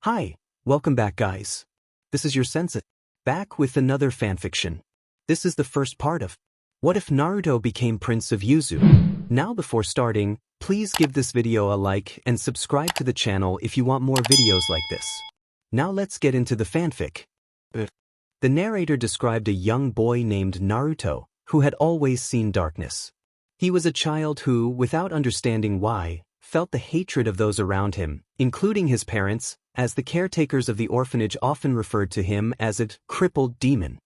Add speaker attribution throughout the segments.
Speaker 1: Hi, welcome back guys. This is your Sensei, back with another fanfiction. This is the first part of What If Naruto Became Prince of Yuzu? Now before starting, please give this video a like and subscribe to the channel if you want more videos like this. Now let's get into the fanfic. The narrator described a young boy named Naruto, who had always seen darkness. He was a child who, without understanding why, felt the hatred of those around him, including his parents, as the caretakers of the orphanage often referred to him as a crippled demon.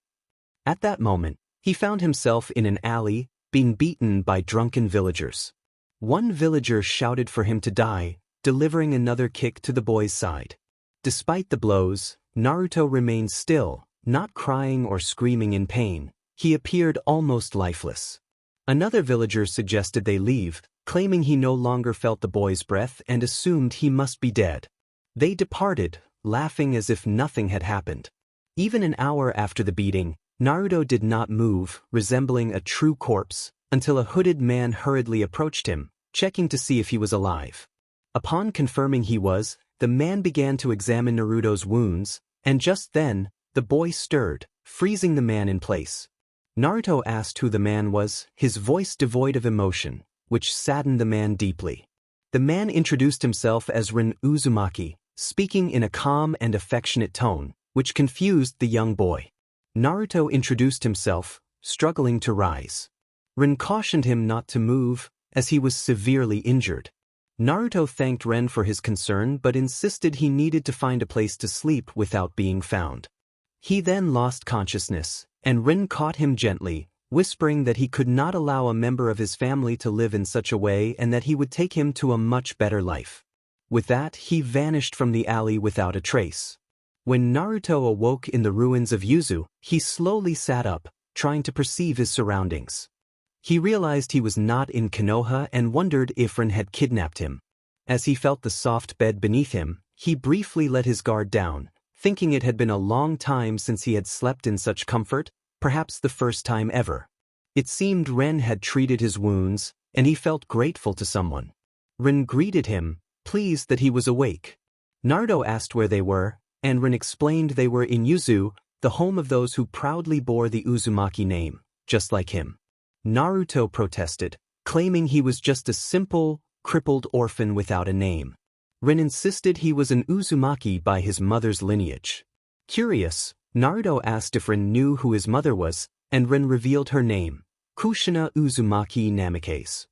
Speaker 1: At that moment, he found himself in an alley, being beaten by drunken villagers. One villager shouted for him to die, delivering another kick to the boy's side. Despite the blows, Naruto remained still, not crying or screaming in pain. He appeared almost lifeless. Another villager suggested they leave, claiming he no longer felt the boy's breath and assumed he must be dead. They departed, laughing as if nothing had happened. Even an hour after the beating, Naruto did not move, resembling a true corpse, until a hooded man hurriedly approached him, checking to see if he was alive. Upon confirming he was, the man began to examine Naruto's wounds, and just then, the boy stirred, freezing the man in place. Naruto asked who the man was, his voice devoid of emotion, which saddened the man deeply. The man introduced himself as Rin Uzumaki, speaking in a calm and affectionate tone, which confused the young boy. Naruto introduced himself, struggling to rise. Rin cautioned him not to move, as he was severely injured. Naruto thanked Ren for his concern but insisted he needed to find a place to sleep without being found. He then lost consciousness, and Rin caught him gently, whispering that he could not allow a member of his family to live in such a way and that he would take him to a much better life. With that, he vanished from the alley without a trace. When Naruto awoke in the ruins of Yuzu, he slowly sat up, trying to perceive his surroundings. He realized he was not in Konoha and wondered if Rin had kidnapped him. As he felt the soft bed beneath him, he briefly let his guard down, thinking it had been a long time since he had slept in such comfort, perhaps the first time ever. It seemed Ren had treated his wounds, and he felt grateful to someone. Ren greeted him, pleased that he was awake. Naruto asked where they were, and Ren explained they were in Yuzu, the home of those who proudly bore the Uzumaki name, just like him. Naruto protested, claiming he was just a simple, crippled orphan without a name. Ren insisted he was an Uzumaki by his mother's lineage. Curious, Naruto asked if Ren knew who his mother was, and Ren revealed her name, Kushina Uzumaki Namikaze.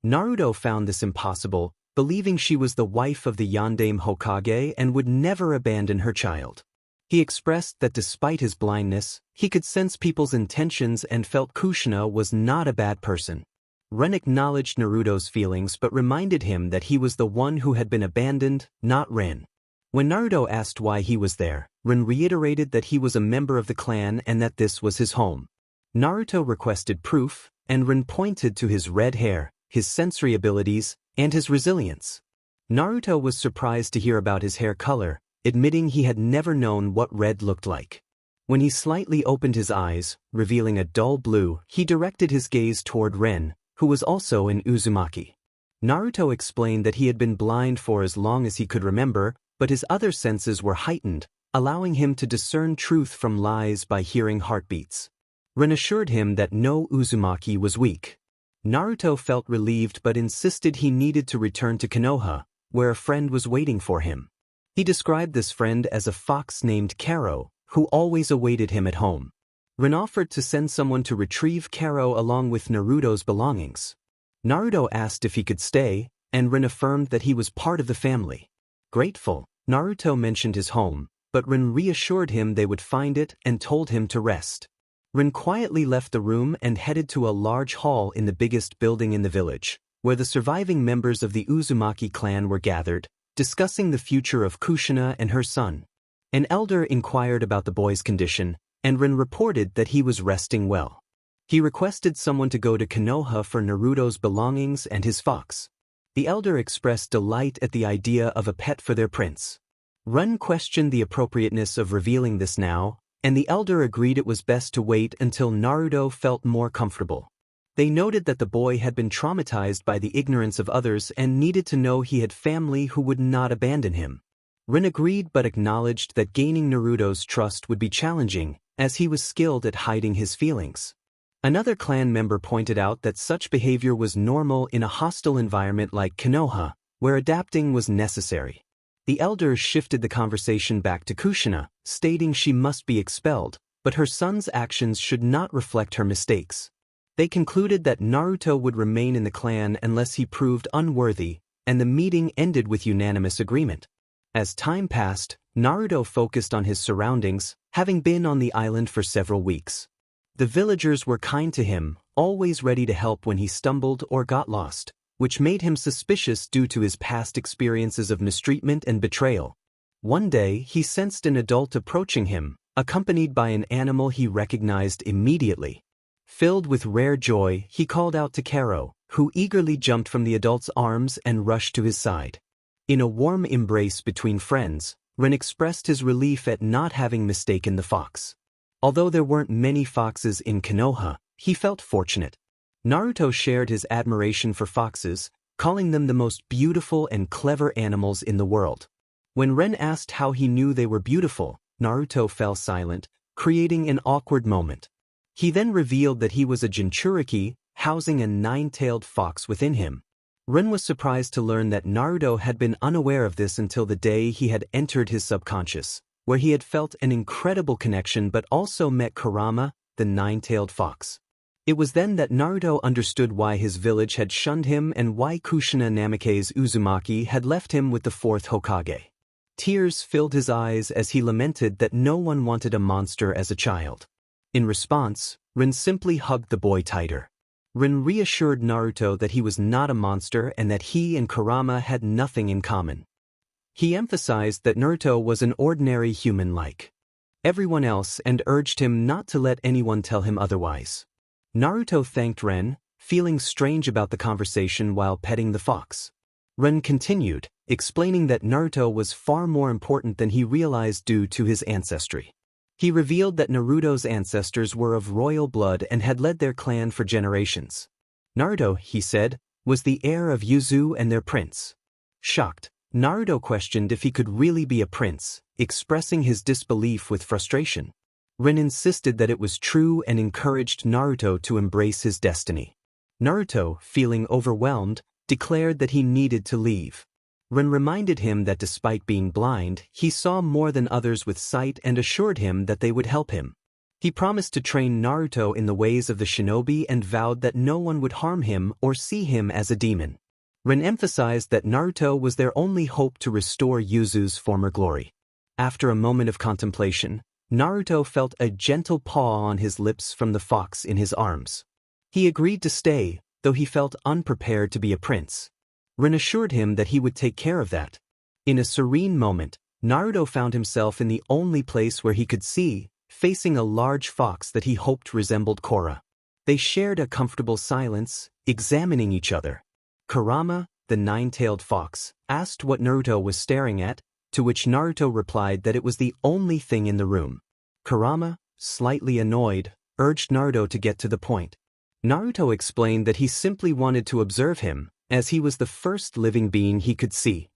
Speaker 1: Naruto found this impossible, believing she was the wife of the Yondaime Hokage and would never abandon her child. He expressed that despite his blindness, he could sense people's intentions and felt Kushina was not a bad person. Ren acknowledged Naruto's feelings but reminded him that he was the one who had been abandoned, not Ren. When Naruto asked why he was there, Ren reiterated that he was a member of the clan and that this was his home. Naruto requested proof, and Ren pointed to his red hair, his sensory abilities, and his resilience. Naruto was surprised to hear about his hair color, admitting he had never known what red looked like. When he slightly opened his eyes, revealing a dull blue, he directed his gaze toward Ren, who was also an Uzumaki. Naruto explained that he had been blind for as long as he could remember, but his other senses were heightened, allowing him to discern truth from lies by hearing heartbeats. Ren assured him that no Uzumaki was weak. Naruto felt relieved but insisted he needed to return to Konoha, where a friend was waiting for him. He described this friend as a fox named Karo, who always awaited him at home. Ren offered to send someone to retrieve Karo along with Naruto's belongings. Naruto asked if he could stay, and Ren affirmed that he was part of the family. Grateful, Naruto mentioned his home, but Ren reassured him they would find it and told him to rest. Ren quietly left the room and headed to a large hall in the biggest building in the village, where the surviving members of the Uzumaki clan were gathered, discussing the future of Kushina and her son. An elder inquired about the boy's condition, and Ren reported that he was resting well. He requested someone to go to Konoha for Naruto's belongings and his fox. The elder expressed delight at the idea of a pet for their prince. Ren questioned the appropriateness of revealing this now, and the elder agreed it was best to wait until Naruto felt more comfortable. They noted that the boy had been traumatized by the ignorance of others and needed to know he had family who would not abandon him. Rin agreed but acknowledged that gaining Naruto's trust would be challenging, as he was skilled at hiding his feelings. Another clan member pointed out that such behavior was normal in a hostile environment like Konoha, where adapting was necessary. The elders shifted the conversation back to Kushina, stating she must be expelled, but her son's actions should not reflect her mistakes. They concluded that Naruto would remain in the clan unless he proved unworthy, and the meeting ended with unanimous agreement. As time passed, Naruto focused on his surroundings, having been on the island for several weeks. The villagers were kind to him, always ready to help when he stumbled or got lost, which made him suspicious due to his past experiences of mistreatment and betrayal. One day, he sensed an adult approaching him, accompanied by an animal he recognized immediately. Filled with rare joy, he called out to Karo, who eagerly jumped from the adult's arms and rushed to his side. In a warm embrace between friends, Rin expressed his relief at not having mistaken the fox. Although there weren't many foxes in Konoha, he felt fortunate. Naruto shared his admiration for foxes, calling them the most beautiful and clever animals in the world. When Ren asked how he knew they were beautiful, Naruto fell silent, creating an awkward moment. He then revealed that he was a Jinchuriki, housing a nine-tailed fox within him. Ren was surprised to learn that Naruto had been unaware of this until the day he had entered his subconscious, where he had felt an incredible connection but also met Kurama, the nine-tailed fox. It was then that Naruto understood why his village had shunned him and why Kushina Namikaze Uzumaki had left him with the fourth Hokage. Tears filled his eyes as he lamented that no one wanted a monster as a child. In response, Rin simply hugged the boy tighter. Rin reassured Naruto that he was not a monster and that he and Kurama had nothing in common. He emphasized that Naruto was an ordinary human like everyone else and urged him not to let anyone tell him otherwise. Naruto thanked Ren, feeling strange about the conversation while petting the fox. Ren continued, explaining that Naruto was far more important than he realized due to his ancestry. He revealed that Naruto's ancestors were of royal blood and had led their clan for generations. Naruto, he said, was the heir of Yuzu and their prince. Shocked, Naruto questioned if he could really be a prince, expressing his disbelief with frustration. Rin insisted that it was true and encouraged Naruto to embrace his destiny. Naruto, feeling overwhelmed, declared that he needed to leave. Rin reminded him that despite being blind, he saw more than others with sight and assured him that they would help him. He promised to train Naruto in the ways of the shinobi and vowed that no one would harm him or see him as a demon. Rin emphasized that Naruto was their only hope to restore Yuzu's former glory. After a moment of contemplation, Naruto felt a gentle paw on his lips from the fox in his arms. He agreed to stay, though he felt unprepared to be a prince. Rin assured him that he would take care of that. In a serene moment, Naruto found himself in the only place where he could see, facing a large fox that he hoped resembled Korra. They shared a comfortable silence, examining each other. Kurama, the nine-tailed fox, asked what Naruto was staring at, to which Naruto replied that it was the only thing in the room. Kurama, slightly annoyed, urged Naruto to get to the point. Naruto explained that he simply wanted to observe him, as he was the first living being he could see.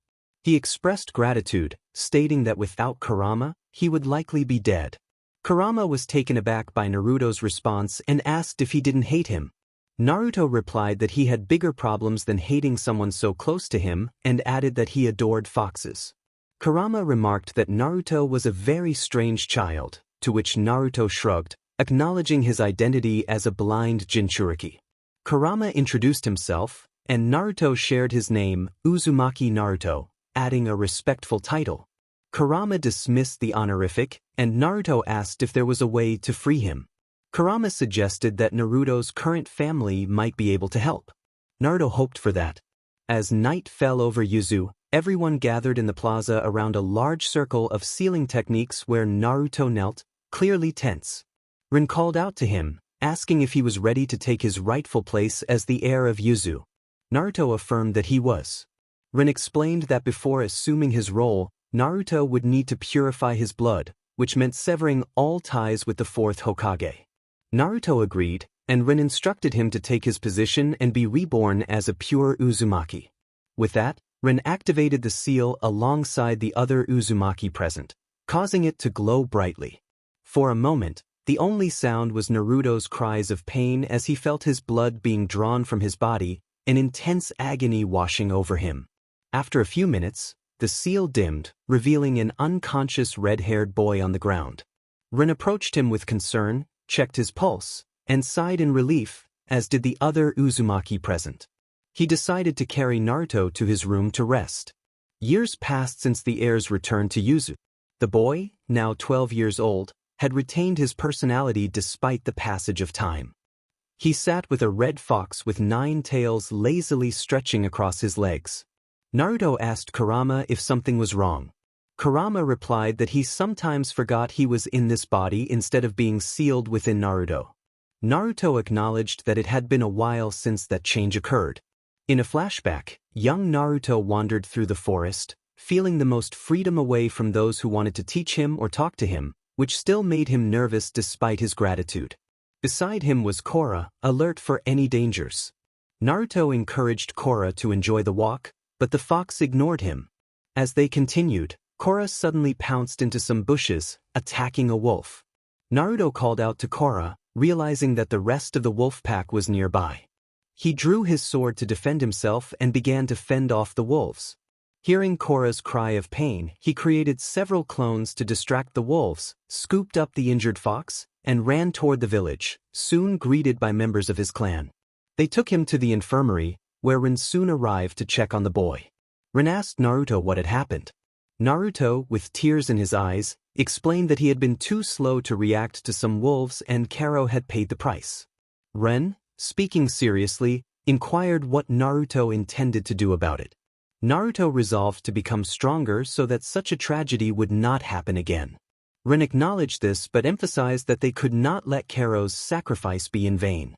Speaker 1: He expressed gratitude, stating that without Kurama, he would likely be dead. Kurama was taken aback by Naruto's response and asked if he didn't hate him. Naruto replied that he had bigger problems than hating someone so close to him and added that he adored foxes. Kurama remarked that Naruto was a very strange child, to which Naruto shrugged, acknowledging his identity as a blind Jinchuriki. Kurama introduced himself, and Naruto shared his name, Uzumaki Naruto, adding a respectful title. Kurama dismissed the honorific, and Naruto asked if there was a way to free him. Kurama suggested that Naruto's current family might be able to help. Naruto hoped for that. As night fell over Yuzu, everyone gathered in the plaza around a large circle of sealing techniques where Naruto knelt, clearly tense. Rin called out to him, asking if he was ready to take his rightful place as the heir of Yuzu. Naruto affirmed that he was. Rin explained that before assuming his role, Naruto would need to purify his blood, which meant severing all ties with the fourth Hokage. Naruto agreed, and Rin instructed him to take his position and be reborn as a pure Uzumaki. With that, Ren activated the seal alongside the other Uzumaki present, causing it to glow brightly. For a moment, the only sound was Naruto's cries of pain as he felt his blood being drawn from his body, an intense agony washing over him. After a few minutes, the seal dimmed, revealing an unconscious red-haired boy on the ground. Ren approached him with concern, checked his pulse, and sighed in relief, as did the other Uzumaki present. He decided to carry Naruto to his room to rest. Years passed since the heirs returned to Yuzu. The boy, now 12 years old, had retained his personality despite the passage of time. He sat with a red fox with 9 tails lazily stretching across his legs. Naruto asked Kurama if something was wrong. Kurama replied that he sometimes forgot he was in this body instead of being sealed within Naruto. Naruto acknowledged that it had been a while since that change occurred. In a flashback, young Naruto wandered through the forest, feeling the most freedom away from those who wanted to teach him or talk to him, which still made him nervous despite his gratitude. Beside him was Korra, alert for any dangers. Naruto encouraged Korra to enjoy the walk, but the fox ignored him. As they continued, Korra suddenly pounced into some bushes, attacking a wolf. Naruto called out to Korra, realizing that the rest of the wolf pack was nearby. He drew his sword to defend himself and began to fend off the wolves. Hearing Korra's cry of pain, he created several clones to distract the wolves, scooped up the injured fox, and ran toward the village, soon greeted by members of his clan. They took him to the infirmary, where Rin soon arrived to check on the boy. Rin asked Naruto what had happened. Naruto, with tears in his eyes, explained that he had been too slow to react to some wolves and Karo had paid the price. Ren, speaking seriously, inquired what Naruto intended to do about it. Naruto resolved to become stronger so that such a tragedy would not happen again. Ren acknowledged this but emphasized that they could not let Karo's sacrifice be in vain.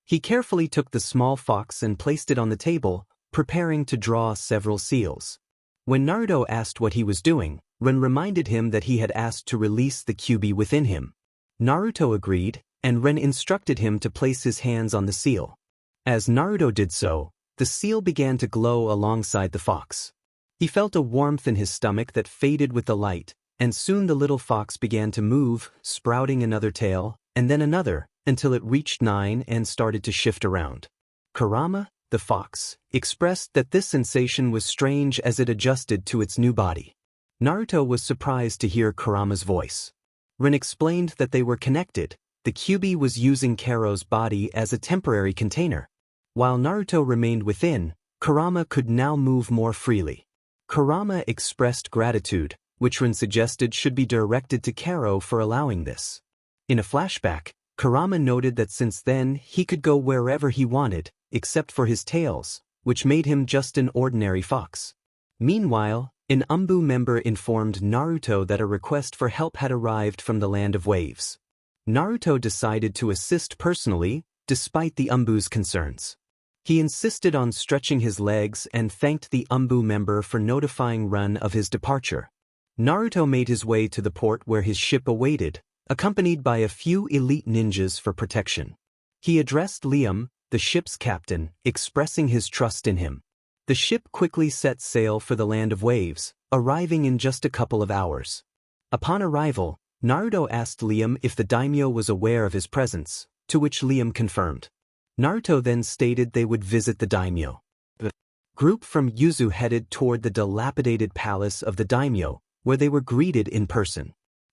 Speaker 1: He carefully took the small fox and placed it on the table, preparing to draw several seals. When Naruto asked what he was doing, Ren reminded him that he had asked to release the Kyuubi within him. Naruto agreed, and Ren instructed him to place his hands on the seal. As Naruto did so, the seal began to glow alongside the fox. He felt a warmth in his stomach that faded with the light, and soon the little fox began to move, sprouting another tail, and then another, until it reached 9 and started to shift around. Kurama, the fox, expressed that this sensation was strange as it adjusted to its new body. Naruto was surprised to hear Kurama's voice. Rin explained that they were connected. The Kyuubi was using Karo's body as a temporary container. While Naruto remained within, Kurama could now move more freely. Kurama expressed gratitude, which Rin suggested should be directed to Karo for allowing this. In a flashback, Kurama noted that since then he could go wherever he wanted, except for his tails, which made him just an ordinary fox. Meanwhile, an Umbu member informed Naruto that a request for help had arrived from the Land of Waves. Naruto decided to assist personally, despite the Umbu's concerns. He insisted on stretching his legs and thanked the Umbu member for notifying Ren of his departure. Naruto made his way to the port where his ship awaited, accompanied by a few elite ninjas for protection. He addressed Liam, the ship's captain, expressing his trust in him. The ship quickly set sail for the Land of Waves, arriving in just a couple of hours. Upon arrival, Naruto asked Liam if the daimyo was aware of his presence, to which Liam confirmed. Naruto then stated they would visit the daimyo. The group from Yuzu headed toward the dilapidated palace of the daimyo, where they were greeted in person.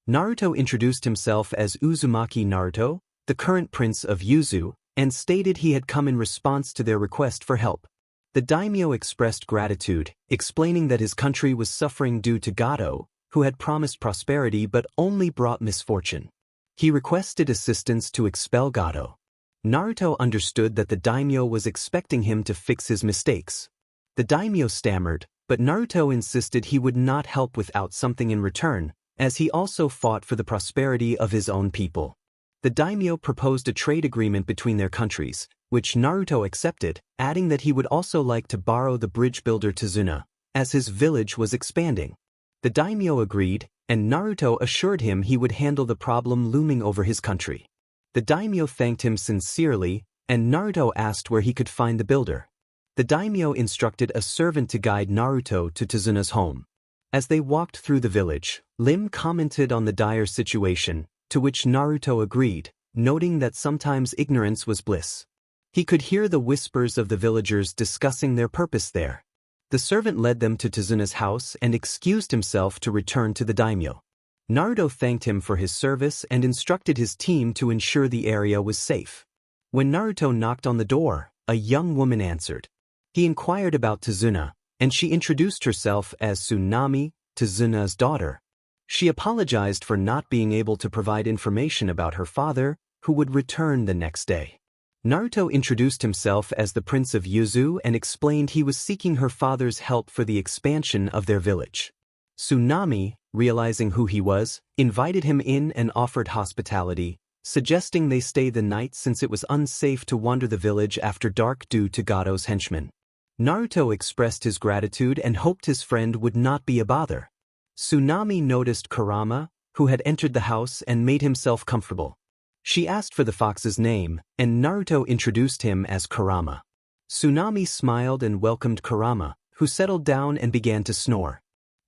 Speaker 1: Naruto introduced himself as Uzumaki Naruto, the current prince of Yuzu, and stated he had come in response to their request for help. The daimyo expressed gratitude, explaining that his country was suffering due to Gato, who had promised prosperity but only brought misfortune. He requested assistance to expel Gato. Naruto understood that the daimyo was expecting him to fix his mistakes. The daimyo stammered, but Naruto insisted he would not help without something in return, as he also fought for the prosperity of his own people. The daimyo proposed a trade agreement between their countries, which Naruto accepted, adding that he would also like to borrow the bridge builder Tazuna, as his village was expanding. The daimyo agreed, and Naruto assured him he would handle the problem looming over his country. The daimyo thanked him sincerely, and Naruto asked where he could find the builder. the daimyo instructed a servant to guide Naruto to Tazuna's home. As they walked through the village, Lim commented on the dire situation, to which Naruto agreed, noting that sometimes ignorance was bliss. He could hear the whispers of the villagers discussing their purpose there. The servant led them to Tazuna's house and excused himself to return to the daimyo. Naruto thanked him for his service and instructed his team to ensure the area was safe. When Naruto knocked on the door, a young woman answered. He inquired about Tazuna, and she introduced herself as Tsunami, Tazuna's daughter. She apologized for not being able to provide information about her father, who would return the next day. Naruto introduced himself as the Prince of Yuzu and explained he was seeking her father's help for the expansion of their village. Tsunami, realizing who he was, invited him in and offered hospitality, suggesting they stay the night since it was unsafe to wander the village after dark due to Gado's henchmen. Naruto expressed his gratitude and hoped his friend would not be a bother. Tsunami noticed Kurama, who had entered the house and made himself comfortable. She asked for the fox's name, and Naruto introduced him as Kurama. Tsunami smiled and welcomed Kurama, who settled down and began to snore.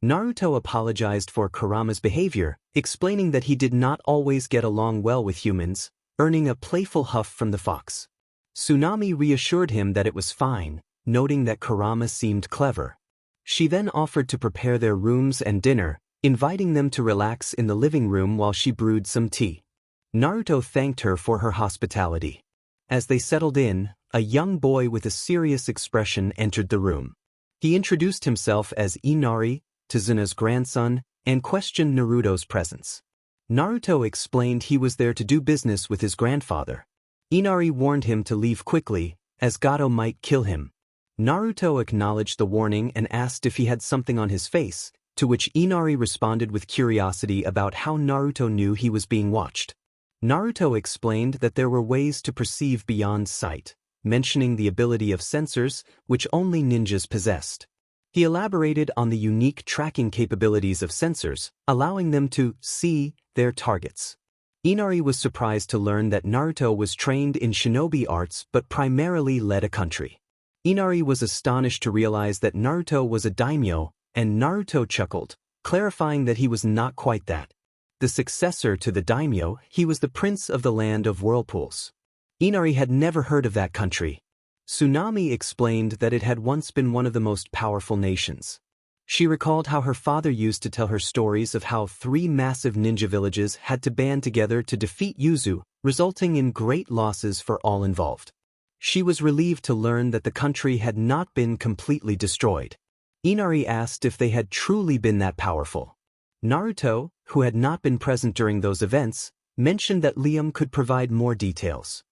Speaker 1: Naruto apologized for Kurama's behavior, explaining that he did not always get along well with humans, earning a playful huff from the fox. Tsunami reassured him that it was fine, noting that Kurama seemed clever. She then offered to prepare their rooms and dinner, inviting them to relax in the living room while she brewed some tea. Naruto thanked her for her hospitality. As they settled in, a young boy with a serious expression entered the room. He introduced himself as Inari, Tazuna's grandson, and questioned Naruto's presence. Naruto explained he was there to do business with his grandfather. Inari warned him to leave quickly, as Gado might kill him. Naruto acknowledged the warning and asked if he had something on his face, to which Inari responded with curiosity about how Naruto knew he was being watched. Naruto explained that there were ways to perceive beyond sight, mentioning the ability of sensors, which only ninjas possessed. He elaborated on the unique tracking capabilities of sensors, allowing them to see their targets. Inari was surprised to learn that Naruto was trained in shinobi arts but primarily led a country. Inari was astonished to realize that Naruto was a daimyo, and Naruto chuckled, clarifying that he was not quite that. The successor to the daimyo, he was the prince of the land of whirlpools. Inari had never heard of that country. Tsunami explained that it had once been one of the most powerful nations. She recalled how her father used to tell her stories of how 3 massive ninja villages had to band together to defeat Yuzu, resulting in great losses for all involved. She was relieved to learn that the country had not been completely destroyed. Inari asked if they had truly been that powerful. Naruto, who had not been present during those events, mentioned that Liam could provide more details.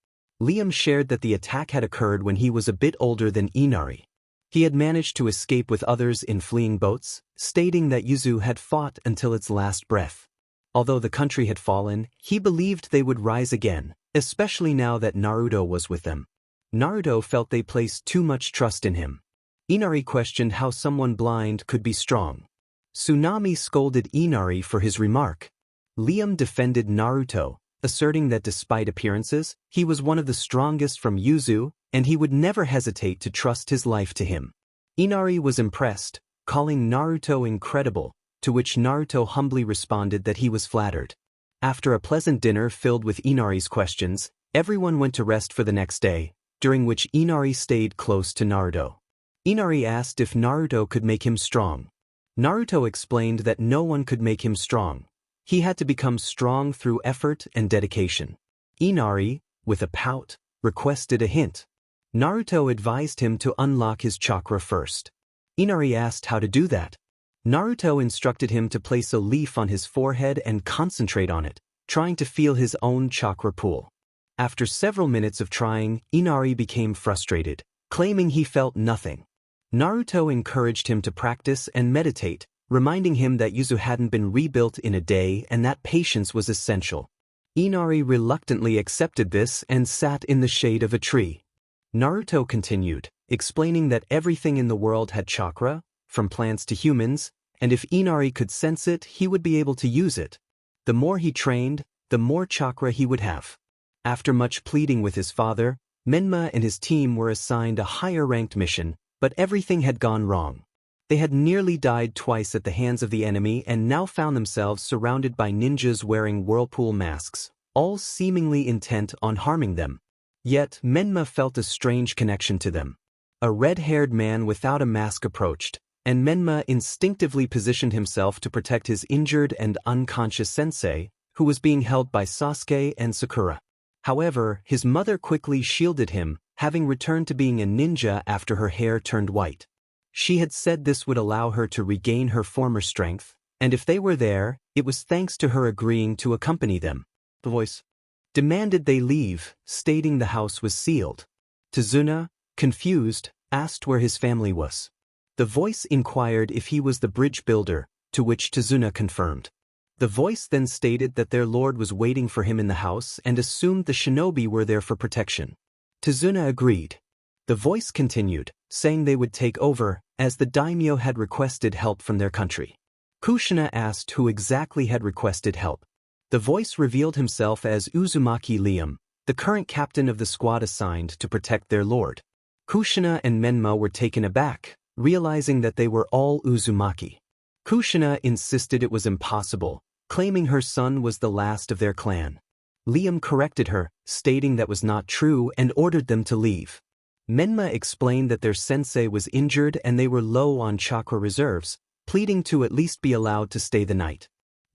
Speaker 1: Liam shared that the attack had occurred when he was a bit older than Inari. He had managed to escape with others in fleeing boats, stating that Yuzu had fought until its last breath. Although the country had fallen, he believed they would rise again, especially now that Naruto was with them. Naruto felt they placed too much trust in him. Inari questioned how someone blind could be strong. Tsunami scolded Inari for his remark. Liam defended Naruto, asserting that despite appearances, he was one of the strongest from Yuzu, and he would never hesitate to trust his life to him. Inari was impressed, calling Naruto incredible, to which Naruto humbly responded that he was flattered. After a pleasant dinner filled with Inari's questions, everyone went to rest for the next day, during which Inari stayed close to Naruto. Inari asked if Naruto could make him strong. Naruto explained that no one could make him strong. He had to become strong through effort and dedication. Inari, with a pout, requested a hint. Naruto advised him to unlock his chakra first. Inari asked how to do that. Naruto instructed him to place a leaf on his forehead and concentrate on it, trying to feel his own chakra pool. After several minutes of trying, Inari became frustrated, claiming he felt nothing. Naruto encouraged him to practice and meditate, reminding him that Yuzu hadn't been rebuilt in a day and that patience was essential. Inari reluctantly accepted this and sat in the shade of a tree. Naruto continued, explaining that everything in the world had chakra, from plants to humans, and if Inari could sense it, he would be able to use it. The more he trained, the more chakra he would have. After much pleading with his father, Menma and his team were assigned a higher-ranked mission, but everything had gone wrong. They had nearly died twice at the hands of the enemy and now found themselves surrounded by ninjas wearing whirlpool masks, all seemingly intent on harming them. Yet, Menma felt a strange connection to them. A red-haired man without a mask approached, and Menma instinctively positioned himself to protect his injured and unconscious sensei, who was being held by Sasuke and Sakura. However, his mother quickly shielded him, having returned to being a ninja after her hair turned white. She had said this would allow her to regain her former strength, and if they were there, it was thanks to her agreeing to accompany them. The voice demanded they leave, stating the house was sealed. Tazuna, confused, asked where his family was. The voice inquired if he was the bridge builder, to which Tazuna confirmed. The voice then stated that their lord was waiting for him in the house and assumed the shinobi were there for protection. Tazuna agreed. The voice continued, saying they would take over, as the daimyo had requested help from their country. Kushina asked who exactly had requested help. The voice revealed himself as Uzumaki Liam, the current captain of the squad assigned to protect their lord. Kushina and Menma were taken aback, realizing that they were all Uzumaki. Kushina insisted it was impossible, claiming her son was the last of their clan. Liam corrected her, stating that was not true and ordered them to leave. Menma explained that their sensei was injured and they were low on chakra reserves, pleading to at least be allowed to stay the night.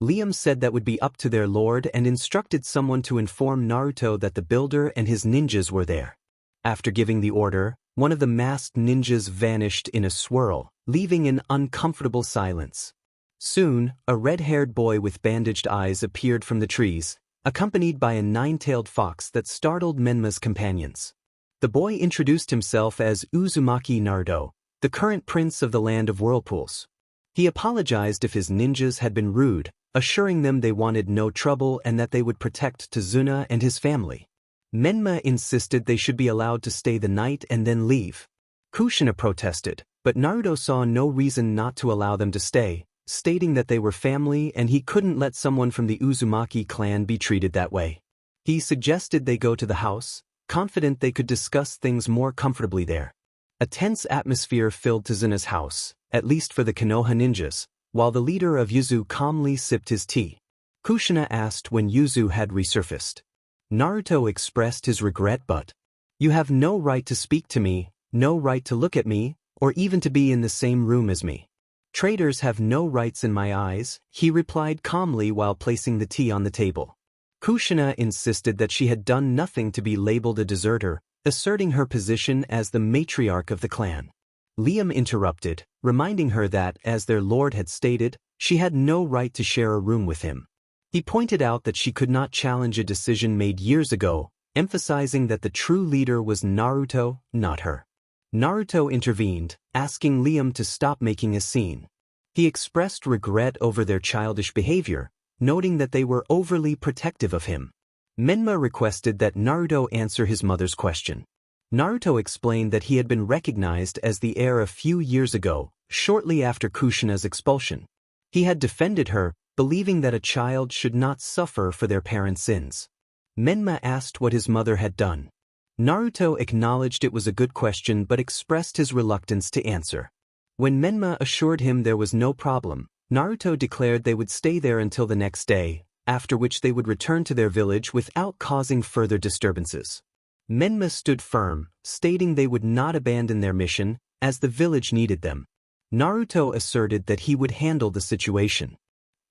Speaker 1: Liam said that would be up to their lord and instructed someone to inform Naruto that the builder and his ninjas were there. After giving the order, one of the masked ninjas vanished in a swirl, leaving an uncomfortable silence. Soon, a red-haired boy with bandaged eyes appeared from the trees, accompanied by a nine-tailed fox that startled Menma's companions. The boy introduced himself as Uzumaki Naruto, the current prince of the land of whirlpools. He apologized if his ninjas had been rude, assuring them they wanted no trouble and that they would protect Tazuna and his family. Menma insisted they should be allowed to stay the night and then leave. Kushina protested, but Naruto saw no reason not to allow them to stay, stating that they were family and he couldn't let someone from the Uzumaki clan be treated that way. He suggested they go to the house, confident they could discuss things more comfortably there. A tense atmosphere filled Tazuna's house, at least for the Konoha ninjas, while the leader of Yuzu calmly sipped his tea. Kushina asked when Yuzu had resurfaced. Naruto expressed his regret but, "You have no right to speak to me, no right to look at me, or even to be in the same room as me. Traitors have no rights in my eyes," he replied calmly while placing the tea on the table. Kushina insisted that she had done nothing to be labeled a deserter, asserting her position as the matriarch of the clan. Liam interrupted, reminding her that, as their lord had stated, she had no right to share a room with him. He pointed out that she could not challenge a decision made years ago, emphasizing that the true leader was Naruto, not her. Naruto intervened, asking Liam to stop making a scene. He expressed regret over their childish behavior, noting that they were overly protective of him. Menma requested that Naruto answer his mother's question. Naruto explained that he had been recognized as the heir a few years ago, shortly after Kushina's expulsion. He had defended her, believing that a child should not suffer for their parents' sins. Menma asked what his mother had done. Naruto acknowledged it was a good question but expressed his reluctance to answer. When Menma assured him there was no problem, Naruto declared they would stay there until the next day, after which they would return to their village without causing further disturbances. Menma stood firm, stating they would not abandon their mission, as the village needed them. Naruto asserted that he would handle the situation.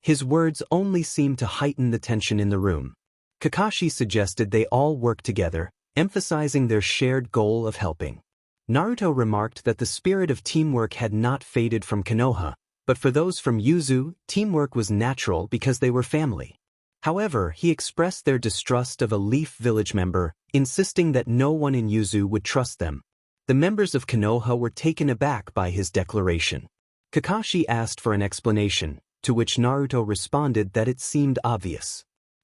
Speaker 1: His words only seemed to heighten the tension in the room. Kakashi suggested they all work together, emphasizing their shared goal of helping. Naruto remarked that the spirit of teamwork had not faded from Konoha, but for those from Yuzu, teamwork was natural because they were family. However, he expressed their distrust of a Leaf Village member, insisting that no one in Yuzu would trust them. The members of Konoha were taken aback by his declaration. Kakashi asked for an explanation, to which Naruto responded that it seemed obvious.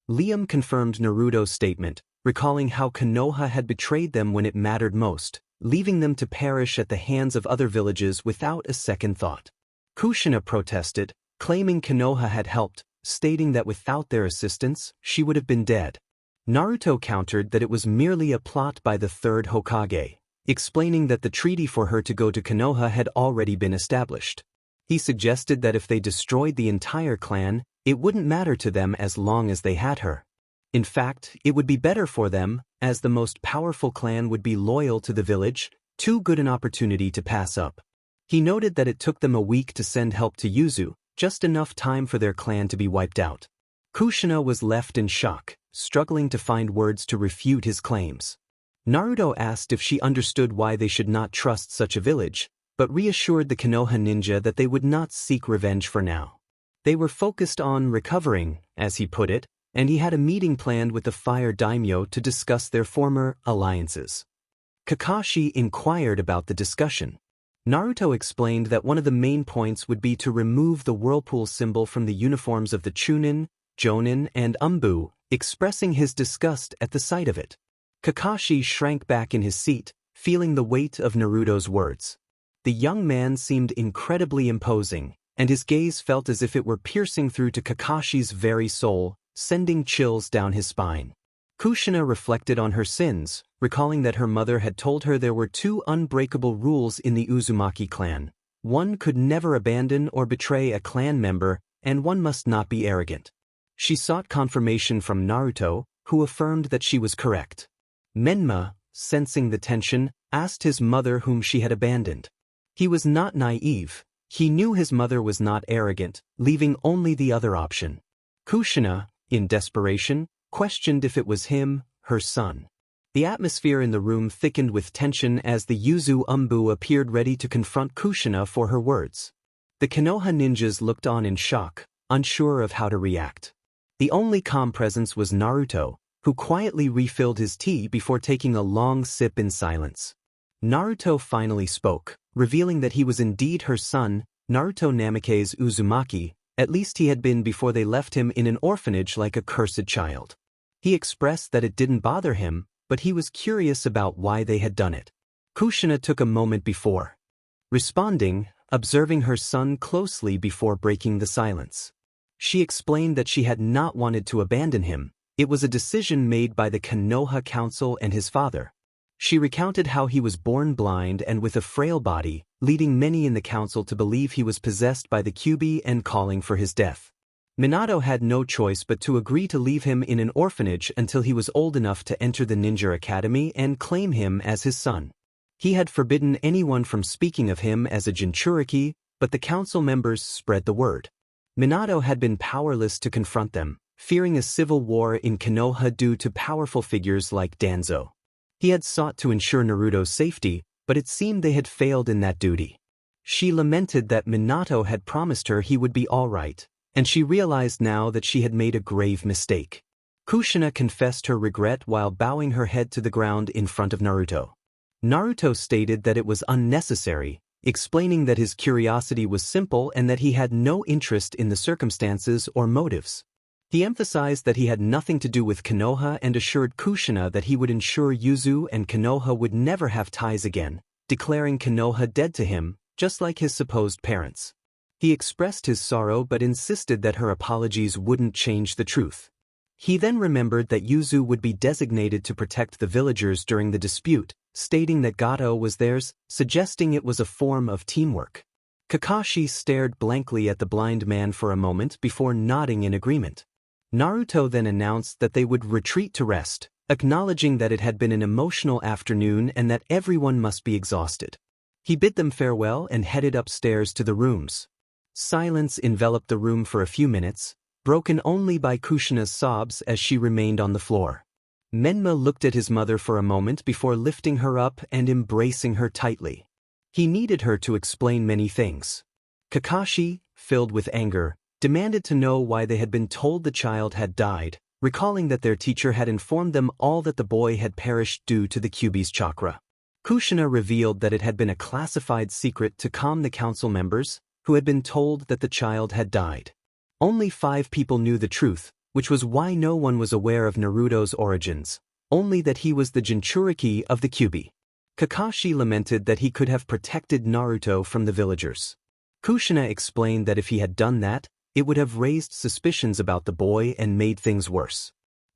Speaker 1: Liam confirmed Naruto's statement, recalling how Konoha had betrayed them when it mattered most, leaving them to perish at the hands of other villages without a second thought. Kushina protested, claiming Konoha had helped, stating that without their assistance, she would have been dead. Naruto countered that it was merely a plot by the third Hokage, explaining that the treaty for her to go to Konoha had already been established. He suggested that if they destroyed the entire clan, it wouldn't matter to them as long as they had her. In fact, it would be better for them, as the most powerful clan would be loyal to the village, too good an opportunity to pass up. He noted that it took them a week to send help to Yuzu, just enough time for their clan to be wiped out. Kushina was left in shock, struggling to find words to refute his claims. Naruto asked if she understood why they should not trust such a village, but reassured the Konoha ninja that they would not seek revenge for now. They were focused on recovering, as he put it, and he had a meeting planned with the Fire Daimyo to discuss their former alliances. Kakashi inquired about the discussion. Naruto explained that one of the main points would be to remove the whirlpool symbol from the uniforms of the Chunin, Jonin, and Umbu, expressing his disgust at the sight of it. Kakashi shrank back in his seat, feeling the weight of Naruto's words. The young man seemed incredibly imposing, and his gaze felt as if it were piercing through to Kakashi's very soul, sending chills down his spine. Kushina reflected on her sins, recalling that her mother had told her there were two unbreakable rules in the Uzumaki clan. One could never abandon or betray a clan member, and one must not be arrogant. She sought confirmation from Naruto, who affirmed that she was correct. Menma, sensing the tension, asked his mother whom she had abandoned. He was not naive. He knew his mother was not arrogant, leaving only the other option. Kushina, in desperation, questioned if it was him, her son. The atmosphere in the room thickened with tension as the Yuzu Umbu appeared ready to confront Kushina for her words. The Konoha ninjas looked on in shock, unsure of how to react. The only calm presence was Naruto, who quietly refilled his tea before taking a long sip in silence. Naruto finally spoke, revealing that he was indeed her son, Naruto Namake's Uzumaki. At least he had been before they left him in an orphanage like a cursed child. He expressed that it didn't bother him, but he was curious about why they had done it. Kushina took a moment before responding, observing her son closely before breaking the silence. She explained that she had not wanted to abandon him. It was a decision made by the Konoha Council and his father. She recounted how he was born blind and with a frail body, leading many in the council to believe he was possessed by the Kyuubi and calling for his death. Minato had no choice but to agree to leave him in an orphanage until he was old enough to enter the ninja academy and claim him as his son. He had forbidden anyone from speaking of him as a Jinchuriki, but the council members spread the word. Minato had been powerless to confront them, fearing a civil war in Konoha due to powerful figures like Danzo. He had sought to ensure Naruto's safety, but it seemed they had failed in that duty. She lamented that Minato had promised her he would be all right, and she realized now that she had made a grave mistake. Kushina confessed her regret while bowing her head to the ground in front of Naruto. Naruto stated that it was unnecessary, explaining that his curiosity was simple and that he had no interest in the circumstances or motives. He emphasized that he had nothing to do with Konoha and assured Kushina that he would ensure Yuzu and Konoha would never have ties again, declaring Konoha dead to him, just like his supposed parents. He expressed his sorrow but insisted that her apologies wouldn't change the truth. He then remembered that Yuzu would be designated to protect the villagers during the dispute, stating that Gato was theirs, suggesting it was a form of teamwork. Kakashi stared blankly at the blind man for a moment before nodding in agreement. Naruto then announced that they would retreat to rest, acknowledging that it had been an emotional afternoon and that everyone must be exhausted. He bid them farewell and headed upstairs to the rooms. Silence enveloped the room for a few minutes, broken only by Kushina's sobs as she remained on the floor. Menma looked at his mother for a moment before lifting her up and embracing her tightly. He needed her to explain many things. Kakashi, filled with anger, demanded to know why they had been told the child had died, recalling that their teacher had informed them all that the boy had perished due to the Kyuubi's chakra. Kushina revealed that it had been a classified secret to calm the council members, who had been told that the child had died. Only 5 people knew the truth, which was why no one was aware of Naruto's origins, only that he was the Jinchuriki of the Kyuubi. Kakashi lamented that he could have protected Naruto from the villagers. Kushina explained that if he had done that, it would have raised suspicions about the boy and made things worse.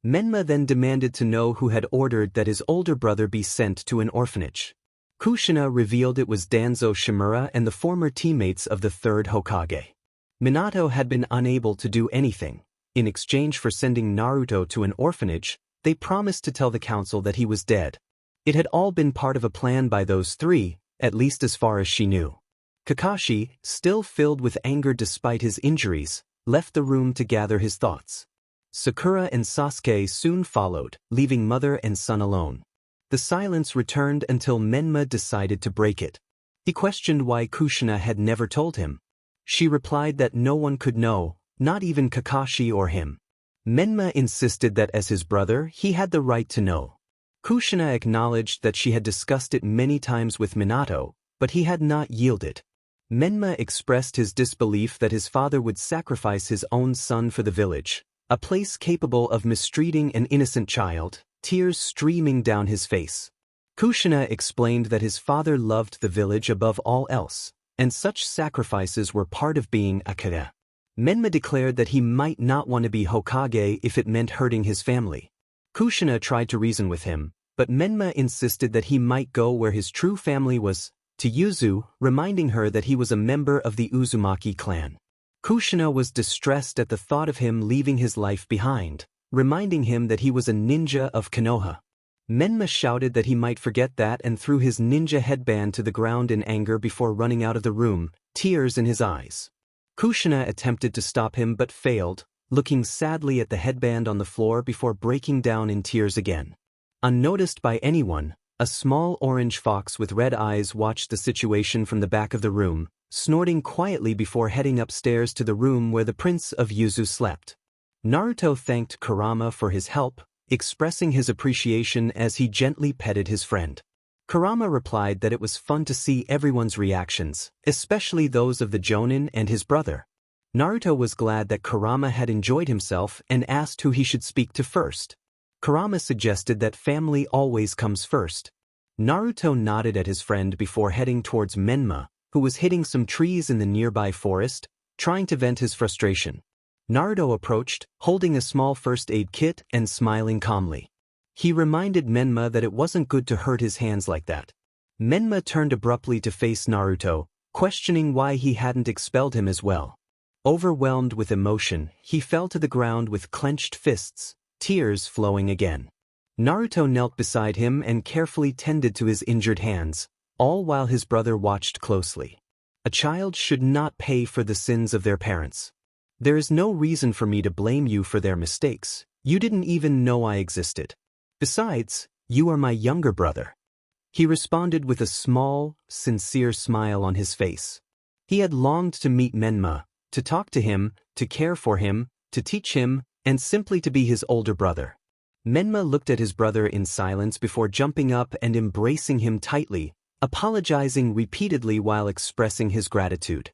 Speaker 1: Menma then demanded to know who had ordered that his older brother be sent to an orphanage. Kushina revealed it was Danzo Shimura and the former teammates of the third Hokage. Minato had been unable to do anything. In exchange for sending Naruto to an orphanage, they promised to tell the council that he was dead. It had all been part of a plan by those three, at least as far as she knew. Kakashi, still filled with anger despite his injuries, left the room to gather his thoughts. Sakura and Sasuke soon followed, leaving mother and son alone. The silence returned until Menma decided to break it. He questioned why Kushina had never told him. She replied that no one could know, not even Kakashi or him. Menma insisted that as his brother, he had the right to know. Kushina acknowledged that she had discussed it many times with Minato, but he had not yielded. Menma expressed his disbelief that his father would sacrifice his own son for the village, a place capable of mistreating an innocent child, tears streaming down his face. Kushina explained that his father loved the village above all else, and such sacrifices were part of being a kage. Menma declared that he might not want to be Hokage if it meant hurting his family. Kushina tried to reason with him, but Menma insisted that he might go where his true family was, to Yuzu, reminding her that he was a member of the Uzumaki clan. Kushina was distressed at the thought of him leaving his life behind, reminding him that he was a ninja of Konoha. Menma shouted that he might forget that and threw his ninja headband to the ground in anger before running out of the room, tears in his eyes. Kushina attempted to stop him but failed, looking sadly at the headband on the floor before breaking down in tears again. Unnoticed by anyone, a small orange fox with red eyes watched the situation from the back of the room, snorting quietly before heading upstairs to the room where the Prince of Yuzu slept. Naruto thanked Kurama for his help, expressing his appreciation as he gently petted his friend. Kurama replied that it was fun to see everyone's reactions, especially those of the Jonin and his brother. Naruto was glad that Kurama had enjoyed himself and asked who he should speak to first. Kurama suggested that family always comes first. Naruto nodded at his friend before heading towards Menma, who was hitting some trees in the nearby forest, trying to vent his frustration. Naruto approached, holding a small first aid kit and smiling calmly. He reminded Menma that it wasn't good to hurt his hands like that. Menma turned abruptly to face Naruto, questioning why he hadn't expelled him as well. Overwhelmed with emotion, he fell to the ground with clenched fists, tears flowing again. Naruto knelt beside him and carefully tended to his injured hands, all while his brother watched closely. A child should not pay for the sins of their parents. There is no reason for me to blame you for their mistakes. You didn't even know I existed. Besides, you are my younger brother. He responded with a small, sincere smile on his face. He had longed to meet Menma, to talk to him, to care for him, to teach him, and simply to be his older brother. Menma looked at his brother in silence before jumping up and embracing him tightly, apologizing repeatedly while expressing his gratitude.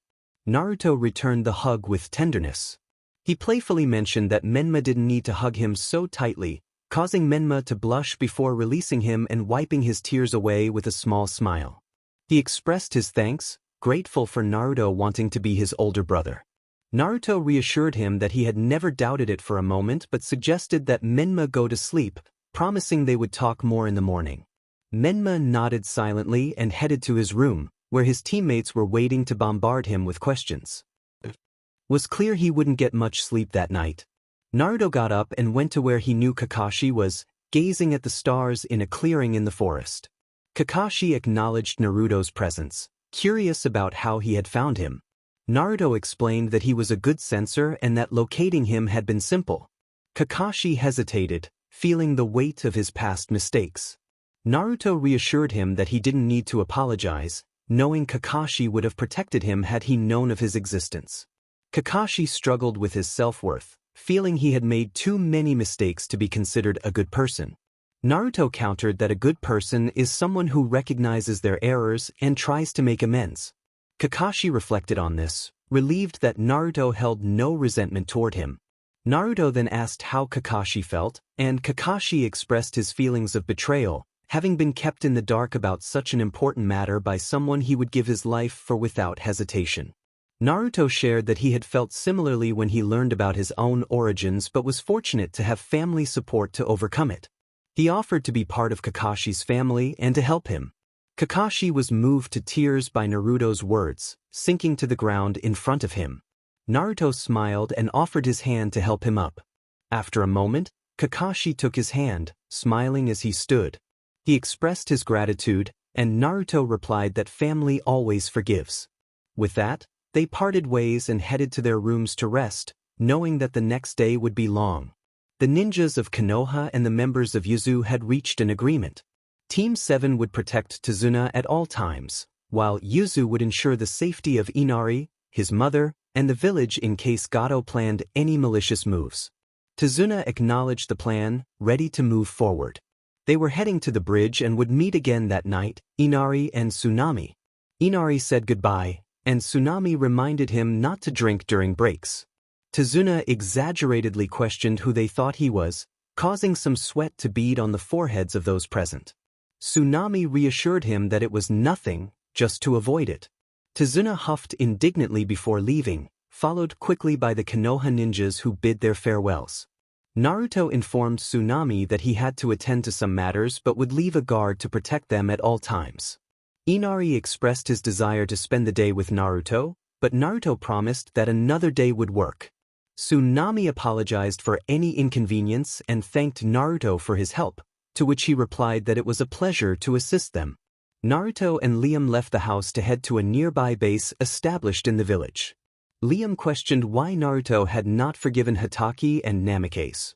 Speaker 1: Naruto returned the hug with tenderness. He playfully mentioned that Menma didn't need to hug him so tightly, causing Menma to blush before releasing him and wiping his tears away with a small smile. He expressed his thanks, grateful for Naruto wanting to be his older brother. Naruto reassured him that he had never doubted it for a moment but suggested that Menma go to sleep, promising they would talk more in the morning. Menma nodded silently and headed to his room, where his teammates were waiting to bombard him with questions. It was clear he wouldn't get much sleep that night. Naruto got up and went to where he knew Kakashi was, gazing at the stars in a clearing in the forest. Kakashi acknowledged Naruto's presence, curious about how he had found him. Naruto explained that he was a good sensor and that locating him had been simple. Kakashi hesitated, feeling the weight of his past mistakes. Naruto reassured him that he didn't need to apologize, knowing Kakashi would have protected him had he known of his existence. Kakashi struggled with his self-worth, feeling he had made too many mistakes to be considered a good person. Naruto countered that a good person is someone who recognizes their errors and tries to make amends. Kakashi reflected on this, relieved that Naruto held no resentment toward him. Naruto then asked how Kakashi felt, and Kakashi expressed his feelings of betrayal, having been kept in the dark about such an important matter by someone he would give his life for without hesitation. Naruto shared that he had felt similarly when he learned about his own origins but was fortunate to have family support to overcome it. He offered to be part of Kakashi's family and to help him. Kakashi was moved to tears by Naruto's words, sinking to the ground in front of him. Naruto smiled and offered his hand to help him up. After a moment, Kakashi took his hand, smiling as he stood. He expressed his gratitude, and Naruto replied that family always forgives. With that, they parted ways and headed to their rooms to rest, knowing that the next day would be long. The ninjas of Konoha and the members of Yuzu had reached an agreement. Team 7 would protect Tazuna at all times, while Yuzu would ensure the safety of Inari, his mother, and the village in case Gato planned any malicious moves. Tazuna acknowledged the plan, ready to move forward. They were heading to the bridge and would meet again that night, Inari and Tsunami. Inari said goodbye, and Tsunami reminded him not to drink during breaks. Tazuna exaggeratedly questioned who they thought he was, causing some sweat to bead on the foreheads of those present. Tsunami reassured him that it was nothing, just to avoid it. Tazuna huffed indignantly before leaving, followed quickly by the Konoha ninjas who bid their farewells. Naruto informed Tsunami that he had to attend to some matters but would leave a guard to protect them at all times. Inari expressed his desire to spend the day with Naruto, but Naruto promised that another day would work. Tsunami apologized for any inconvenience and thanked Naruto for his help, to which he replied that it was a pleasure to assist them. Naruto and Liam left the house to head to a nearby base established in the village. Liam questioned why Naruto had not forgiven Hatake and Namikaze.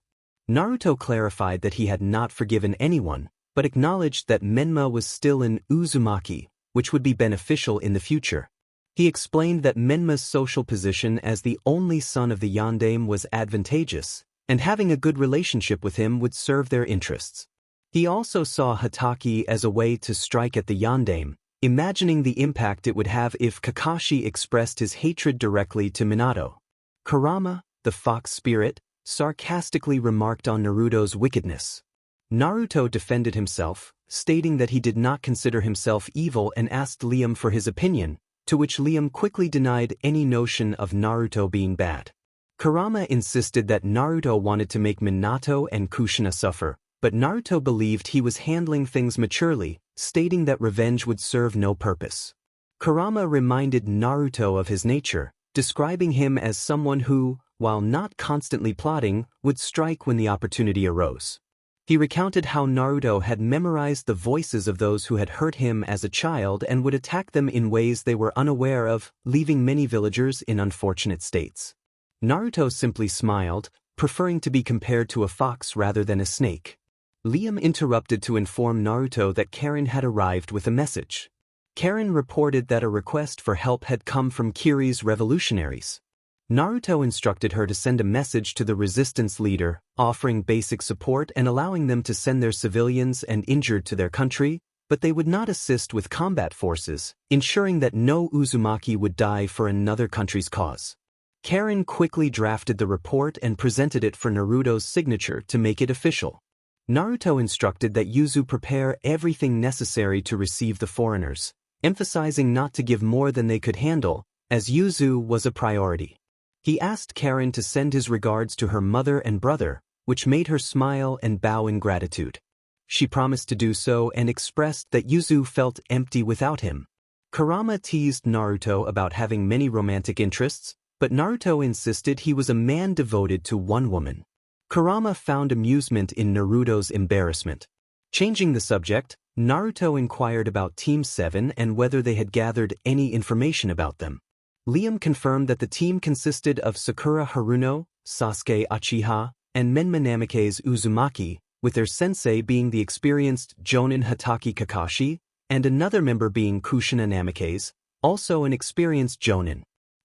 Speaker 1: Naruto clarified that he had not forgiven anyone, but acknowledged that Menma was still in Uzumaki, which would be beneficial in the future. He explained that Menma's social position as the only son of the Yondaime was advantageous, and having a good relationship with him would serve their interests. He also saw Hatake as a way to strike at the Yondaime, imagining the impact it would have if Kakashi expressed his hatred directly to Minato. Kurama, the fox spirit, sarcastically remarked on Naruto's wickedness. Naruto defended himself, stating that he did not consider himself evil and asked Liam for his opinion, to which Liam quickly denied any notion of Naruto being bad. Kurama insisted that Naruto wanted to make Minato and Kushina suffer, but Naruto believed he was handling things maturely, stating that revenge would serve no purpose. Kurama reminded Naruto of his nature, describing him as someone who, while not constantly plotting, would strike when the opportunity arose. He recounted how Naruto had memorized the voices of those who had hurt him as a child and would attack them in ways they were unaware of, leaving many villagers in unfortunate states. Naruto simply smiled, preferring to be compared to a fox rather than a snake. Liam interrupted to inform Naruto that Karen had arrived with a message. Karen reported that a request for help had come from Kiri's revolutionaries. Naruto instructed her to send a message to the resistance leader, offering basic support and allowing them to send their civilians and injured to their country, but they would not assist with combat forces, ensuring that no Uzumaki would die for another country's cause. Karen quickly drafted the report and presented it for Naruto's signature to make it official. Naruto instructed that Yuzu prepare everything necessary to receive the foreigners, emphasizing not to give more than they could handle, as Yuzu was a priority. He asked Karen to send his regards to her mother and brother, which made her smile and bow in gratitude. She promised to do so and expressed that Yuzu felt empty without him. Kurama teased Naruto about having many romantic interests, but Naruto insisted he was a man devoted to one woman. Kurama found amusement in Naruto's embarrassment. Changing the subject, Naruto inquired about Team 7 and whether they had gathered any information about them. Liam confirmed that the team consisted of Sakura Haruno, Sasuke Uchiha, and Menma Namikaze Uzumaki, with their sensei being the experienced Jonin Hatake Kakashi, and another member being Kushina Namikaze, also an experienced Jonin.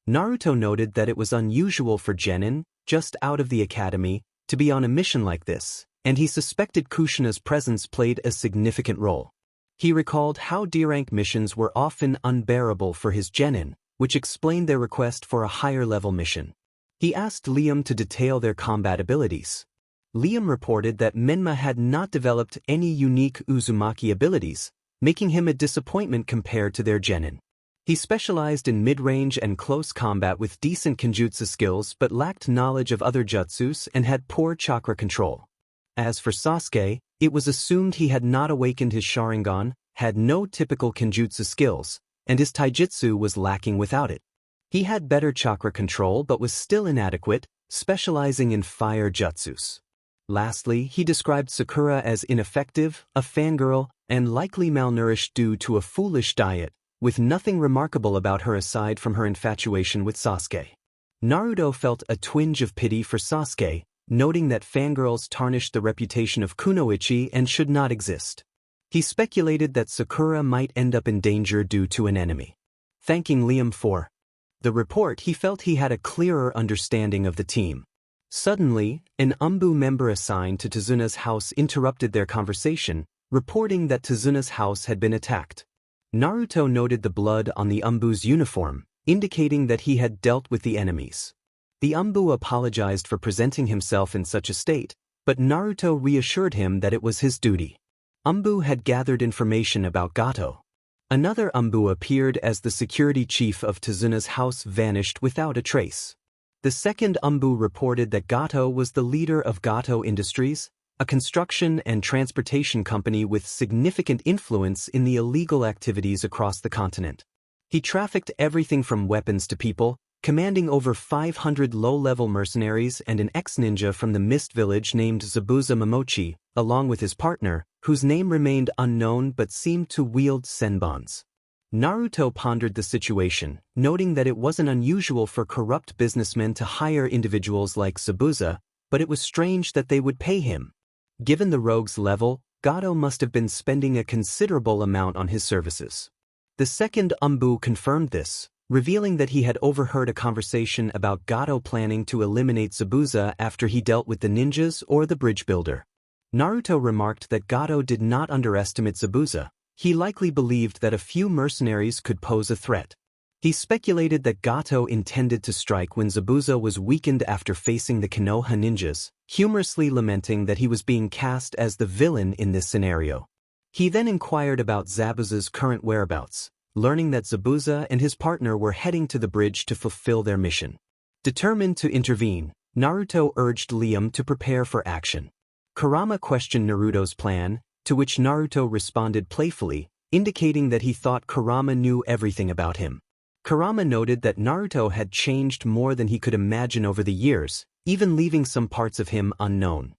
Speaker 1: Naruto noted that it was unusual for genin, just out of the academy, to be on a mission like this, and he suspected Kushina's presence played a significant role. He recalled how D-rank missions were often unbearable for his genin, which explained their request for a higher-level mission. He asked Liam to detail their combat abilities. Liam reported that Menma had not developed any unique Uzumaki abilities, making him a disappointment compared to their genin. He specialized in mid-range and close combat with decent kenjutsu skills but lacked knowledge of other jutsus and had poor chakra control. As for Sasuke, it was assumed he had not awakened his Sharingan, had no typical kenjutsu skills, and his taijutsu was lacking without it. He had better chakra control but was still inadequate, specializing in fire jutsus. Lastly, he described Sakura as ineffective, a fangirl, and likely malnourished due to a foolish diet, with nothing remarkable about her aside from her infatuation with Sasuke. Naruto felt a twinge of pity for Sasuke, noting that fangirls tarnished the reputation of kunoichi and should not exist. He speculated that Sakura might end up in danger due to an enemy. Thanking Liam for the report, he felt he had a clearer understanding of the team. Suddenly, an Umbu member assigned to Tazuna's house interrupted their conversation, reporting that Tazuna's house had been attacked. Naruto noted the blood on the Umbu's uniform, indicating that he had dealt with the enemies. The Umbu apologized for presenting himself in such a state, but Naruto reassured him that it was his duty. Umbu had gathered information about Gato. Another Umbu appeared as the security chief of Tazuna's house vanished without a trace. The second Umbu reported that Gato was the leader of Gato Industries, a construction and transportation company with significant influence in the illegal activities across the continent. He trafficked everything from weapons to people, commanding over 500 low-level mercenaries and an ex-ninja from the Mist Village named Zabuza Momochi, along with his partner, whose name remained unknown but seemed to wield senbons. Naruto pondered the situation, noting that it wasn't unusual for corrupt businessmen to hire individuals like Zabuza, but it was strange that they would pay him. Given the rogue's level, Gato must have been spending a considerable amount on his services. The second Umbu confirmed this, revealing that he had overheard a conversation about Gato planning to eliminate Zabuza after he dealt with the ninjas or the bridge builder. Naruto remarked that Gato did not underestimate Zabuza. He likely believed that a few mercenaries could pose a threat. He speculated that Gato intended to strike when Zabuza was weakened after facing the Konoha ninjas, humorously lamenting that he was being cast as the villain in this scenario. He then inquired about Zabuza's current whereabouts, learning that Zabuza and his partner were heading to the bridge to fulfill their mission. Determined to intervene, Naruto urged Liam to prepare for action. Kurama questioned Naruto's plan, to which Naruto responded playfully, indicating that he thought Kurama knew everything about him. Kurama noted that Naruto had changed more than he could imagine over the years, even leaving some parts of him unknown.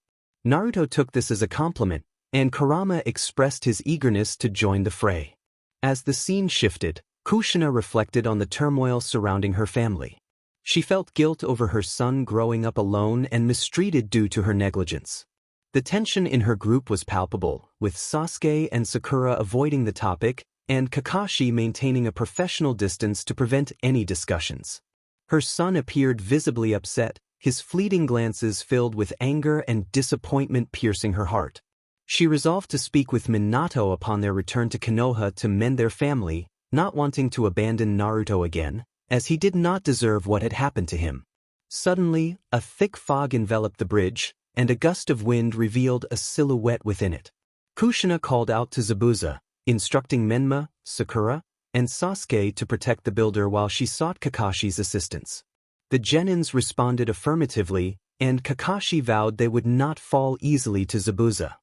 Speaker 1: Naruto took this as a compliment, and Kurama expressed his eagerness to join the fray. As the scene shifted, Kushina reflected on the turmoil surrounding her family. She felt guilt over her son growing up alone and mistreated due to her negligence. The tension in her group was palpable, with Sasuke and Sakura avoiding the topic, and Kakashi maintaining a professional distance to prevent any discussions. Her son appeared visibly upset, his fleeting glances filled with anger and disappointment piercing her heart. She resolved to speak with Minato upon their return to Konoha to mend their family, not wanting to abandon Naruto again, as he did not deserve what had happened to him. Suddenly, a thick fog enveloped the bridge, and a gust of wind revealed a silhouette within it. Kushina called out to Zabuza, instructing Menma, Sakura, and Sasuke to protect the builder while she sought Kakashi's assistance. The genins responded affirmatively, and Kakashi vowed they would not fall easily to Zabuza.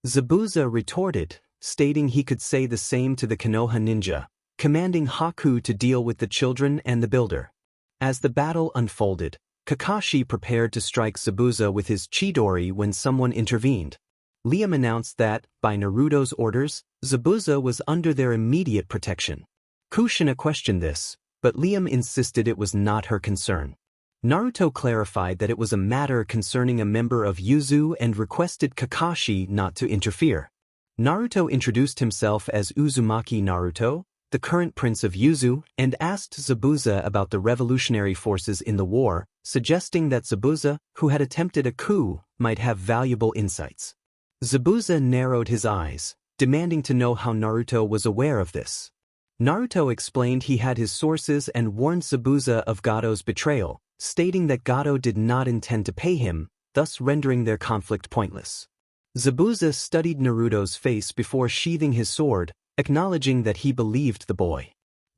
Speaker 1: Zabuza retorted, stating he could say the same to the Konoha ninja, commanding Haku to deal with the children and the builder. As the battle unfolded, Kakashi prepared to strike Zabuza with his Chidori when someone intervened. Liam announced that, by Naruto's orders, Zabuza was under their immediate protection. Kushina questioned this, but Liam insisted it was not her concern. Naruto clarified that it was a matter concerning a member of Yuzu and requested Kakashi not to interfere. Naruto introduced himself as Uzumaki Naruto, the current prince of Yuzu, and asked Zabuza about the revolutionary forces in the war, suggesting that Zabuza, who had attempted a coup, might have valuable insights. Zabuza narrowed his eyes, demanding to know how Naruto was aware of this. Naruto explained he had his sources and warned Zabuza of Gato's betrayal, stating that Gato did not intend to pay him, thus rendering their conflict pointless. Zabuza studied Naruto's face before sheathing his sword, acknowledging that he believed the boy.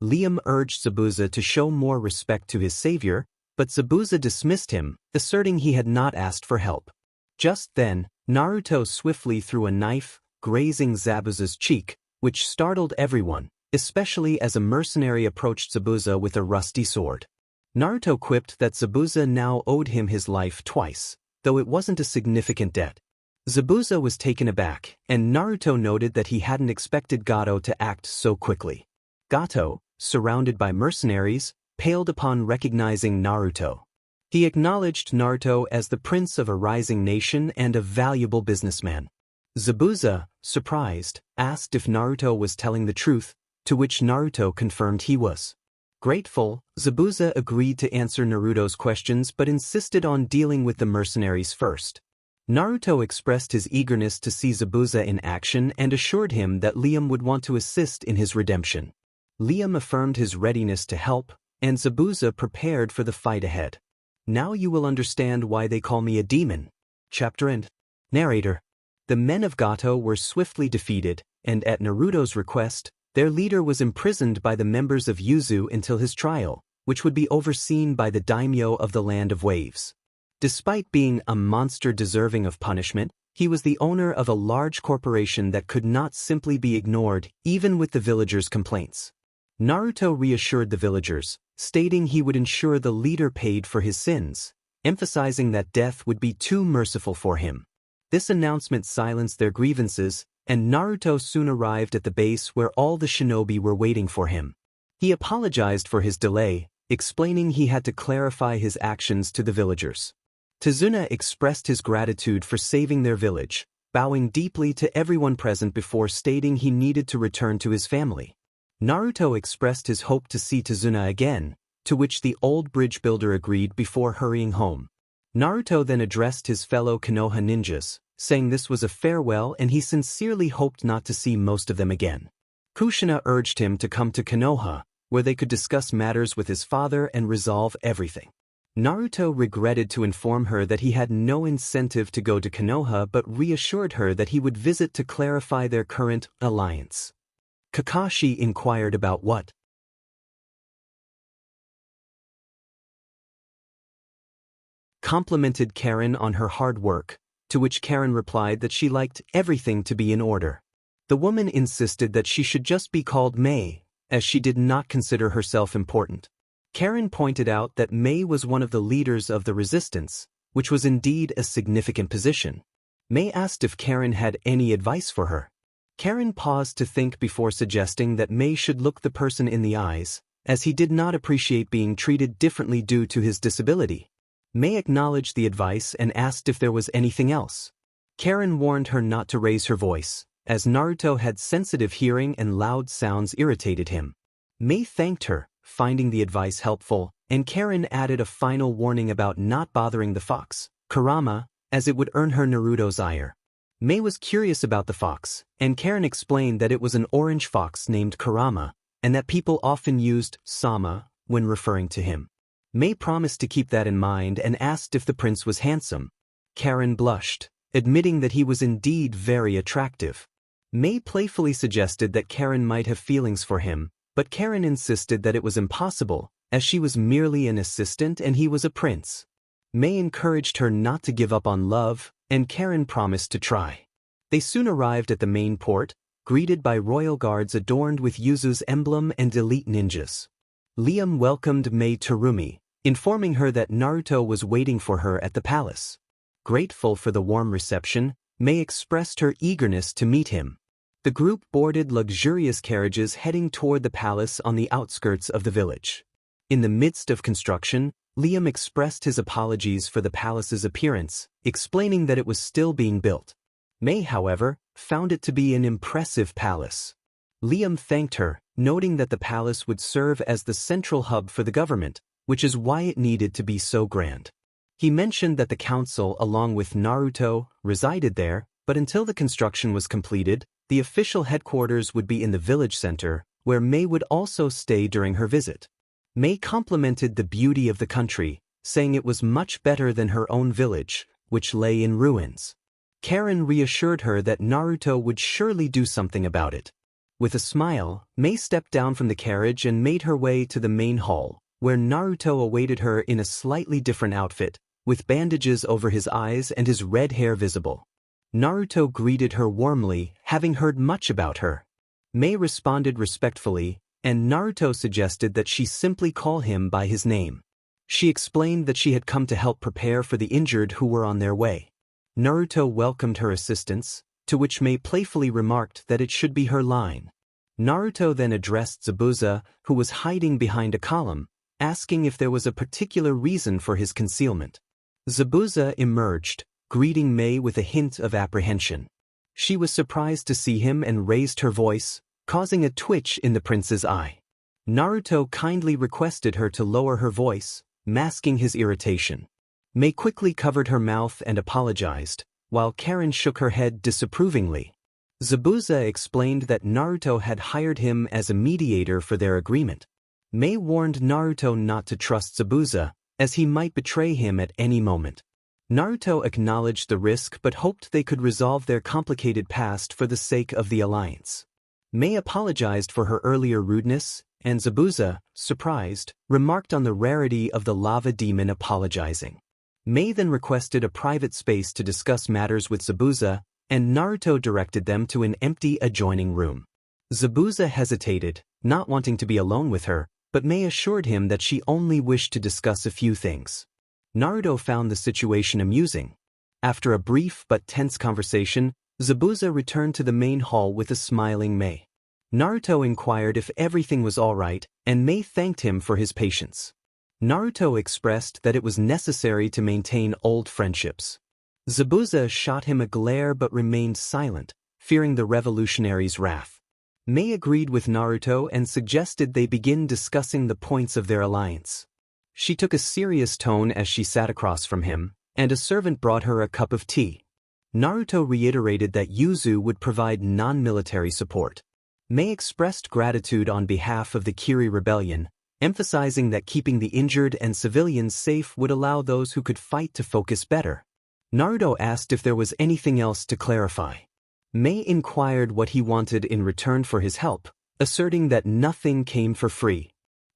Speaker 1: Liam urged Zabuza to show more respect to his savior, but Zabuza dismissed him, asserting he had not asked for help. Just then, Naruto swiftly threw a knife, grazing Zabuza's cheek, which startled everyone, especially as a mercenary approached Zabuza with a rusty sword. Naruto quipped that Zabuza now owed him his life twice, though it wasn't a significant debt. Zabuza was taken aback, and Naruto noted that he hadn't expected Gato to act so quickly. Gato, surrounded by mercenaries, paled upon recognizing Naruto. He acknowledged Naruto as the prince of a rising nation and a valuable businessman. Zabuza, surprised, asked if Naruto was telling the truth, to which Naruto confirmed he was. Grateful, Zabuza agreed to answer Naruto's questions but insisted on dealing with the mercenaries first. Naruto expressed his eagerness to see Zabuza in action and assured him that Liam would want to assist in his redemption. Liam affirmed his readiness to help, and Zabuza prepared for the fight ahead. Now you will understand why they call me a demon. Chapter End. Narrator. The men of Gato were swiftly defeated, and at Naruto's request, their leader was imprisoned by the members of Yuzu until his trial, which would be overseen by the daimyo of the Land of Waves. Despite being a monster deserving of punishment, he was the owner of a large corporation that could not simply be ignored, even with the villagers' complaints. Naruto reassured the villagers, stating he would ensure the leader paid for his sins, emphasizing that death would be too merciful for him. This announcement silenced their grievances, and Naruto soon arrived at the base where all the shinobi were waiting for him. He apologized for his delay, explaining he had to clarify his actions to the villagers. Tazuna expressed his gratitude for saving their village, bowing deeply to everyone present before stating he needed to return to his family. Naruto expressed his hope to see Tazuna again, to which the old bridge builder agreed before hurrying home. Naruto then addressed his fellow Konoha ninjas, saying this was a farewell and he sincerely hoped not to see most of them again. Kushina urged him to come to Konoha, where they could discuss matters with his father and resolve everything. Naruto regretted to inform her that he had no incentive to go to Konoha but reassured her that he would visit to clarify their current alliance. Kakashi inquired about what complimented Karen on her hard work, to which Karen replied that she liked everything to be in order. The woman insisted that she should just be called May, as she did not consider herself important. Karen pointed out that May was one of the leaders of the resistance, which was indeed a significant position. May asked if Karen had any advice for her. Karen paused to think before suggesting that May should look the person in the eyes, as he did not appreciate being treated differently due to his disability. May acknowledged the advice and asked if there was anything else. Karen warned her not to raise her voice, as Naruto had sensitive hearing and loud sounds irritated him. May thanked her, finding the advice helpful, and Karen added a final warning about not bothering the fox, Kurama, as it would earn her Naruto's ire. May was curious about the fox, and Karen explained that it was an orange fox named Kurama, and that people often used Sama when referring to him. May promised to keep that in mind and asked if the prince was handsome. Karen blushed, admitting that he was indeed very attractive. May playfully suggested that Karen might have feelings for him, but Karen insisted that it was impossible, as she was merely an assistant and he was a prince. May encouraged her not to give up on love, and Karen promised to try. They soon arrived at the main port, greeted by royal guards adorned with Yuzu's emblem and elite ninjas. Liam welcomed May Terumi, informing her that Naruto was waiting for her at the palace. Grateful for the warm reception, May expressed her eagerness to meet him. The group boarded luxurious carriages heading toward the palace on the outskirts of the village. In the midst of construction, Liam expressed his apologies for the palace's appearance, explaining that it was still being built. May, however, found it to be an impressive palace. Liam thanked her, noting that the palace would serve as the central hub for the government, which is why it needed to be so grand. He mentioned that the council, along with Naruto, resided there, but until the construction was completed, the official headquarters would be in the village center, where May would also stay during her visit. May complimented the beauty of the country, saying it was much better than her own village, which lay in ruins. Karen reassured her that Naruto would surely do something about it. With a smile, Mei stepped down from the carriage and made her way to the main hall, where Naruto awaited her in a slightly different outfit, with bandages over his eyes and his red hair visible. Naruto greeted her warmly, having heard much about her. Mei responded respectfully, and Naruto suggested that she simply call him by his name. She explained that she had come to help prepare for the injured who were on their way. Naruto welcomed her assistance, to which Mei playfully remarked that it should be her line. Naruto then addressed Zabuza, who was hiding behind a column, asking if there was a particular reason for his concealment. Zabuza emerged, greeting Mei with a hint of apprehension. She was surprised to see him and raised her voice, causing a twitch in the prince's eye. Naruto kindly requested her to lower her voice, masking his irritation. Mei quickly covered her mouth and apologized, while Karen shook her head disapprovingly. Zabuza explained that Naruto had hired him as a mediator for their agreement. Mei warned Naruto not to trust Zabuza, as he might betray him at any moment. Naruto acknowledged the risk but hoped they could resolve their complicated past for the sake of the alliance. Mei apologized for her earlier rudeness, and Zabuza, surprised, remarked on the rarity of the lava demon apologizing. Mei then requested a private space to discuss matters with Zabuza, and Naruto directed them to an empty adjoining room. Zabuza hesitated, not wanting to be alone with her, but Mei assured him that she only wished to discuss a few things. Naruto found the situation amusing. After a brief but tense conversation, Zabuza returned to the main hall with a smiling Mei. Naruto inquired if everything was all right, and Mei thanked him for his patience. Naruto expressed that it was necessary to maintain old friendships. Zabuza shot him a glare but remained silent, fearing the revolutionary's wrath. Mei agreed with Naruto and suggested they begin discussing the points of their alliance. She took a serious tone as she sat across from him, and a servant brought her a cup of tea. Naruto reiterated that Yuzu would provide non-military support. Mei expressed gratitude on behalf of the Kiri rebellion, emphasizing that keeping the injured and civilians safe would allow those who could fight to focus better. Naruto asked if there was anything else to clarify. Mei inquired what he wanted in return for his help, asserting that nothing came for free.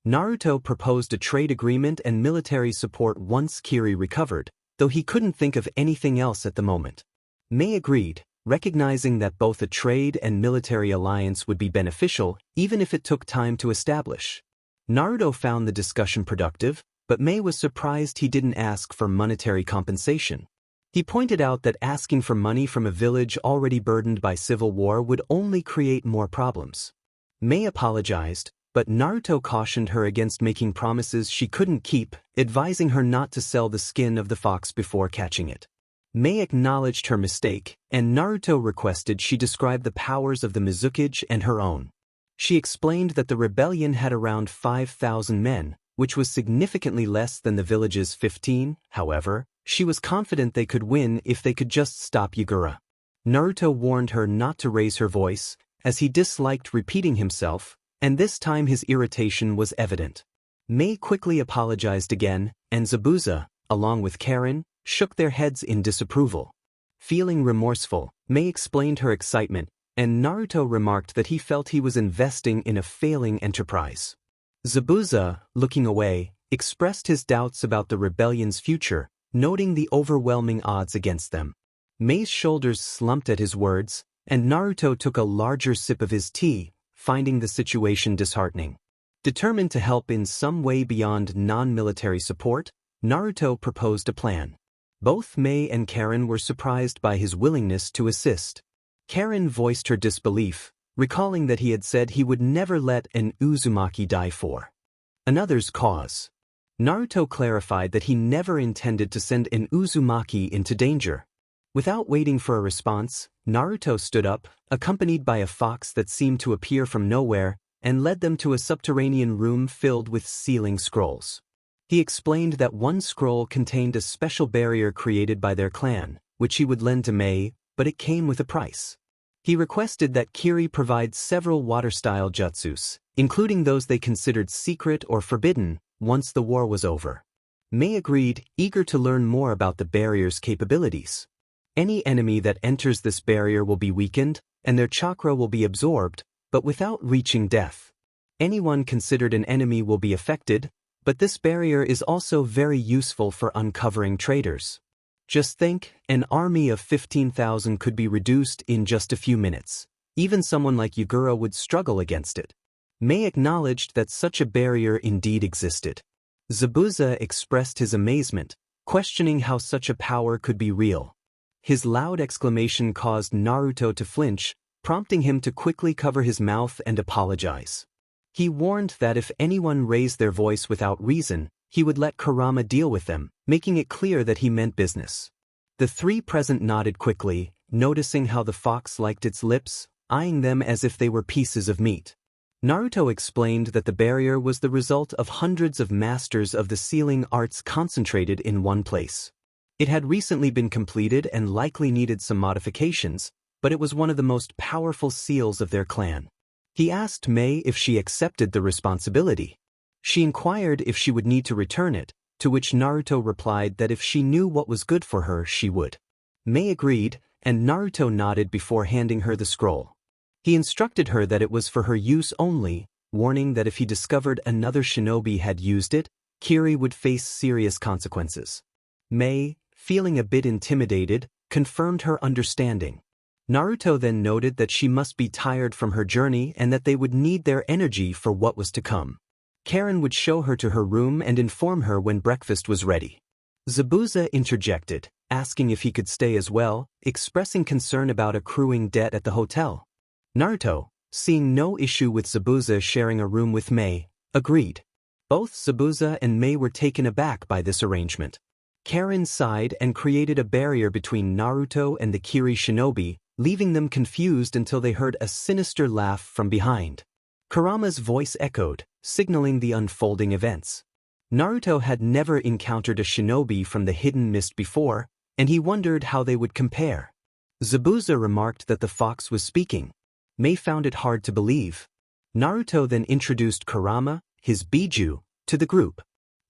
Speaker 1: Naruto proposed a trade agreement and military support once Kiri recovered, though he couldn't think of anything else at the moment. Mei agreed, recognizing that both a trade and military alliance would be beneficial even if it took time to establish. Naruto found the discussion productive, but Mei was surprised he didn't ask for monetary compensation. He pointed out that asking for money from a village already burdened by civil war would only create more problems. Mei apologized, but Naruto cautioned her against making promises she couldn't keep, advising her not to sell the skin of the fox before catching it. Mei acknowledged her mistake, and Naruto requested she describe the powers of the Mizukage and her own. She explained that the rebellion had around 5,000 men, which was significantly less than the village's 15. However, she was confident they could win if they could just stop Yagura. Naruto warned her not to raise her voice, as he disliked repeating himself, and this time his irritation was evident. Mei quickly apologized again, and Zabuza, along with Karen, shook their heads in disapproval. Feeling remorseful, Mei explained her excitement, and Naruto remarked that he felt he was investing in a failing enterprise. Zabuza, looking away, expressed his doubts about the rebellion's future, noting the overwhelming odds against them. Mei's shoulders slumped at his words, and Naruto took a larger sip of his tea, finding the situation disheartening. Determined to help in some way beyond non-military support, Naruto proposed a plan. Both Mei and Karen were surprised by his willingness to assist. Karen voiced her disbelief, recalling that he had said he would never let an Uzumaki die for another's cause. Naruto clarified that he never intended to send an Uzumaki into danger. Without waiting for a response, Naruto stood up, accompanied by a fox that seemed to appear from nowhere, and led them to a subterranean room filled with sealing scrolls. He explained that one scroll contained a special barrier created by their clan, which he would lend to Mei, but it came with a price. He requested that Kiri provide several water-style jutsus, including those they considered secret or forbidden, once the war was over. Mei agreed, eager to learn more about the barrier's capabilities. Any enemy that enters this barrier will be weakened, and their chakra will be absorbed, but without reaching death. Anyone considered an enemy will be affected, but this barrier is also very useful for uncovering traitors. Just think, an army of 15,000 could be reduced in just a few minutes. Even someone like Yugura would struggle against it. Mei acknowledged that such a barrier indeed existed. Zabuza expressed his amazement, questioning how such a power could be real. His loud exclamation caused Naruto to flinch, prompting him to quickly cover his mouth and apologize. He warned that if anyone raised their voice without reason, he would let Kurama deal with them, making it clear that he meant business. The three present nodded quickly, noticing how the fox liked its lips, eyeing them as if they were pieces of meat. Naruto explained that the barrier was the result of hundreds of masters of the sealing arts concentrated in one place. It had recently been completed and likely needed some modifications, but it was one of the most powerful seals of their clan. He asked Mei if she accepted the responsibility. She inquired if she would need to return it, to which Naruto replied that if she knew what was good for her, she would. Mei agreed, and Naruto nodded before handing her the scroll. He instructed her that it was for her use only, warning that if he discovered another shinobi had used it, Kiri would face serious consequences. Mei, feeling a bit intimidated, confirmed her understanding. Naruto then noted that she must be tired from her journey and that they would need their energy for what was to come. Karen would show her to her room and inform her when breakfast was ready. Zabuza interjected, asking if he could stay as well, expressing concern about accruing debt at the hotel. Naruto, seeing no issue with Zabuza sharing a room with Mei, agreed. Both Zabuza and Mei were taken aback by this arrangement. Karen sighed and created a barrier between Naruto and the Kiri shinobi, leaving them confused until they heard a sinister laugh from behind. Kurama's voice echoed, signaling the unfolding events. Naruto had never encountered a shinobi from the hidden mist before, and he wondered how they would compare. Zabuza remarked that the fox was speaking. Mei found it hard to believe. Naruto then introduced Kurama, his Biju, to the group.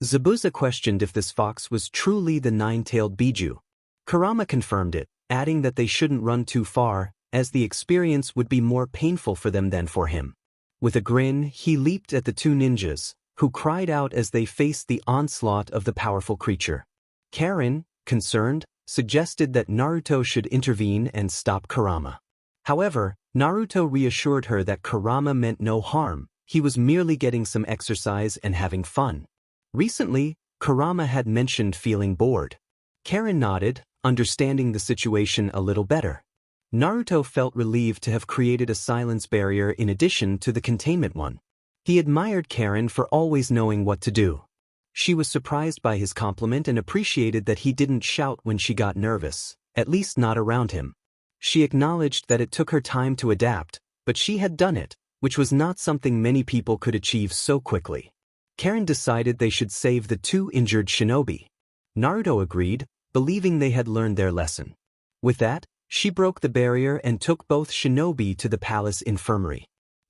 Speaker 1: Zabuza questioned if this fox was truly the nine-tailed Biju. Kurama confirmed it, adding that they shouldn't run too far, as the experience would be more painful for them than for him. With a grin, he leaped at the two ninjas, who cried out as they faced the onslaught of the powerful creature. Karen, concerned, suggested that Naruto should intervene and stop Kurama. However, Naruto reassured her that Kurama meant no harm, he was merely getting some exercise and having fun. Recently, Kurama had mentioned feeling bored. Karen nodded, understanding the situation a little better. Naruto felt relieved to have created a silence barrier in addition to the containment one. He admired Karen for always knowing what to do. She was surprised by his compliment and appreciated that he didn't shout when she got nervous, at least not around him. She acknowledged that it took her time to adapt, but she had done it, which was not something many people could achieve so quickly. Karen decided they should save the two injured shinobi. Naruto agreed, believing they had learned their lesson. With that, she broke the barrier and took both shinobi to the palace infirmary.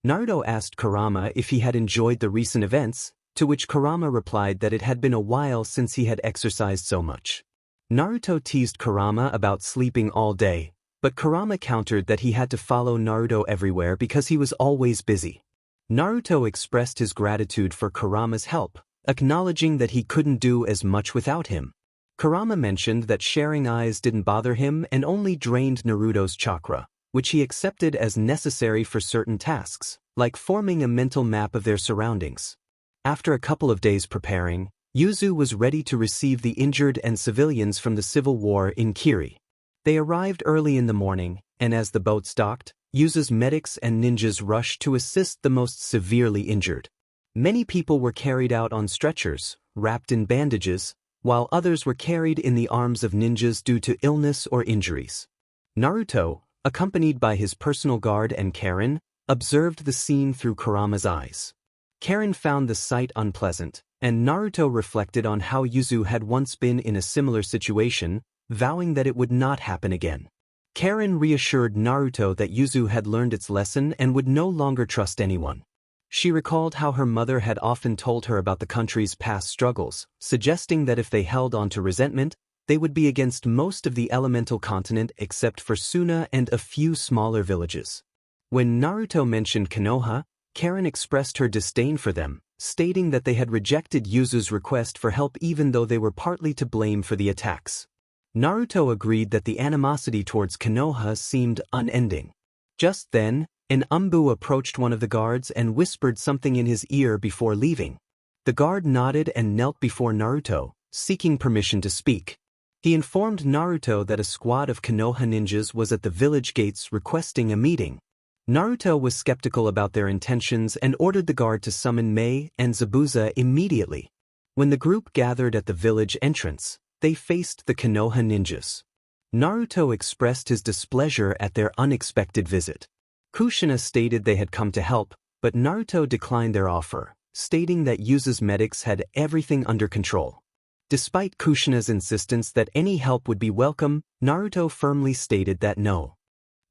Speaker 1: Naruto asked Kurama if he had enjoyed the recent events, to which Kurama replied that it had been a while since he had exercised so much. Naruto teased Kurama about sleeping all day, but Kurama countered that he had to follow Naruto everywhere because he was always busy. Naruto expressed his gratitude for Kurama's help, acknowledging that he couldn't do as much without him. Kurama mentioned that sharing eyes didn't bother him and only drained Naruto's chakra, which he accepted as necessary for certain tasks, like forming a mental map of their surroundings. After a couple of days preparing, Yuzu was ready to receive the injured and civilians from the civil war in Kiri. They arrived early in the morning, and as the boat docked, Yuzu's medics and ninjas rushed to assist the most severely injured. Many people were carried out on stretchers, wrapped in bandages, while others were carried in the arms of ninjas due to illness or injuries. Naruto, accompanied by his personal guard and Karen, observed the scene through Kurama's eyes. Karen found the sight unpleasant, and Naruto reflected on how Yuzu had once been in a similar situation, vowing that it would not happen again. Karen reassured Naruto that Yuzu had learned its lesson and would no longer trust anyone. She recalled how her mother had often told her about the country's past struggles, suggesting that if they held on to resentment, they would be against most of the elemental continent except for Suna and a few smaller villages. When Naruto mentioned Konoha, Karen expressed her disdain for them, stating that they had rejected Yuzu's request for help even though they were partly to blame for the attacks. Naruto agreed that the animosity towards Konoha seemed unending. Just then, an Umbu approached one of the guards and whispered something in his ear before leaving. The guard nodded and knelt before Naruto, seeking permission to speak. He informed Naruto that a squad of Konoha ninjas was at the village gates requesting a meeting. Naruto was skeptical about their intentions and ordered the guard to summon Mei and Zabuza immediately. When the group gathered at the village entrance, they faced the Konoha ninjas. Naruto expressed his displeasure at their unexpected visit. Kushina stated they had come to help, but Naruto declined their offer, stating that Yuzu's medics had everything under control. Despite Kushina's insistence that any help would be welcome, Naruto firmly stated that no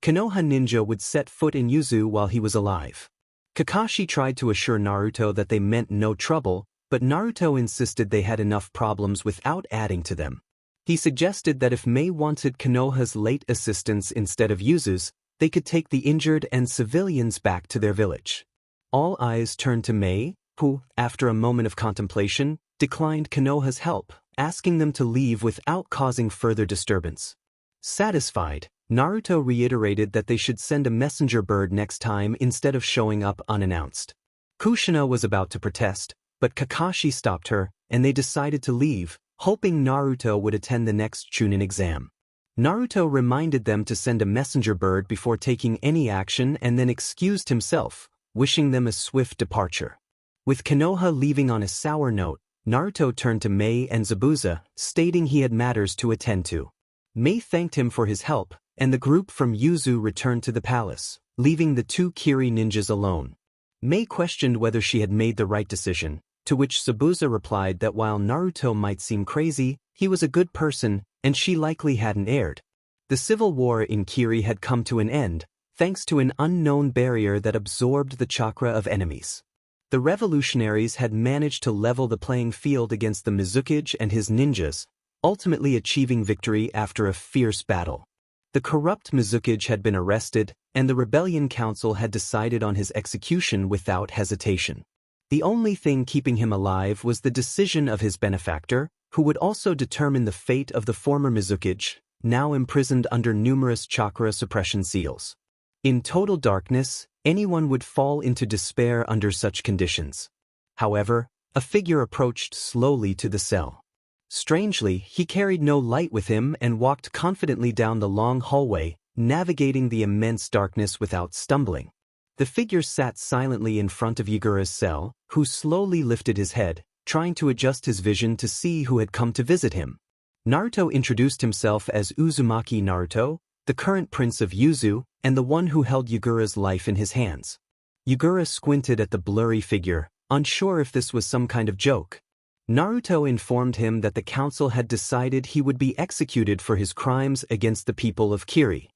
Speaker 1: Konoha ninja would set foot in Yuzu while he was alive. Kakashi tried to assure Naruto that they meant no trouble, but Naruto insisted they had enough problems without adding to them. He suggested that if Mei wanted Konoha's late assistance instead of Yuzu's, they could take the injured and civilians back to their village. All eyes turned to Mei, who, after a moment of contemplation, declined Konoha's help, asking them to leave without causing further disturbance. Satisfied, Naruto reiterated that they should send a messenger bird next time instead of showing up unannounced. Kushina was about to protest, but Kakashi stopped her, and they decided to leave, hoping Naruto would attend the next Chunin exam. Naruto reminded them to send a messenger bird before taking any action and then excused himself, wishing them a swift departure. With Konoha leaving on a sour note, Naruto turned to Mei and Zabuza, stating he had matters to attend to. Mei thanked him for his help, and the group from Yuzu returned to the palace, leaving the two Kiri ninjas alone. Mei questioned whether she had made the right decision, to which Zabuza replied that while Naruto might seem crazy, he was a good person, and she likely hadn't erred. The civil war in Kiri had come to an end, thanks to an unknown barrier that absorbed the chakra of enemies. The revolutionaries had managed to level the playing field against the Mizukage and his ninjas, ultimately achieving victory after a fierce battle. The corrupt Mizukage had been arrested, and the Rebellion Council had decided on his execution without hesitation. The only thing keeping him alive was the decision of his benefactor, who would also determine the fate of the former Mizukage, now imprisoned under numerous chakra suppression seals. In total darkness, anyone would fall into despair under such conditions. However, a figure approached slowly to the cell. Strangely, he carried no light with him and walked confidently down the long hallway, navigating the immense darkness without stumbling. The figure sat silently in front of Yagura's cell, who slowly lifted his head, trying to adjust his vision to see who had come to visit him. Naruto introduced himself as Uzumaki Naruto, the current prince of Yuzu, and the one who held Yagura's life in his hands. Yagura squinted at the blurry figure, unsure if this was some kind of joke. Naruto informed him that the council had decided he would be executed for his crimes against the people of Kiri.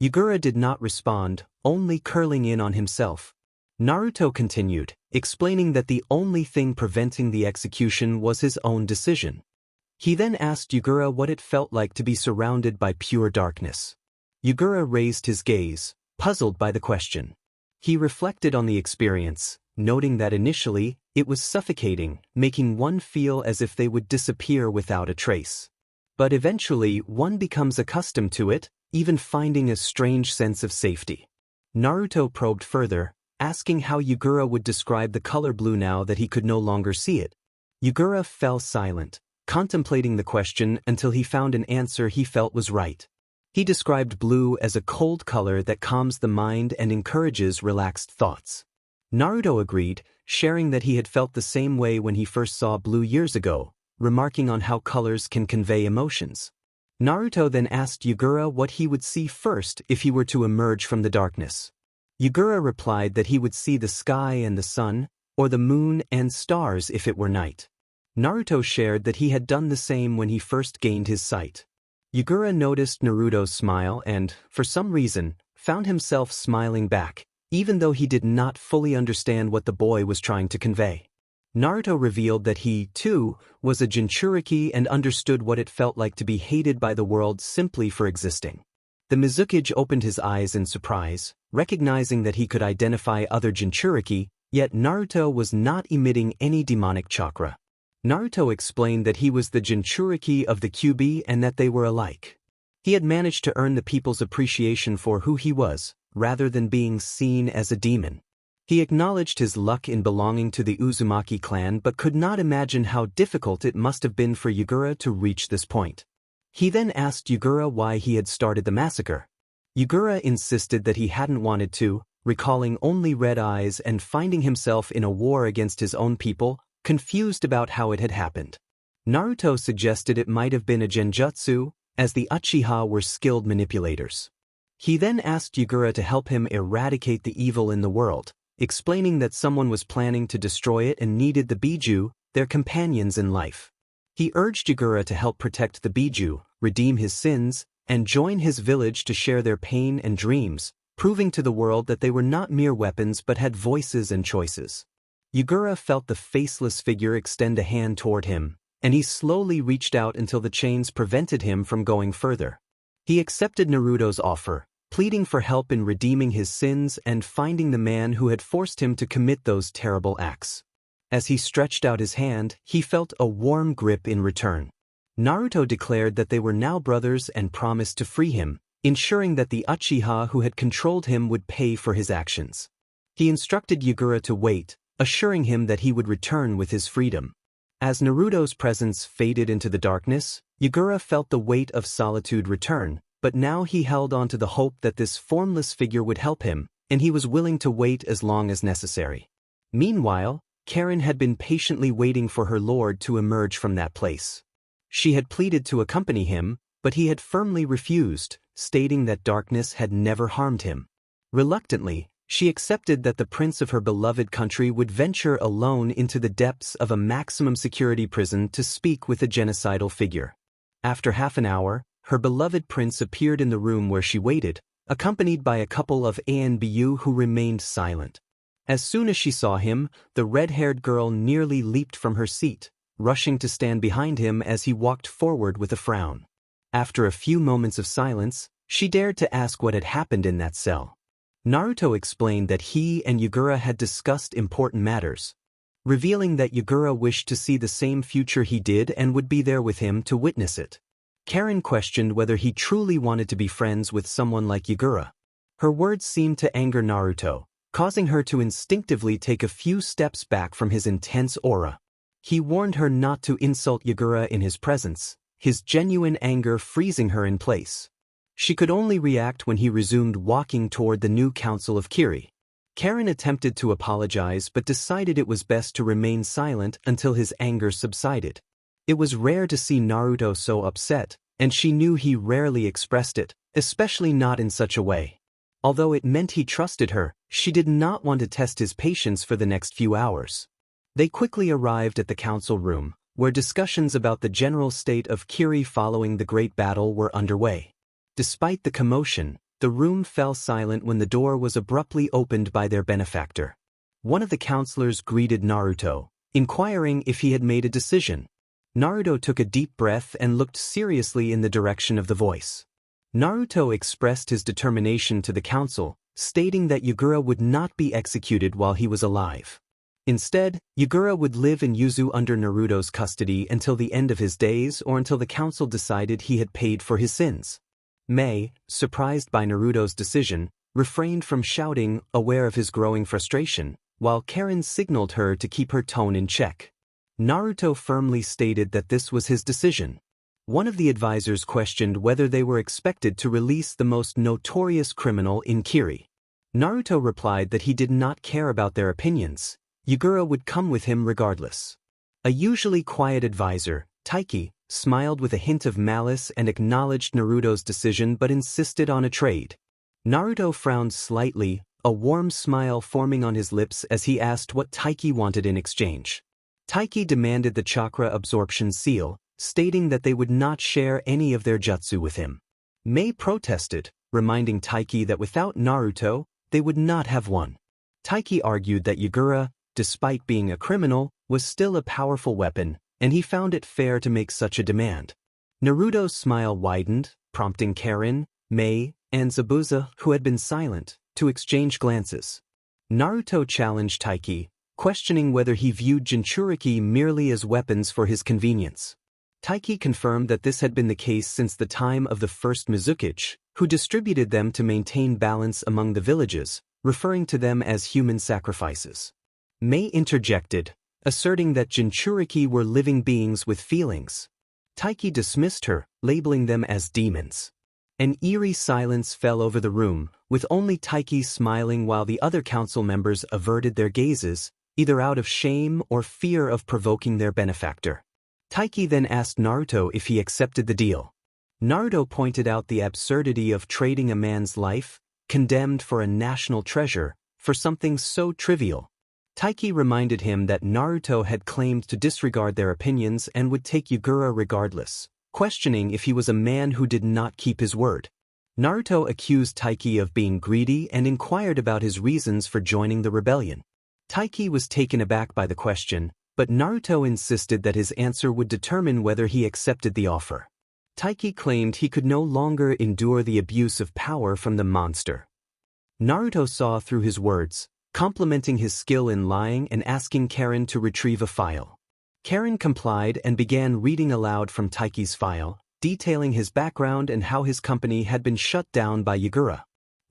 Speaker 1: Yagura did not respond, only curling in on himself. Naruto continued, explaining that the only thing preventing the execution was his own decision. He then asked Yagura what it felt like to be surrounded by pure darkness. Yagura raised his gaze, puzzled by the question. He reflected on the experience, noting that initially, it was suffocating, making one feel as if they would disappear without a trace. But eventually, one becomes accustomed to it, even finding a strange sense of safety. Naruto probed further, asking how Yagura would describe the color blue now that he could no longer see it. Yagura fell silent, contemplating the question until he found an answer he felt was right. He described blue as a cold color that calms the mind and encourages relaxed thoughts. Naruto agreed, sharing that he had felt the same way when he first saw blue years ago, remarking on how colors can convey emotions. Naruto then asked Yagura what he would see first if he were to emerge from the darkness. Yagura replied that he would see the sky and the sun, or the moon and stars if it were night. Naruto shared that he had done the same when he first gained his sight. Yagura noticed Naruto's smile and, for some reason, found himself smiling back, even though he did not fully understand what the boy was trying to convey. Naruto revealed that he, too, was a Jinchuriki and understood what it felt like to be hated by the world simply for existing. The Mizukage opened his eyes in surprise, recognizing that he could identify other Jinchuriki, yet Naruto was not emitting any demonic chakra. Naruto explained that he was the Jinchuriki of the QB and that they were alike. He had managed to earn the people's appreciation for who he was, rather than being seen as a demon. He acknowledged his luck in belonging to the Uzumaki clan but could not imagine how difficult it must have been for Yugura to reach this point. He then asked Yugura why he had started the massacre. Yugura insisted that he hadn't wanted to, recalling only red eyes and finding himself in a war against his own people, confused about how it had happened. Naruto suggested it might have been a genjutsu, as the Uchiha were skilled manipulators. He then asked Yugura to help him eradicate the evil in the world, explaining that someone was planning to destroy it and needed the Biju, their companions in life. He urged Yugura to help protect the Biju, redeem his sins, and join his village to share their pain and dreams, proving to the world that they were not mere weapons but had voices and choices. Yugura felt the faceless figure extend a hand toward him, and he slowly reached out until the chains prevented him from going further. He accepted Naruto's offer, pleading for help in redeeming his sins and finding the man who had forced him to commit those terrible acts. As he stretched out his hand, he felt a warm grip in return. Naruto declared that they were now brothers and promised to free him, ensuring that the Uchiha who had controlled him would pay for his actions. He instructed Yugura to wait, assuring him that he would return with his freedom. As Naruto's presence faded into the darkness, Yugura felt the weight of solitude return, but now he held on to the hope that this formless figure would help him, and he was willing to wait as long as necessary. Meanwhile, Karen had been patiently waiting for her lord to emerge from that place. She had pleaded to accompany him, but he had firmly refused, stating that darkness had never harmed him. Reluctantly, she accepted that the prince of her beloved country would venture alone into the depths of a maximum security prison to speak with a genocidal figure. After half an hour, her beloved prince appeared in the room where she waited, accompanied by a couple of ANBU who remained silent. As soon as she saw him, the red-haired girl nearly leaped from her seat, rushing to stand behind him as he walked forward with a frown. After a few moments of silence, she dared to ask what had happened in that cell. Naruto explained that he and Yugura had discussed important matters, revealing that Yugura wished to see the same future he did and would be there with him to witness it. Karen questioned whether he truly wanted to be friends with someone like Yugura. Her words seemed to anger Naruto, causing her to instinctively take a few steps back from his intense aura. He warned her not to insult Yugura in his presence, his genuine anger freezing her in place. She could only react when he resumed walking toward the new council of Kiri. Karen attempted to apologize but decided it was best to remain silent until his anger subsided. It was rare to see Naruto so upset, and she knew he rarely expressed it, especially not in such a way. Although it meant he trusted her, she did not want to test his patience for the next few hours. They quickly arrived at the council room, where discussions about the general state of Kiri following the great battle were underway. Despite the commotion, the room fell silent when the door was abruptly opened by their benefactor. One of the counselors greeted Naruto, inquiring if he had made a decision. Naruto took a deep breath and looked seriously in the direction of the voice. Naruto expressed his determination to the council, stating that Yugura would not be executed while he was alive. Instead, Yugura would live in Yuzu under Naruto's custody until the end of his days or until the council decided he had paid for his sins. Mei, surprised by Naruto's decision, refrained from shouting, aware of his growing frustration, while Karen signaled her to keep her tone in check. Naruto firmly stated that this was his decision. One of the advisors questioned whether they were expected to release the most notorious criminal in Kiri. Naruto replied that he did not care about their opinions. Yugura would come with him regardless. A usually quiet advisor, Taiki, smiled with a hint of malice and acknowledged Naruto's decision but insisted on a trade. Naruto frowned slightly, a warm smile forming on his lips as he asked what Taiki wanted in exchange. Taiki demanded the chakra absorption seal, stating that they would not share any of their jutsu with him. Mei protested, reminding Taiki that without Naruto, they would not have won. Taiki argued that Yugura, despite being a criminal, was still a powerful weapon, and he found it fair to make such a demand. Naruto's smile widened, prompting Karen, Mei, and Zabuza, who had been silent, to exchange glances. Naruto challenged Taiki, questioning whether he viewed Jinchuriki merely as weapons for his convenience. Taiki confirmed that this had been the case since the time of the first Mizukage, who distributed them to maintain balance among the villages, referring to them as human sacrifices. Mei interjected, asserting that Jinchuriki were living beings with feelings. Taiki dismissed her, labeling them as demons. An eerie silence fell over the room, with only Taiki smiling while the other council members averted their gazes, either out of shame or fear of provoking their benefactor. Taiki then asked Naruto if he accepted the deal. Naruto pointed out the absurdity of trading a man's life, condemned for a national treasure, for something so trivial. Taiki reminded him that Naruto had claimed to disregard their opinions and would take Yagura regardless, questioning if he was a man who did not keep his word. Naruto accused Taiki of being greedy and inquired about his reasons for joining the rebellion. Taiki was taken aback by the question, but Naruto insisted that his answer would determine whether he accepted the offer. Taiki claimed he could no longer endure the abuse of power from the monster. Naruto saw through his words, complimenting his skill in lying and asking Karen to retrieve a file. Karen complied and began reading aloud from Taiki's file, detailing his background and how his company had been shut down by Yagura.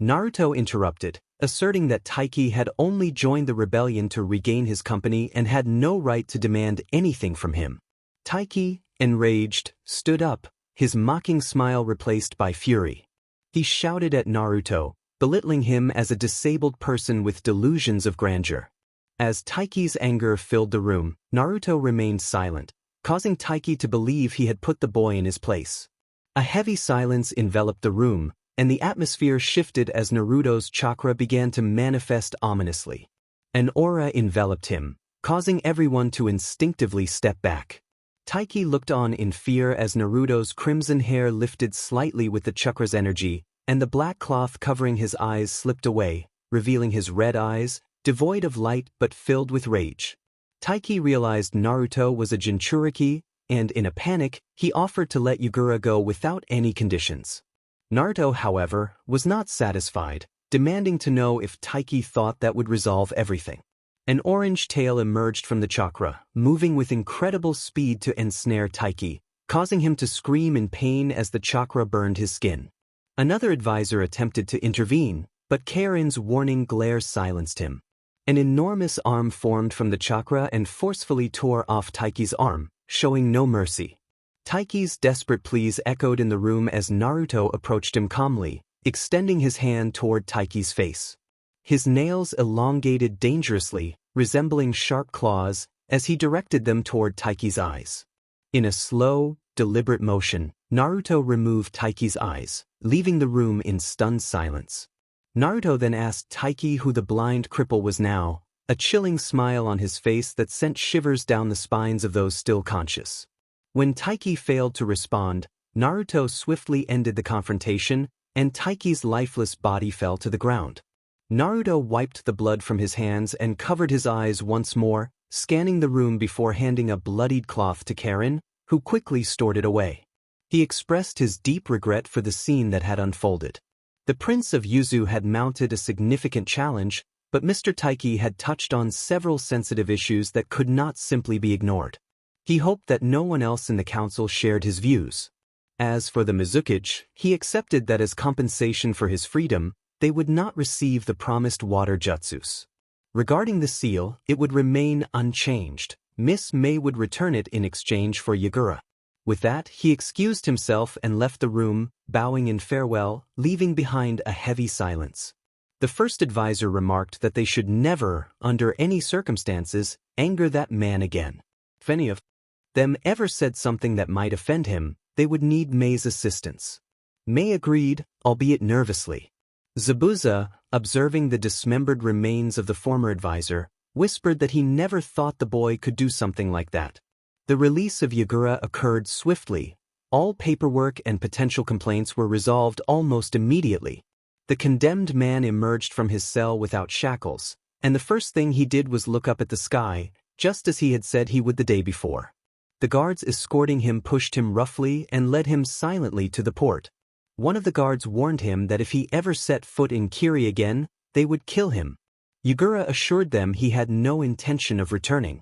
Speaker 1: Naruto interrupted, asserting that Taiki had only joined the rebellion to regain his company and had no right to demand anything from him. Taiki, enraged, stood up, his mocking smile replaced by fury. He shouted at Naruto, belittling him as a disabled person with delusions of grandeur. As Taiki's anger filled the room, Naruto remained silent, causing Taiki to believe he had put the boy in his place. A heavy silence enveloped the room, and the atmosphere shifted as Naruto's chakra began to manifest ominously. An aura enveloped him, causing everyone to instinctively step back. Taiki looked on in fear as Naruto's crimson hair lifted slightly with the chakra's energy, and the black cloth covering his eyes slipped away, revealing his red eyes, devoid of light but filled with rage. Taiki realized Naruto was a Jinchuriki, and in a panic, he offered to let Yagura go without any conditions. Naruto, however, was not satisfied, demanding to know if Taiki thought that would resolve everything. An orange tail emerged from the chakra, moving with incredible speed to ensnare Taiki, causing him to scream in pain as the chakra burned his skin. Another advisor attempted to intervene, but Karen's warning glare silenced him. An enormous arm formed from the chakra and forcefully tore off Taiki's arm, showing no mercy. Taiki's desperate pleas echoed in the room as Naruto approached him calmly, extending his hand toward Taiki's face. His nails elongated dangerously, resembling sharp claws, as he directed them toward Taiki's eyes. In a slow, deliberate motion, Naruto removed Taiki's eyes, leaving the room in stunned silence. Naruto then asked Taiki who the blind cripple was now, a chilling smile on his face that sent shivers down the spines of those still conscious. When Taiki failed to respond, Naruto swiftly ended the confrontation, and Taiki's lifeless body fell to the ground. Naruto wiped the blood from his hands and covered his eyes once more, scanning the room before handing a bloodied cloth to Karen, who quickly stored it away. He expressed his deep regret for the scene that had unfolded. The Prince of Yuzu had mounted a significant challenge, but Mr. Taiki had touched on several sensitive issues that could not simply be ignored. He hoped that no one else in the council shared his views. As for the Mizukage, he accepted that as compensation for his freedom, they would not receive the promised water jutsus. Regarding the seal, it would remain unchanged. Miss Mei would return it in exchange for Yagura. With that, he excused himself and left the room, bowing in farewell, leaving behind a heavy silence. The first advisor remarked that they should never, under any circumstances, anger that man again. If any of them ever said something that might offend him, they would need Mei's assistance. Mei agreed, albeit nervously. Zabuza, observing the dismembered remains of the former advisor, whispered that he never thought the boy could do something like that. The release of Yagura occurred swiftly. All paperwork and potential complaints were resolved almost immediately. The condemned man emerged from his cell without shackles, and the first thing he did was look up at the sky, just as he had said he would the day before. The guards escorting him pushed him roughly and led him silently to the port. One of the guards warned him that if he ever set foot in Kiri again, they would kill him. Yugura assured them he had no intention of returning.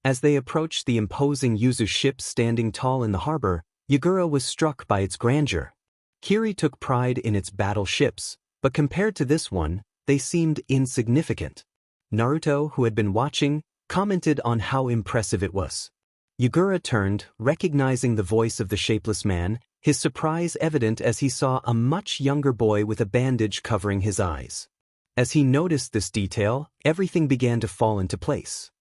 Speaker 1: As they approached the imposing Yuzu ship standing tall in the harbor, Yugura was struck by its grandeur. Kiri took pride in its battleships, but compared to this one, they seemed insignificant. Naruto, who had been watching, commented on how impressive it was. Yugura turned, recognizing the voice of the shapeless man, his surprise evident as he saw a much younger boy with a bandage covering his eyes. As he noticed this detail, everything began to fall into place.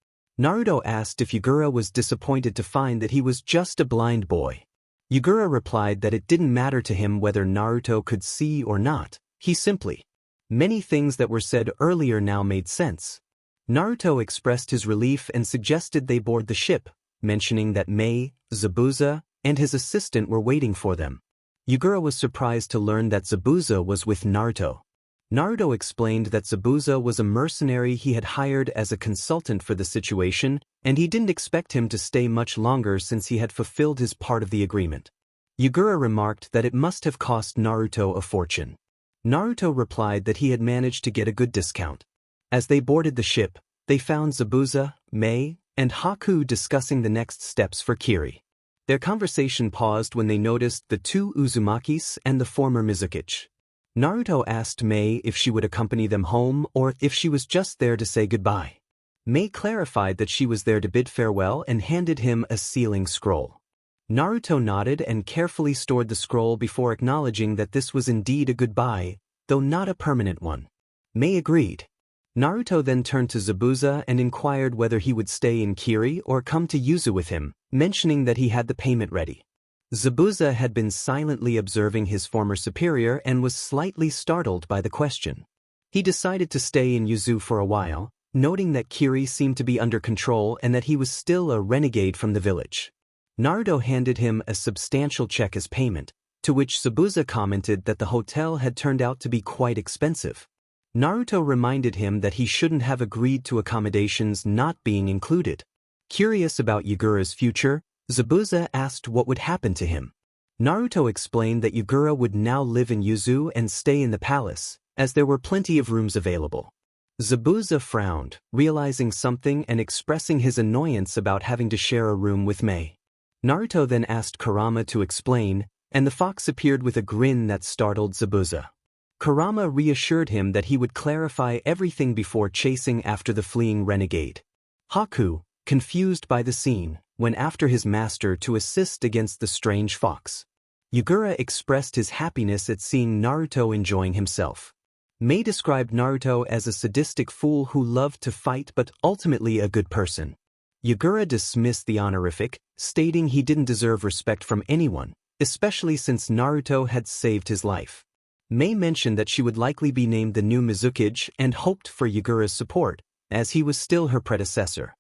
Speaker 1: Naruto asked if Yugura was disappointed to find that he was just a blind boy. Yugura replied that it didn't matter to him whether Naruto could see or not, he simply. Many things that were said earlier now made sense. Naruto expressed his relief and suggested they board the ship, mentioning that Mei, Zabuza, and his assistant were waiting for them. Yugura was surprised to learn that Zabuza was with Naruto. Naruto explained that Zabuza was a mercenary he had hired as a consultant for the situation, and he didn't expect him to stay much longer since he had fulfilled his part of the agreement. Yugura remarked that it must have cost Naruto a fortune. Naruto replied that he had managed to get a good discount. As they boarded the ship, they found Zabuza, Mei, and Haku discussing the next steps for Kiri. Their conversation paused when they noticed the two Uzumakis and the former Mizukichi. Naruto asked Mei if she would accompany them home or if she was just there to say goodbye. Mei clarified that she was there to bid farewell and handed him a sealing scroll. Naruto nodded and carefully stored the scroll before acknowledging that this was indeed a goodbye, though not a permanent one. Mei agreed. Naruto then turned to Zabuza and inquired whether he would stay in Kiri or come to Yuzu with him, mentioning that he had the payment ready. Zabuza had been silently observing his former superior and was slightly startled by the question. He decided to stay in Yuzu for a while, noting that Kiri seemed to be under control and that he was still a renegade from the village. Naruto handed him a substantial check as payment, to which Zabuza commented that the hotel had turned out to be quite expensive. Naruto reminded him that he shouldn't have agreed to accommodations not being included. Curious about Yugura's future, Zabuza asked what would happen to him. Naruto explained that Yugura would now live in Yuzu and stay in the palace, as there were plenty of rooms available. Zabuza frowned, realizing something and expressing his annoyance about having to share a room with Mei. Naruto then asked Kurama to explain, and the fox appeared with a grin that startled Zabuza. Kurama reassured him that he would clarify everything before chasing after the fleeing renegade. Haku, confused by the scene, went after his master to assist against the strange fox. Yugura expressed his happiness at seeing Naruto enjoying himself. Mei described Naruto as a sadistic fool who loved to fight but ultimately a good person. Yugura dismissed the honorific, stating he didn't deserve respect from anyone, especially since Naruto had saved his life. Mei mentioned that she would likely be named the new Mizukichi and hoped for Yugura's support, as he was still her predecessor.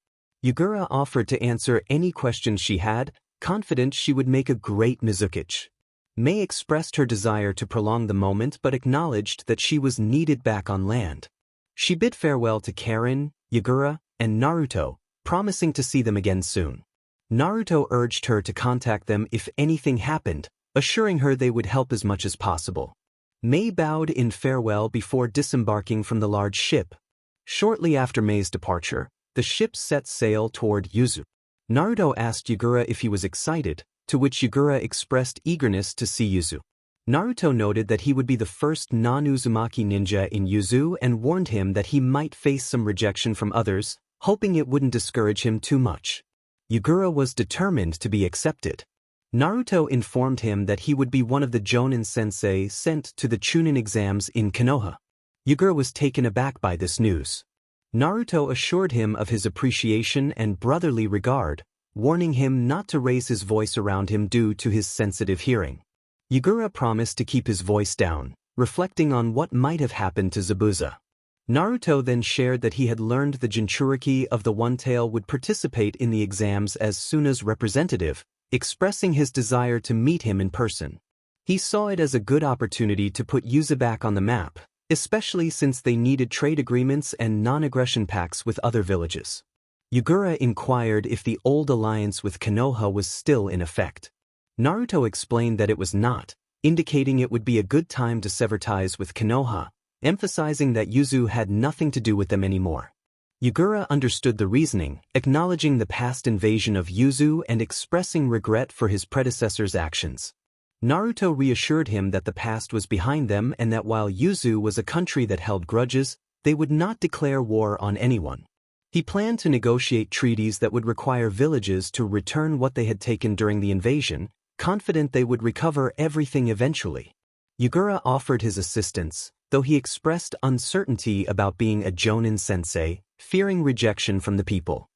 Speaker 1: Yugura offered to answer any questions she had, confident she would make a great Mizukichi. Mei expressed her desire to prolong the moment but acknowledged that she was needed back on land. She bid farewell to Karin, Yugura, and Naruto, promising to see them again soon. Naruto urged her to contact them if anything happened, assuring her they would help as much as possible. Mei bowed in farewell before disembarking from the large ship. Shortly after Mei's departure, the ship set sail toward Yuzu. Naruto asked Yugura if he was excited, to which Yugura expressed eagerness to see Yuzu. Naruto noted that he would be the first non-Uzumaki ninja in Yuzu and warned him that he might face some rejection from others, hoping it wouldn't discourage him too much. Yugura was determined to be accepted. Naruto informed him that he would be one of the Jonin sensei sent to the Chunin exams in Konoha. Yugura was taken aback by this news. Naruto assured him of his appreciation and brotherly regard, warning him not to raise his voice around him due to his sensitive hearing. Yugura promised to keep his voice down, reflecting on what might have happened to Zabuza. Naruto then shared that he had learned the Jinchuriki of the One Tail would participate in the exams as Suna's representative, expressing his desire to meet him in person. He saw it as a good opportunity to put Yuzu back on the map, especially since they needed trade agreements and non-aggression pacts with other villages. Yugura inquired if the old alliance with Konoha was still in effect. Naruto explained that it was not, indicating it would be a good time to sever ties with Konoha, emphasizing that Yuzu had nothing to do with them anymore. Yugura understood the reasoning, acknowledging the past invasion of Yuzu and expressing regret for his predecessor's actions. Naruto reassured him that the past was behind them and that while Yuzu was a country that held grudges, they would not declare war on anyone. He planned to negotiate treaties that would require villages to return what they had taken during the invasion, confident they would recover everything eventually. Yugura offered his assistance, though he expressed uncertainty about being a Jonin sensei, fearing rejection from the people.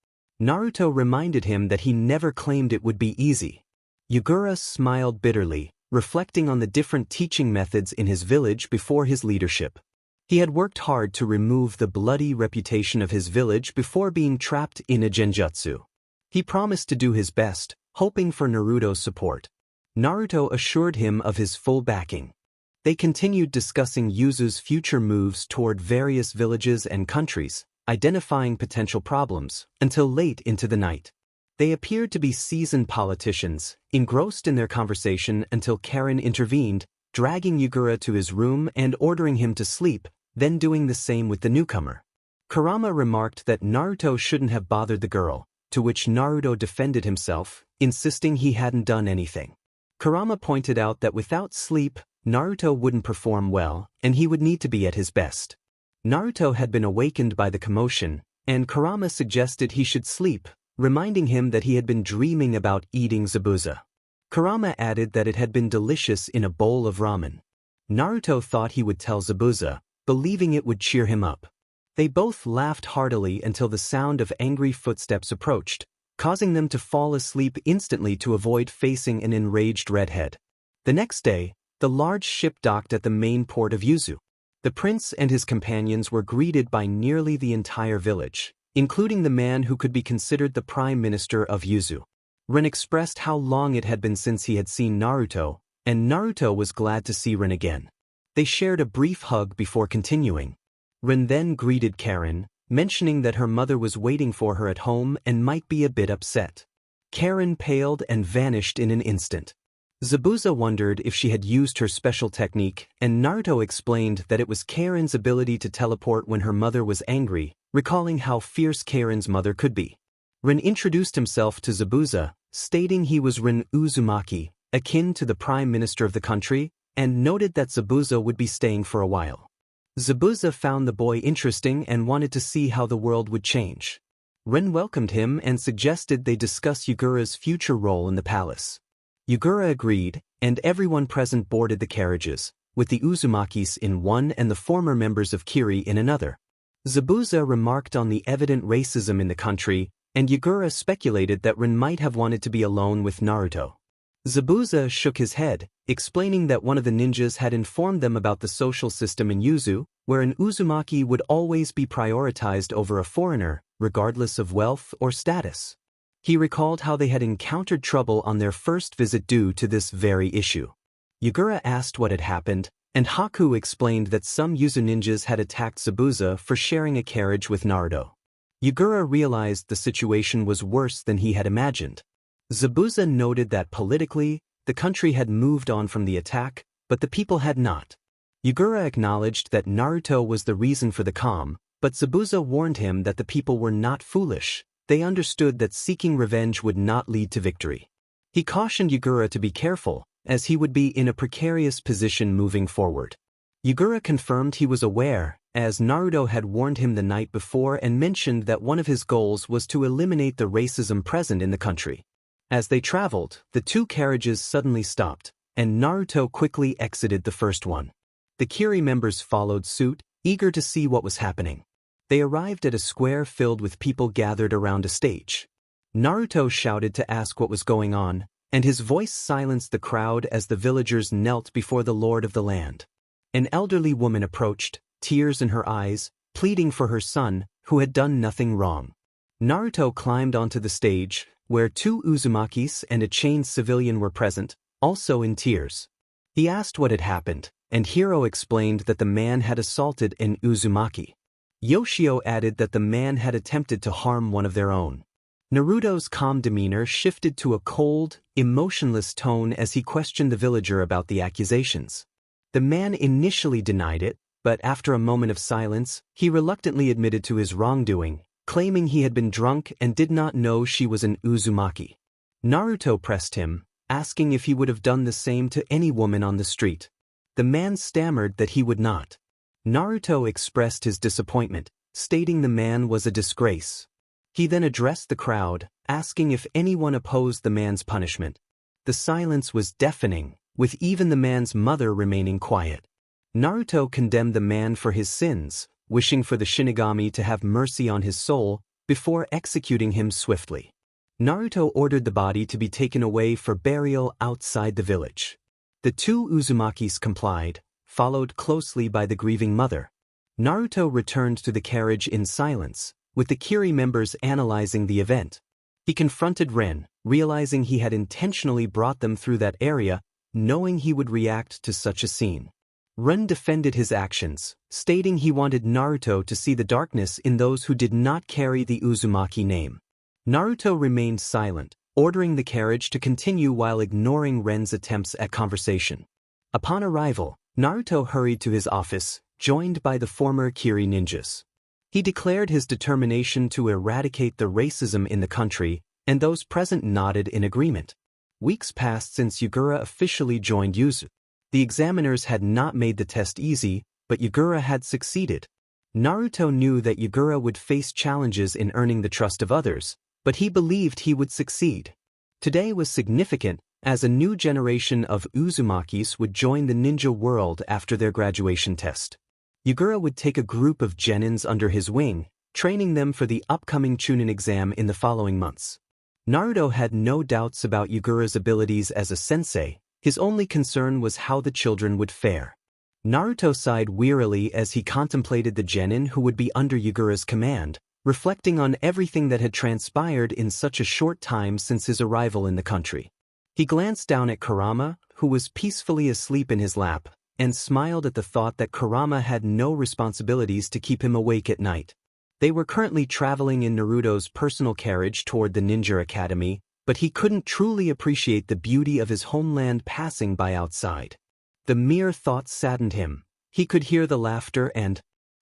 Speaker 1: Naruto reminded him that he never claimed it would be easy. Yugura smiled bitterly, reflecting on the different teaching methods in his village before his leadership. He had worked hard to remove the bloody reputation of his village before being trapped in a genjutsu. He promised to do his best, hoping for Naruto's support. Naruto assured him of his full backing. They continued discussing Yuzu's future moves toward various villages and countries, identifying potential problems, until late into the night. They appeared to be seasoned politicians, engrossed in their conversation until Karen intervened, dragging Yugura to his room and ordering him to sleep, then doing the same with the newcomer. Kurama remarked that Naruto shouldn't have bothered the girl, to which Naruto defended himself, insisting he hadn't done anything. Kurama pointed out that without sleep, Naruto wouldn't perform well, and he would need to be at his best. Naruto had been awakened by the commotion, and Kurama suggested he should sleep, reminding him that he had been dreaming about eating zabuza. Kurama added that it had been delicious in a bowl of ramen. Naruto thought he would tell Zabuza, believing it would cheer him up. They both laughed heartily until the sound of angry footsteps approached, causing them to fall asleep instantly to avoid facing an enraged redhead. The next day, the large ship docked at the main port of Yuzu. The prince and his companions were greeted by nearly the entire village, including the man who could be considered the prime minister of Yuzu. Rin expressed how long it had been since he had seen Naruto, and Naruto was glad to see Rin again. They shared a brief hug before continuing. Rin then greeted Karen, mentioning that her mother was waiting for her at home and might be a bit upset. Karen paled and vanished in an instant. Zabuza wondered if she had used her special technique, and Naruto explained that it was Karen's ability to teleport when her mother was angry, recalling how fierce Karen's mother could be. Rin introduced himself to Zabuza, stating he was Rin Uzumaki, akin to the prime minister of the country, and noted that Zabuza would be staying for a while. Zabuza found the boy interesting and wanted to see how the world would change. Rin welcomed him and suggested they discuss Yugura's future role in the palace. Yugura agreed, and everyone present boarded the carriages, with the Uzumakis in one and the former members of Kiri in another. Zabuza remarked on the evident racism in the country, and Yugura speculated that Rin might have wanted to be alone with Naruto. Zabuza shook his head, explaining that one of the ninjas had informed them about the social system in Yuzu, where an Uzumaki would always be prioritized over a foreigner, regardless of wealth or status. He recalled how they had encountered trouble on their first visit due to this very issue. Yugura asked what had happened, and Haku explained that some Yuzu ninjas had attacked Zabuza for sharing a carriage with Naruto. Yugura realized the situation was worse than he had imagined. Zabuza noted that politically, the country had moved on from the attack, but the people had not. Yugura acknowledged that Naruto was the reason for the calm, but Zabuza warned him that the people were not foolish. They understood that seeking revenge would not lead to victory. He cautioned Yugura to be careful, as he would be in a precarious position moving forward. Yugura confirmed he was aware, as Naruto had warned him the night before and mentioned that one of his goals was to eliminate the racism present in the country. As they traveled, the two carriages suddenly stopped, and Naruto quickly exited the first one. The Kiri members followed suit, eager to see what was happening. They arrived at a square filled with people gathered around a stage. Naruto shouted to ask what was going on, and his voice silenced the crowd as the villagers knelt before the lord of the land. An elderly woman approached, tears in her eyes, pleading for her son, who had done nothing wrong. Naruto climbed onto the stage, where two Uzumakis and a chained civilian were present, also in tears. He asked what had happened, and Hiro explained that the man had assaulted an Uzumaki. Yoshio added that the man had attempted to harm one of their own. Naruto's calm demeanor shifted to a cold, emotionless tone as he questioned the villager about the accusations. The man initially denied it, but after a moment of silence, he reluctantly admitted to his wrongdoing, claiming he had been drunk and did not know she was an Uzumaki. Naruto pressed him, asking if he would have done the same to any woman on the street. The man stammered that he would not. Naruto expressed his disappointment, stating the man was a disgrace. He then addressed the crowd, asking if anyone opposed the man's punishment. The silence was deafening, with even the man's mother remaining quiet. Naruto condemned the man for his sins, wishing for the Shinigami to have mercy on his soul, before executing him swiftly. Naruto ordered the body to be taken away for burial outside the village. The two Uzumakis complied, followed closely by the grieving mother. Naruto returned to the carriage in silence, with the Kiri members analyzing the event. He confronted Ren, realizing he had intentionally brought them through that area, knowing he would react to such a scene. Ren defended his actions, stating he wanted Naruto to see the darkness in those who did not carry the Uzumaki name. Naruto remained silent, ordering the carriage to continue while ignoring Ren's attempts at conversation. Upon arrival, Naruto hurried to his office, joined by the former Kiri ninjas. He declared his determination to eradicate the racism in the country, and those present nodded in agreement. Weeks passed since Yugura officially joined Yuzu. The examiners had not made the test easy, but Yugura had succeeded. Naruto knew that Yugura would face challenges in earning the trust of others, but he believed he would succeed. Today was significant, as a new generation of Uzumakis would join the ninja world after their graduation test. Yugura would take a group of genins under his wing, training them for the upcoming Chunin exam in the following months. Naruto had no doubts about Yugura's abilities as a sensei. His only concern was how the children would fare. Naruto sighed wearily as he contemplated the genin who would be under Yugura's command, reflecting on everything that had transpired in such a short time since his arrival in the country. He glanced down at Kurama, who was peacefully asleep in his lap, and smiled at the thought that Kurama had no responsibilities to keep him awake at night. They were currently traveling in Naruto's personal carriage toward the Ninja Academy, but he couldn't truly appreciate the beauty of his homeland passing by outside. The mere thought saddened him. He could hear the laughter and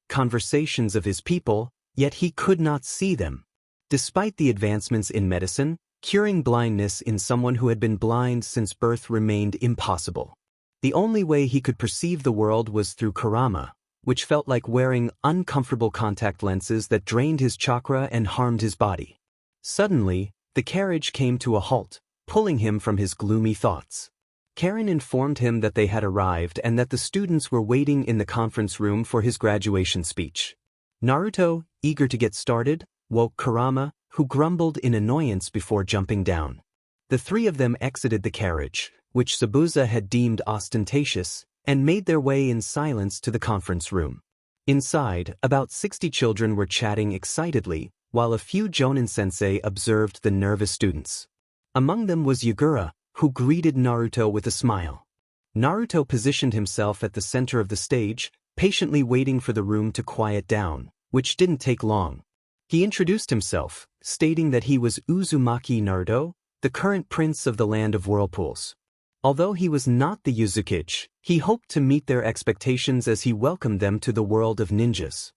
Speaker 1: conversations of his people, yet he could not see them. Despite the advancements in medicine, curing blindness in someone who had been blind since birth remained impossible. The only way he could perceive the world was through Kurama, which felt like wearing uncomfortable contact lenses that drained his chakra and harmed his body. Suddenly, the carriage came to a halt, pulling him from his gloomy thoughts. Karen informed him that they had arrived and that the students were waiting in the conference room for his graduation speech. Naruto, eager to get started, woke Kurama, who grumbled in annoyance before jumping down. The three of them exited the carriage, which Sabuza had deemed ostentatious, and made their way in silence to the conference room. Inside, about 60 children were chatting excitedly, while a few Jonin-sensei observed the nervous students. Among them was Yugura, who greeted Naruto with a smile. Naruto positioned himself at the center of the stage, patiently waiting for the room to quiet down, which didn't take long. He introduced himself, stating that he was Uzumaki Naruto, the current prince of the land of whirlpools. Although he was not the Uzukage, he hoped to meet their expectations as he welcomed them to the world of ninjas.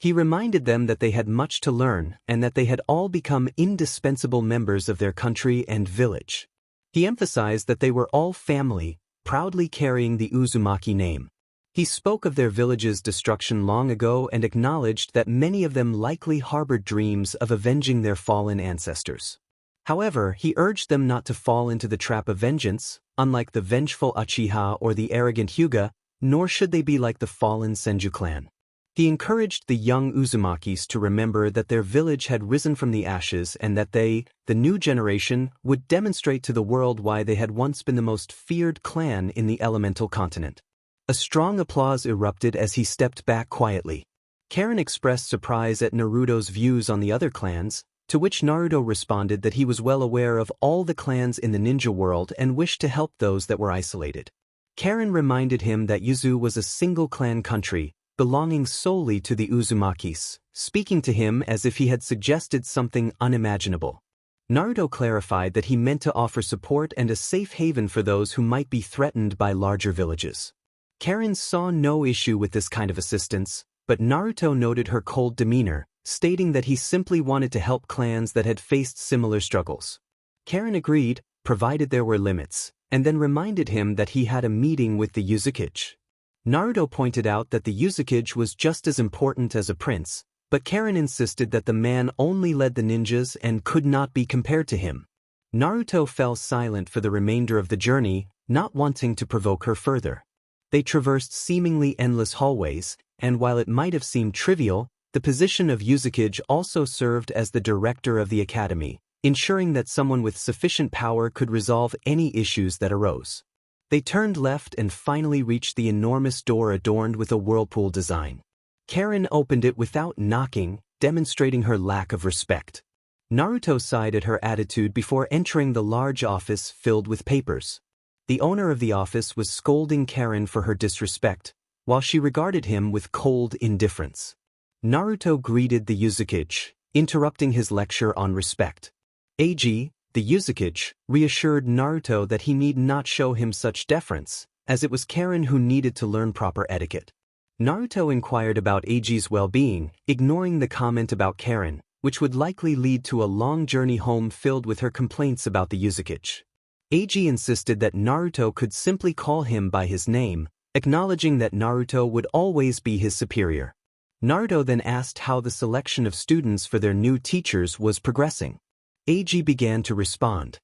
Speaker 1: He reminded them that they had much to learn and that they had all become indispensable members of their country and village. He emphasized that they were all family, proudly carrying the Uzumaki name. He spoke of their village's destruction long ago and acknowledged that many of them likely harbored dreams of avenging their fallen ancestors. However, he urged them not to fall into the trap of vengeance, unlike the vengeful Uchiha or the arrogant Hyuga, nor should they be like the fallen Senju clan. He encouraged the young Uzumakis to remember that their village had risen from the ashes and that they, the new generation, would demonstrate to the world why they had once been the most feared clan in the elemental continent. A strong applause erupted as he stepped back quietly. Karen expressed surprise at Naruto's views on the other clans, to which Naruto responded that he was well aware of all the clans in the ninja world and wished to help those that were isolated. Karen reminded him that Yuzu was a single clan country, belonging solely to the Uzumakis, speaking to him as if he had suggested something unimaginable. Naruto clarified that he meant to offer support and a safe haven for those who might be threatened by larger villages. Karen saw no issue with this kind of assistance, but Naruto noted her cold demeanor, stating that he simply wanted to help clans that had faced similar struggles. Karen agreed, provided there were limits, and then reminded him that he had a meeting with the Uzukage. Naruto pointed out that the Uzukage was just as important as a prince, but Karen insisted that the man only led the ninjas and could not be compared to him. Naruto fell silent for the remainder of the journey, not wanting to provoke her further. They traversed seemingly endless hallways, and while it might have seemed trivial, the position of Uzukage also served as the director of the academy, ensuring that someone with sufficient power could resolve any issues that arose. They turned left and finally reached the enormous door adorned with a whirlpool design. Karen opened it without knocking, demonstrating her lack of respect. Naruto sighed at her attitude before entering the large office filled with papers. The owner of the office was scolding Karen for her disrespect, while she regarded him with cold indifference. Naruto greeted the Uzukage, interrupting his lecture on respect. AG, the Uzukage, reassured Naruto that he need not show him such deference, as it was Karen who needed to learn proper etiquette. Naruto inquired about AG's well-being, ignoring the comment about Karen, which would likely lead to a long journey home filled with her complaints about the Uzukage. AG insisted that Naruto could simply call him by his name, acknowledging that Naruto would always be his superior. Naruto then asked how the selection of students for their new teachers was progressing. AG began to respond.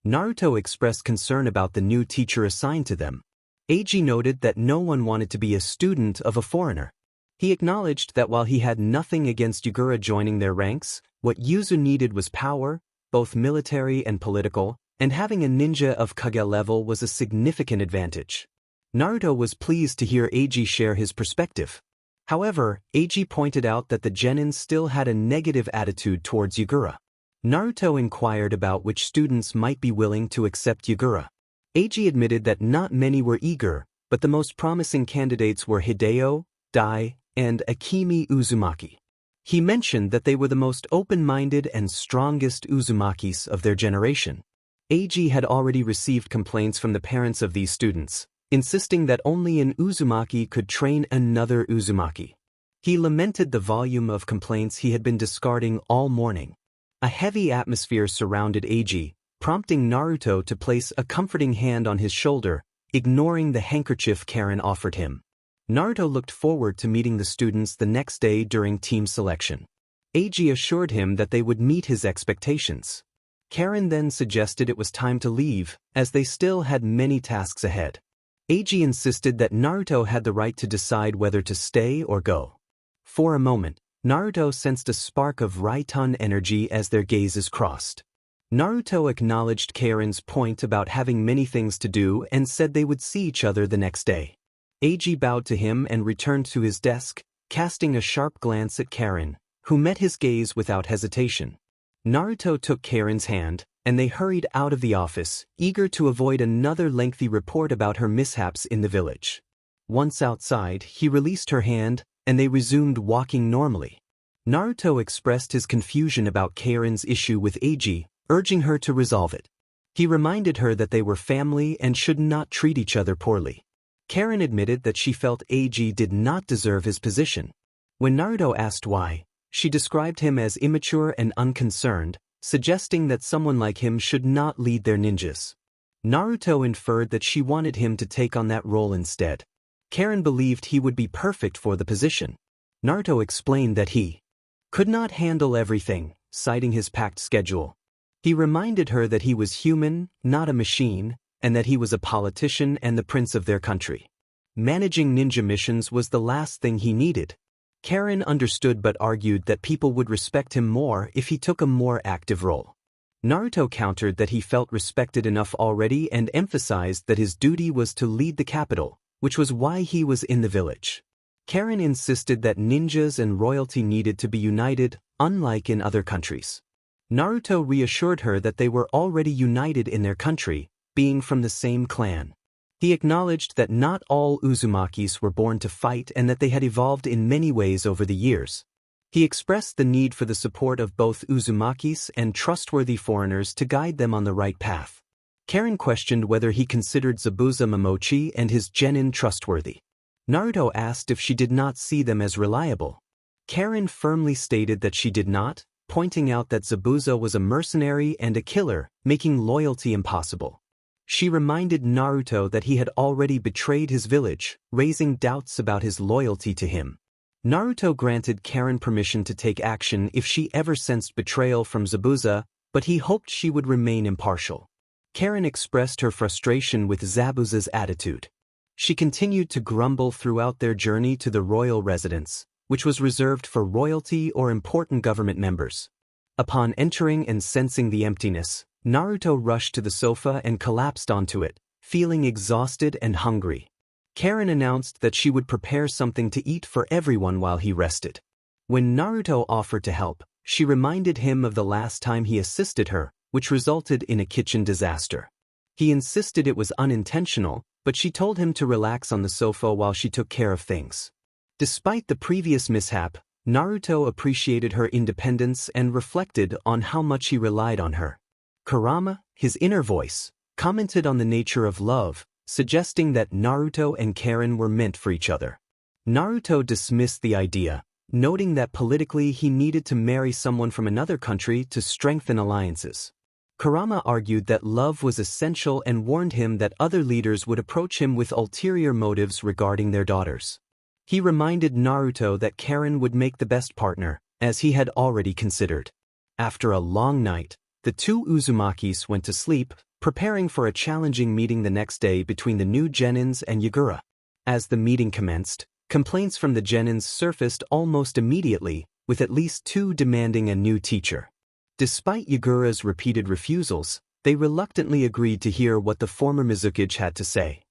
Speaker 1: Naruto expressed concern about the new teacher assigned to them. AG noted that no one wanted to be a student of a foreigner. He acknowledged that while he had nothing against Yugura joining their ranks, what Yuzu needed was power, both military and political, and having a ninja of Kage level was a significant advantage. Naruto was pleased to hear AG share his perspective. However, AG pointed out that the genin still had a negative attitude towards Yugura. Naruto inquired about which students might be willing to accept Yugura. AG admitted that not many were eager, but the most promising candidates were Hideo, Dai, and Akemi Uzumaki. He mentioned that they were the most open-minded and strongest Uzumakis of their generation. AG had already received complaints from the parents of these students, insisting that only an Uzumaki could train another Uzumaki. He lamented the volume of complaints he had been discarding all morning. A heavy atmosphere surrounded AG, prompting Naruto to place a comforting hand on his shoulder, ignoring the handkerchief Karen offered him. Naruto looked forward to meeting the students the next day during team selection. AG assured him that they would meet his expectations. Karen then suggested it was time to leave, as they still had many tasks ahead. AG insisted that Naruto had the right to decide whether to stay or go. For a moment, Naruto sensed a spark of Raiton energy as their gazes crossed. Naruto acknowledged Karen's point about having many things to do and said they would see each other the next day. AG bowed to him and returned to his desk, casting a sharp glance at Karen, who met his gaze without hesitation. Naruto took Karen's hand, and they hurried out of the office, eager to avoid another lengthy report about her mishaps in the village. Once outside, he released her hand, and they resumed walking normally. Naruto expressed his confusion about Karen's issue with AG, urging her to resolve it. He reminded her that they were family and should not treat each other poorly. Karen admitted that she felt AG did not deserve his position. When Naruto asked why, she described him as immature and unconcerned, suggesting that someone like him should not lead their ninjas. Naruto inferred that she wanted him to take on that role instead. Karen believed he would be perfect for the position. Naruto explained that he could not handle everything, citing his packed schedule. He reminded her that he was human, not a machine, and that he was a politician and the prince of their country. Managing ninja missions was the last thing he needed. Karen understood but argued that people would respect him more if he took a more active role. Naruto countered that he felt respected enough already and emphasized that his duty was to lead the capital, which was why he was in the village. Karen insisted that ninjas and royalty needed to be united, unlike in other countries. Naruto reassured her that they were already united in their country, being from the same clan. He acknowledged that not all Uzumakis were born to fight and that they had evolved in many ways over the years. He expressed the need for the support of both Uzumakis and trustworthy foreigners to guide them on the right path. Karen questioned whether he considered Zabuza Momochi and his genin trustworthy. Naruto asked if she did not see them as reliable. Karen firmly stated that she did not, pointing out that Zabuza was a mercenary and a killer, making loyalty impossible. She reminded Naruto that he had already betrayed his village, raising doubts about his loyalty to him. Naruto granted Karen permission to take action if she ever sensed betrayal from Zabuza, but he hoped she would remain impartial. Karen expressed her frustration with Zabuza's attitude. She continued to grumble throughout their journey to the royal residence, which was reserved for royalty or important government members. Upon entering and sensing the emptiness, Naruto rushed to the sofa and collapsed onto it, feeling exhausted and hungry. Karen announced that she would prepare something to eat for everyone while he rested. When Naruto offered to help, she reminded him of the last time he assisted her, which resulted in a kitchen disaster. He insisted it was unintentional, but she told him to relax on the sofa while she took care of things. Despite the previous mishap, Naruto appreciated her independence and reflected on how much he relied on her. Kurama, his inner voice, commented on the nature of love, suggesting that Naruto and Karen were meant for each other. Naruto dismissed the idea, noting that politically he needed to marry someone from another country to strengthen alliances. Kurama argued that love was essential and warned him that other leaders would approach him with ulterior motives regarding their daughters. He reminded Naruto that Karen would make the best partner, as he had already considered. After a long night, the two Uzumakis went to sleep, preparing for a challenging meeting the next day between the new genins and Yagura. As the meeting commenced, complaints from the genins surfaced almost immediately, with at least two demanding a new teacher. Despite Yagura's repeated refusals, they reluctantly agreed to hear what the former Mizukage had to say.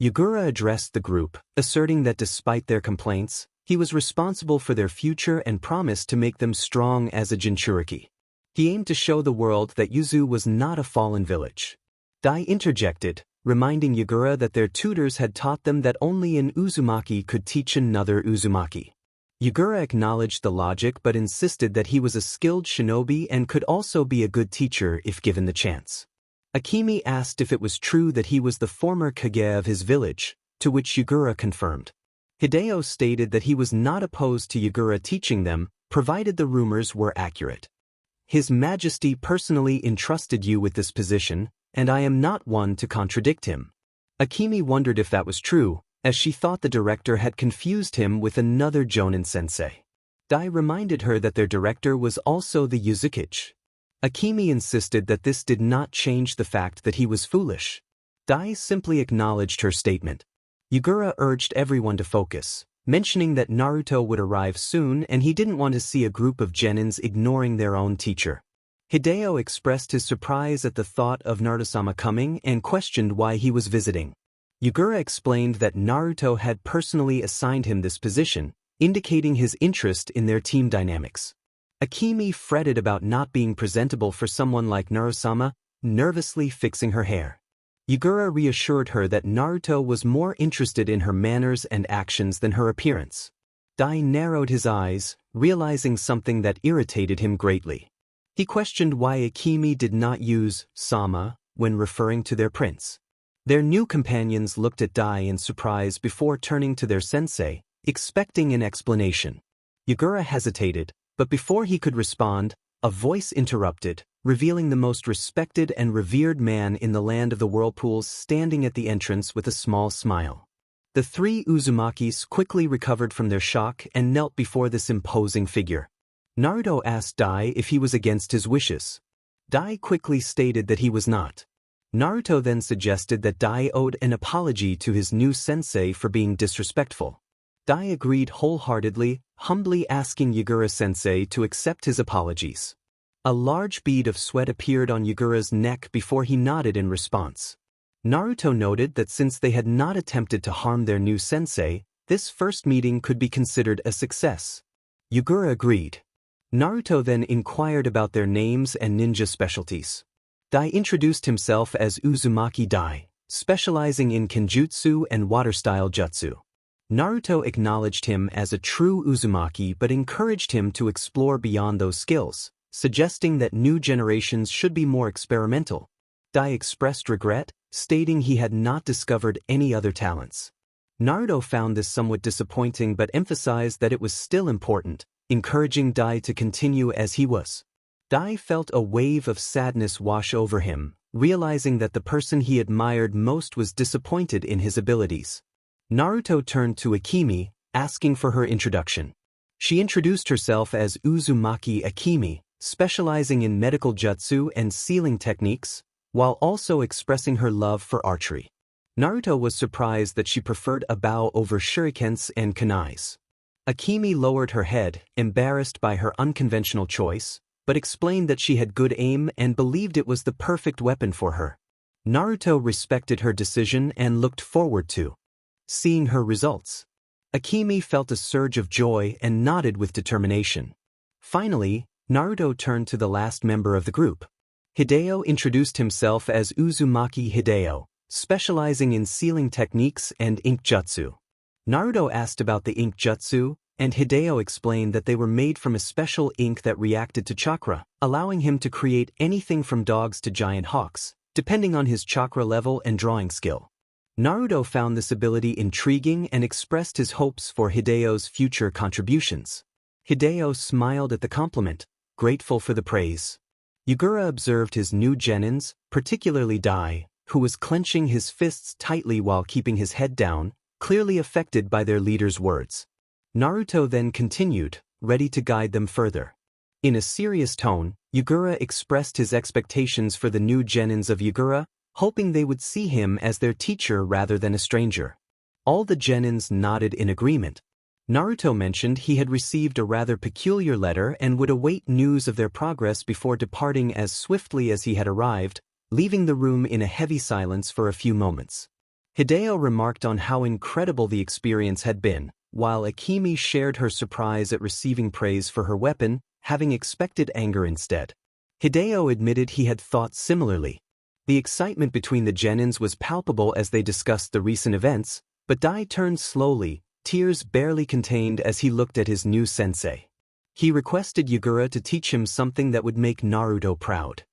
Speaker 1: Yagura addressed the group, asserting that despite their complaints, he was responsible for their future and promised to make them strong as a Jinchuriki. He aimed to show the world that Yuzu was not a fallen village. Dai interjected, reminding Yagura that their tutors had taught them that only an Uzumaki could teach another Uzumaki. Yagura acknowledged the logic but insisted that he was a skilled shinobi and could also be a good teacher if given the chance. Akemi asked if it was true that he was the former Kage of his village, to which Yagura confirmed. Hideo stated that he was not opposed to Yagura teaching them, provided the rumors were accurate. His Majesty personally entrusted you with this position, and I am not one to contradict him. Akemi wondered if that was true, as she thought the director had confused him with another Jonin sensei. Dai reminded her that their director was also the Yuzukage. Akemi insisted that this did not change the fact that he was foolish. Dai simply acknowledged her statement. Yagura urged everyone to focus, mentioning that Naruto would arrive soon and he didn't want to see a group of genins ignoring their own teacher. Hideo expressed his surprise at the thought of Naruto-sama coming and questioned why he was visiting. Yagura explained that Naruto had personally assigned him this position, indicating his interest in their team dynamics. Akemi fretted about not being presentable for someone like Naruto-sama, nervously fixing her hair. Yagura reassured her that Naruto was more interested in her manners and actions than her appearance. Dai narrowed his eyes, realizing something that irritated him greatly. He questioned why Akemi did not use sama when referring to their prince. Their new companions looked at Dai in surprise before turning to their sensei, expecting an explanation. Yagura hesitated, but before he could respond, a voice interrupted, revealing the most respected and revered man in the land of the whirlpools standing at the entrance with a small smile. The three Uzumakis quickly recovered from their shock and knelt before this imposing figure. Naruto asked Dai if he was against his wishes. Dai quickly stated that he was not. Naruto then suggested that Dai owed an apology to his new sensei for being disrespectful. Dai agreed wholeheartedly, humbly asking Yagura-sensei to accept his apologies. A large bead of sweat appeared on Yagura's neck before he nodded in response. Naruto noted that since they had not attempted to harm their new sensei, this first meeting could be considered a success. Yagura agreed. Naruto then inquired about their names and ninja specialties. Dai introduced himself as Uzumaki Dai, specializing in kenjutsu and water-style jutsu. Naruto acknowledged him as a true Uzumaki but encouraged him to explore beyond those skills, suggesting that new generations should be more experimental. Dai expressed regret, stating he had not discovered any other talents. Naruto found this somewhat disappointing but emphasized that it was still important, encouraging Dai to continue as he was. Dai felt a wave of sadness wash over him, realizing that the person he admired most was disappointed in his abilities. Naruto turned to Akemi, asking for her introduction. She introduced herself as Uzumaki Akemi, specializing in medical jutsu and sealing techniques, while also expressing her love for archery. Naruto was surprised that she preferred a bow over shurikens and kunais. Akemi lowered her head, embarrassed by her unconventional choice, but explained that she had good aim and believed it was the perfect weapon for her. Naruto respected her decision and looked forward to seeing her results. Akemi felt a surge of joy and nodded with determination. Finally, Naruto turned to the last member of the group. Hideo introduced himself as Uzumaki Hideo, specializing in sealing techniques and ink jutsu. Naruto asked about the ink jutsu, and Hideo explained that they were made from a special ink that reacted to chakra, allowing him to create anything from dogs to giant hawks, depending on his chakra level and drawing skill. Naruto found this ability intriguing and expressed his hopes for Hideo's future contributions. Hideo smiled at the compliment, grateful for the praise. Yugura observed his new genins, particularly Dai, who was clenching his fists tightly while keeping his head down, clearly affected by their leader's words. Naruto then continued, ready to guide them further. In a serious tone, Yugura expressed his expectations for the new genins of Yugura, hoping they would see him as their teacher rather than a stranger. All the genins nodded in agreement. Naruto mentioned he had received a rather peculiar letter and would await news of their progress before departing as swiftly as he had arrived, leaving the room in a heavy silence for a few moments. Hideo remarked on how incredible the experience had been, while Akemi shared her surprise at receiving praise for her weapon, having expected anger instead. Hideo admitted he had thought similarly. The excitement between the genins was palpable as they discussed the recent events, but Dai turned slowly, tears barely contained as he looked at his new sensei. He requested Yugura to teach him something that would make Naruto proud.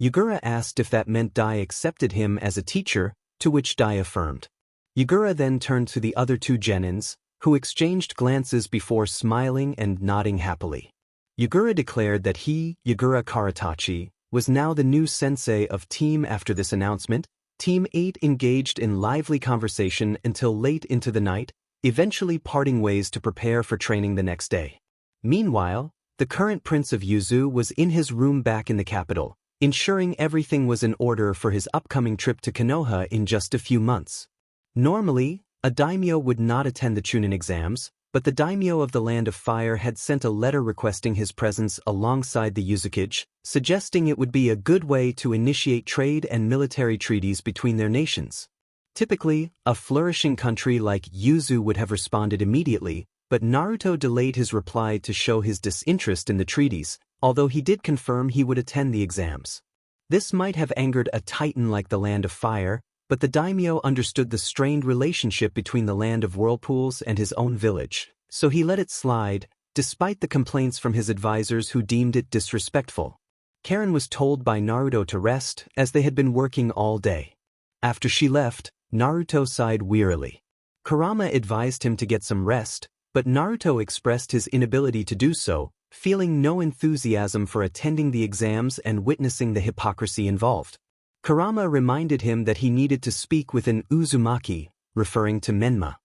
Speaker 1: Yugura asked if that meant Dai accepted him as a teacher, to which Dai affirmed. Yugura then turned to the other two genins, who exchanged glances before smiling and nodding happily. Yugura declared that he, Yugura Karatachi, was now the new sensei of Team. After this announcement, Team 8 engaged in lively conversation until late into the night, eventually parting ways to prepare for training the next day. Meanwhile, the current Prince of Yuzu was in his room back in the capital, ensuring everything was in order for his upcoming trip to Konoha in just a few months. Normally, a daimyo would not attend the Chunin exams, but the daimyo of the Land of Fire had sent a letter requesting his presence alongside the Yuzukage, suggesting it would be a good way to initiate trade and military treaties between their nations. Typically, a flourishing country like Yuzu would have responded immediately, but Naruto delayed his reply to show his disinterest in the treaties, although he did confirm he would attend the exams. This might have angered a titan like the Land of Fire, but the daimyo understood the strained relationship between the Land of Whirlpools and his own village, so he let it slide, despite the complaints from his advisors who deemed it disrespectful. Karen was told by Naruto to rest, as they had been working all day. After she left, Naruto sighed wearily. Kurama advised him to get some rest, but Naruto expressed his inability to do so, feeling no enthusiasm for attending the exams and witnessing the hypocrisy involved. Kurama reminded him that he needed to speak with an Uzumaki, referring to Menma.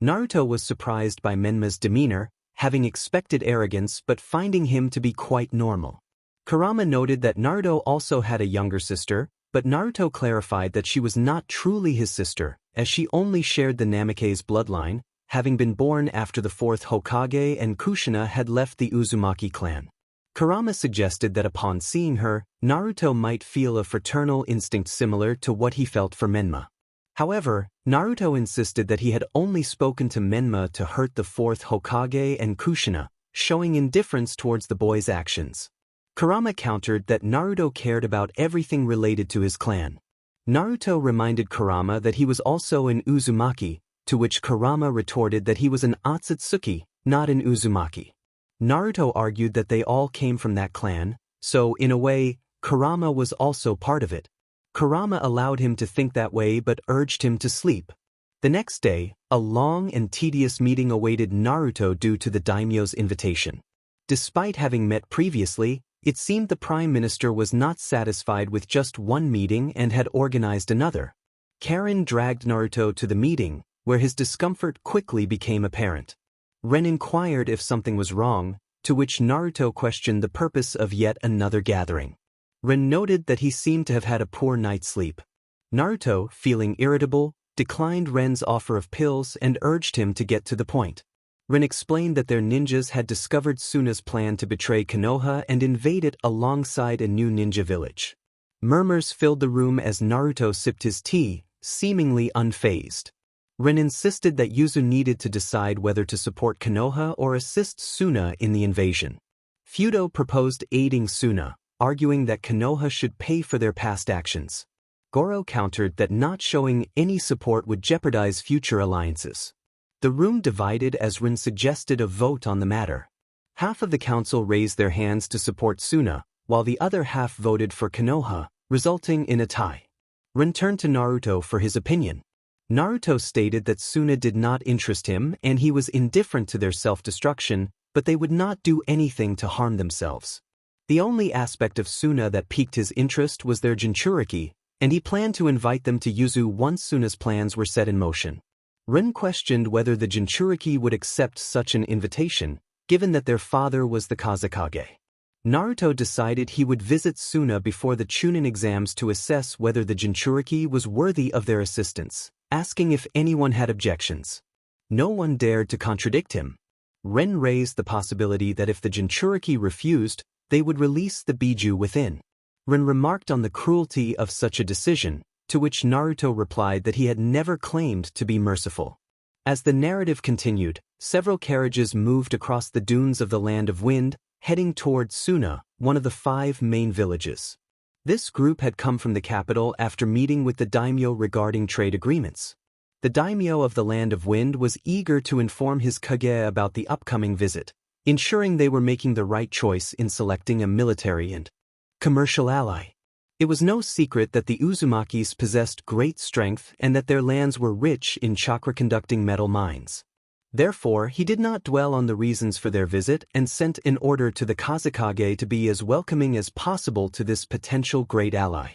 Speaker 1: Naruto was surprised by Menma's demeanor, having expected arrogance but finding him to be quite normal. Kurama noted that Naruto also had a younger sister, but Naruto clarified that she was not truly his sister, as she only shared the Namikaze bloodline, having been born after the fourth Hokage and Kushina had left the Uzumaki clan. Kurama suggested that upon seeing her, Naruto might feel a fraternal instinct similar to what he felt for Menma. However, Naruto insisted that he had only spoken to Menma to hurt the fourth Hokage and Kushina, showing indifference towards the boy's actions. Kurama countered that Naruto cared about everything related to his clan. Naruto reminded Kurama that he was also an Uzumaki, to which Kurama retorted that he was an Otsutsuki, not an Uzumaki. Naruto argued that they all came from that clan, so in a way, Kurama was also part of it. Kurama allowed him to think that way but urged him to sleep. The next day, a long and tedious meeting awaited Naruto due to the daimyo's invitation. Despite having met previously, it seemed the Prime Minister was not satisfied with just one meeting and had organized another. Karen dragged Naruto to the meeting, where his discomfort quickly became apparent. Ren inquired if something was wrong, to which Naruto questioned the purpose of yet another gathering. Ren noted that he seemed to have had a poor night's sleep. Naruto, feeling irritable, declined Ren's offer of pills and urged him to get to the point. Ren explained that their ninjas had discovered Suna's plan to betray Konoha and invade it alongside a new ninja village. Murmurs filled the room as Naruto sipped his tea, seemingly unfazed. Ren insisted that Yuzu needed to decide whether to support Konoha or assist Suna in the invasion. Fudo proposed aiding Suna, arguing that Konoha should pay for their past actions. Goro countered that not showing any support would jeopardize future alliances. The room divided as Ren suggested a vote on the matter. Half of the council raised their hands to support Suna, while the other half voted for Konoha, resulting in a tie. Ren turned to Naruto for his opinion. Naruto stated that Suna did not interest him and he was indifferent to their self-destruction, but they would not do anything to harm themselves. The only aspect of Suna that piqued his interest was their Jinchuriki, and he planned to invite them to Yuzu once Suna's plans were set in motion. Ren questioned whether the Jinchuriki would accept such an invitation, given that their father was the Kazekage. Naruto decided he would visit Suna before the Chunin exams to assess whether the Jinchuriki was worthy of their assistance, asking if anyone had objections. No one dared to contradict him. Ren raised the possibility that if the Jinchuriki refused, they would release the Biju within. Ren remarked on the cruelty of such a decision, to which Naruto replied that he had never claimed to be merciful. As the narrative continued, several carriages moved across the dunes of the Land of Wind, heading toward Suna, one of the 5 main villages. This group had come from the capital after meeting with the daimyo regarding trade agreements. The daimyo of the Land of Wind was eager to inform his kage about the upcoming visit, ensuring they were making the right choice in selecting a military and commercial ally. It was no secret that the Uzumakis possessed great strength and that their lands were rich in chakra-conducting metal mines. Therefore, he did not dwell on the reasons for their visit and sent an order to the Kazekage to be as welcoming as possible to this potential great ally.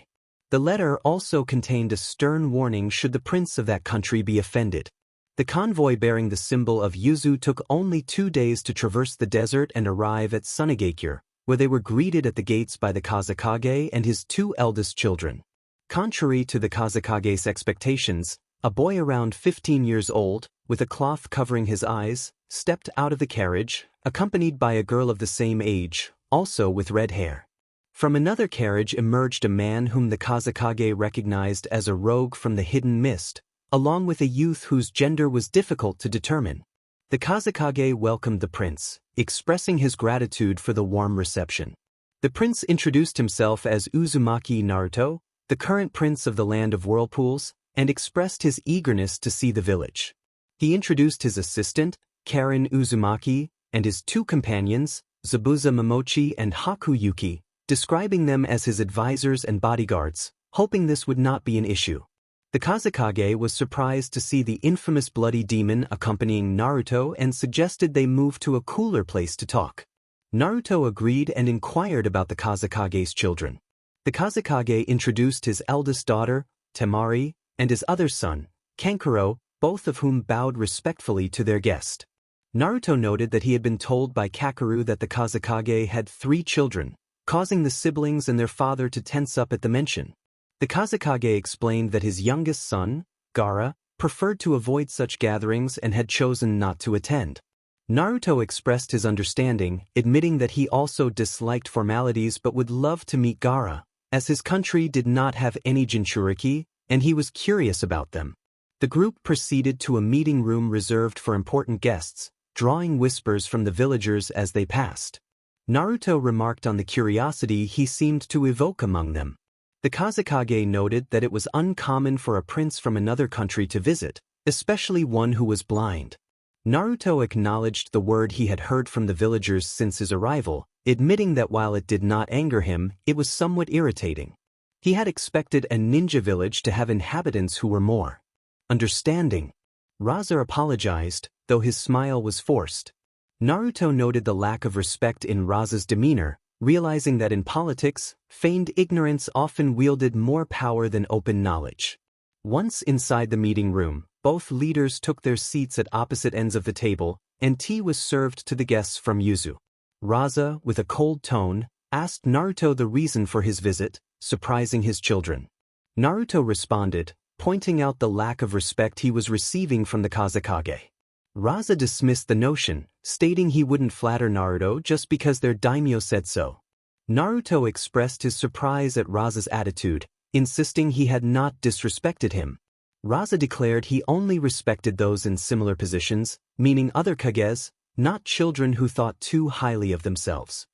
Speaker 1: The letter also contained a stern warning should the prince of that country be offended. The convoy bearing the symbol of Yuzu took only 2 days to traverse the desert and arrive at Sunagakure, where they were greeted at the gates by the Kazekage and his 2 eldest children. Contrary to the Kazekage's expectations, a boy around 15 years old, with a cloth covering his eyes, stepped out of the carriage, accompanied by a girl of the same age, also with red hair. From another carriage emerged a man whom the Kazekage recognized as a rogue from the hidden mist, along with a youth whose gender was difficult to determine. The Kazekage welcomed the prince, expressing his gratitude for the warm reception. The prince introduced himself as Uzumaki Naruto, the current prince of the Land of Whirlpools, and expressed his eagerness to see the village. He introduced his assistant, Karen Uzumaki, and his 2 companions, Zabuza Momochi and Hakuyuki, describing them as his advisors and bodyguards, hoping this would not be an issue. The Kazekage was surprised to see the infamous bloody demon accompanying Naruto and suggested they move to a cooler place to talk. Naruto agreed and inquired about the Kazekage's children. The Kazekage introduced his eldest daughter, Temari, and his other son, Kankuro, both of whom bowed respectfully to their guest. Naruto noted that he had been told by Kakeru that the Kazekage had 3 children, causing the siblings and their father to tense up at the mention. The Kazekage explained that his youngest son, Gaara, preferred to avoid such gatherings and had chosen not to attend. Naruto expressed his understanding, admitting that he also disliked formalities but would love to meet Gaara, as his country did not have any Jinchuriki, and he was curious about them. The group proceeded to a meeting room reserved for important guests, drawing whispers from the villagers as they passed. Naruto remarked on the curiosity he seemed to evoke among them. The Kazekage noted that it was uncommon for a prince from another country to visit, especially one who was blind. Naruto acknowledged the word he had heard from the villagers since his arrival, admitting that while it did not anger him, it was somewhat irritating. He had expected a ninja village to have inhabitants who were more understanding. Raza apologized, though his smile was forced. Naruto noted the lack of respect in Raza's demeanor, realizing that in politics, feigned ignorance often wielded more power than open knowledge. Once inside the meeting room, both leaders took their seats at opposite ends of the table, and tea was served to the guests from Yuzu. Raza, with a cold tone, asked Naruto the reason for his visit, surprising his children. Naruto responded, pointing out the lack of respect he was receiving from the Kazekage. Raza dismissed the notion, stating he wouldn't flatter Naruto just because their daimyo said so. Naruto expressed his surprise at Raza's attitude, insisting he had not disrespected him. Raza declared he only respected those in similar positions, meaning other Kages, not children who thought too highly of themselves.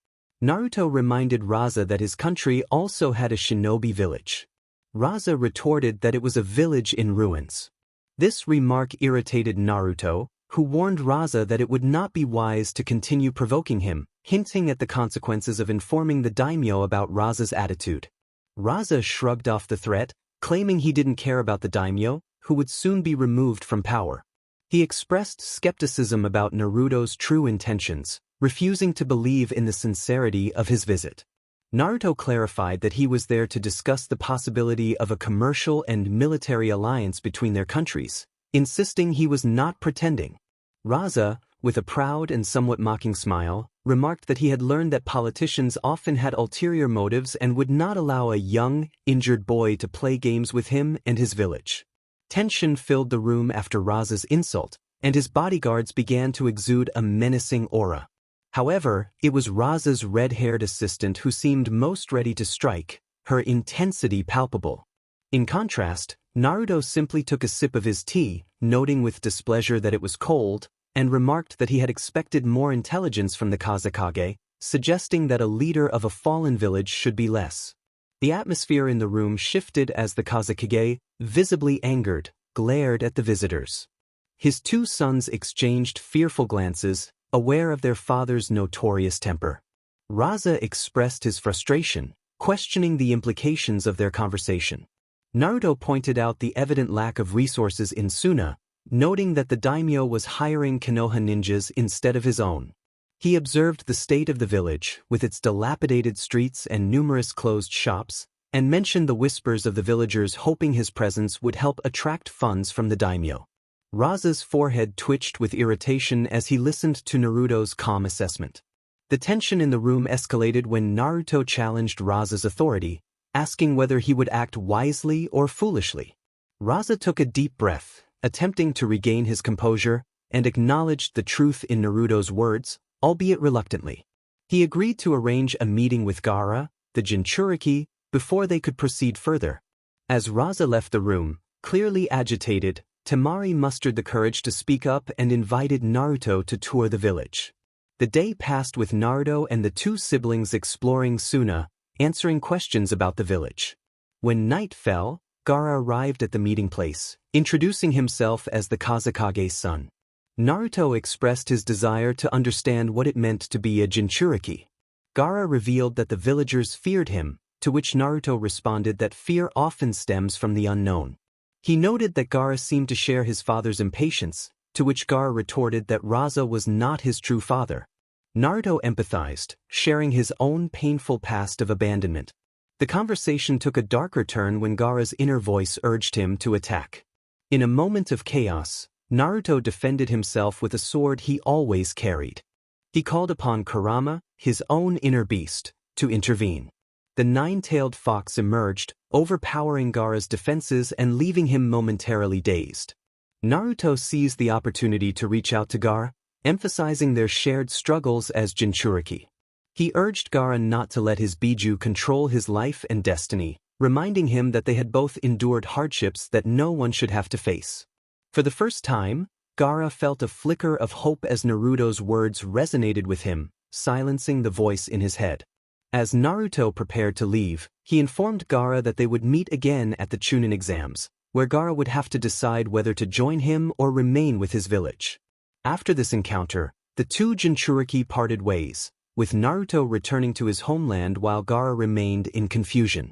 Speaker 1: Naruto reminded Raza that his country also had a shinobi village. Raza retorted that it was a village in ruins. This remark irritated Naruto, who warned Raza that it would not be wise to continue provoking him, hinting at the consequences of informing the daimyo about Raza's attitude. Raza shrugged off the threat, claiming he didn't care about the daimyo, who would soon be removed from power. He expressed skepticism about Naruto's true intentions, refusing to believe in the sincerity of his visit. Naruto clarified that he was there to discuss the possibility of a commercial and military alliance between their countries, insisting he was not pretending. Raza, with a proud and somewhat mocking smile, remarked that he had learned that politicians often had ulterior motives and would not allow a young, injured boy to play games with him and his village. Tension filled the room after Raza's insult, and his bodyguards began to exude a menacing aura. However, it was Raza's red-haired assistant who seemed most ready to strike, her intensity palpable. In contrast, Naruto simply took a sip of his tea, noting with displeasure that it was cold, and remarked that he had expected more intelligence from the Kazekage, suggesting that a leader of a fallen village should be less. The atmosphere in the room shifted as the Kazekage, visibly angered, glared at the visitors. His two sons exchanged fearful glances, aware of their father's notorious temper. Raza expressed his frustration, questioning the implications of their conversation. Naruto pointed out the evident lack of resources in Suna, noting that the daimyo was hiring Konoha ninjas instead of his own. He observed the state of the village, with its dilapidated streets and numerous closed shops, and mentioned the whispers of the villagers hoping his presence would help attract funds from the daimyo. Raza's forehead twitched with irritation as he listened to Naruto's calm assessment. The tension in the room escalated when Naruto challenged Raza's authority, asking whether he would act wisely or foolishly. Raza took a deep breath, attempting to regain his composure, and acknowledged the truth in Naruto's words, albeit reluctantly. He agreed to arrange a meeting with Gaara, the Jinchuriki, before they could proceed further. As Raza left the room, clearly agitated, Temari mustered the courage to speak up and invited Naruto to tour the village. The day passed with Naruto and the two siblings exploring Suna, answering questions about the village. When night fell, Gaara arrived at the meeting place, introducing himself as the Kazekage's son. Naruto expressed his desire to understand what it meant to be a Jinchuriki. Gaara revealed that the villagers feared him, to which Naruto responded that fear often stems from the unknown. He noted that Gaara seemed to share his father's impatience, to which Gaara retorted that Raza was not his true father. Naruto empathized, sharing his own painful past of abandonment. The conversation took a darker turn when Gaara's inner voice urged him to attack. In a moment of chaos, Naruto defended himself with a sword he always carried. He called upon Kurama, his own inner beast, to intervene. The nine-tailed fox emerged, overpowering Gaara's defenses and leaving him momentarily dazed. Naruto seized the opportunity to reach out to Gaara, emphasizing their shared struggles as Jinchuriki. He urged Gaara not to let his Biju control his life and destiny, reminding him that they had both endured hardships that no one should have to face. For the first time, Gaara felt a flicker of hope as Naruto's words resonated with him, silencing the voice in his head. As Naruto prepared to leave, he informed Gaara that they would meet again at the Chunin exams, where Gaara would have to decide whether to join him or remain with his village. After this encounter, the two Jinchuriki parted ways, with Naruto returning to his homeland while Gaara remained in confusion.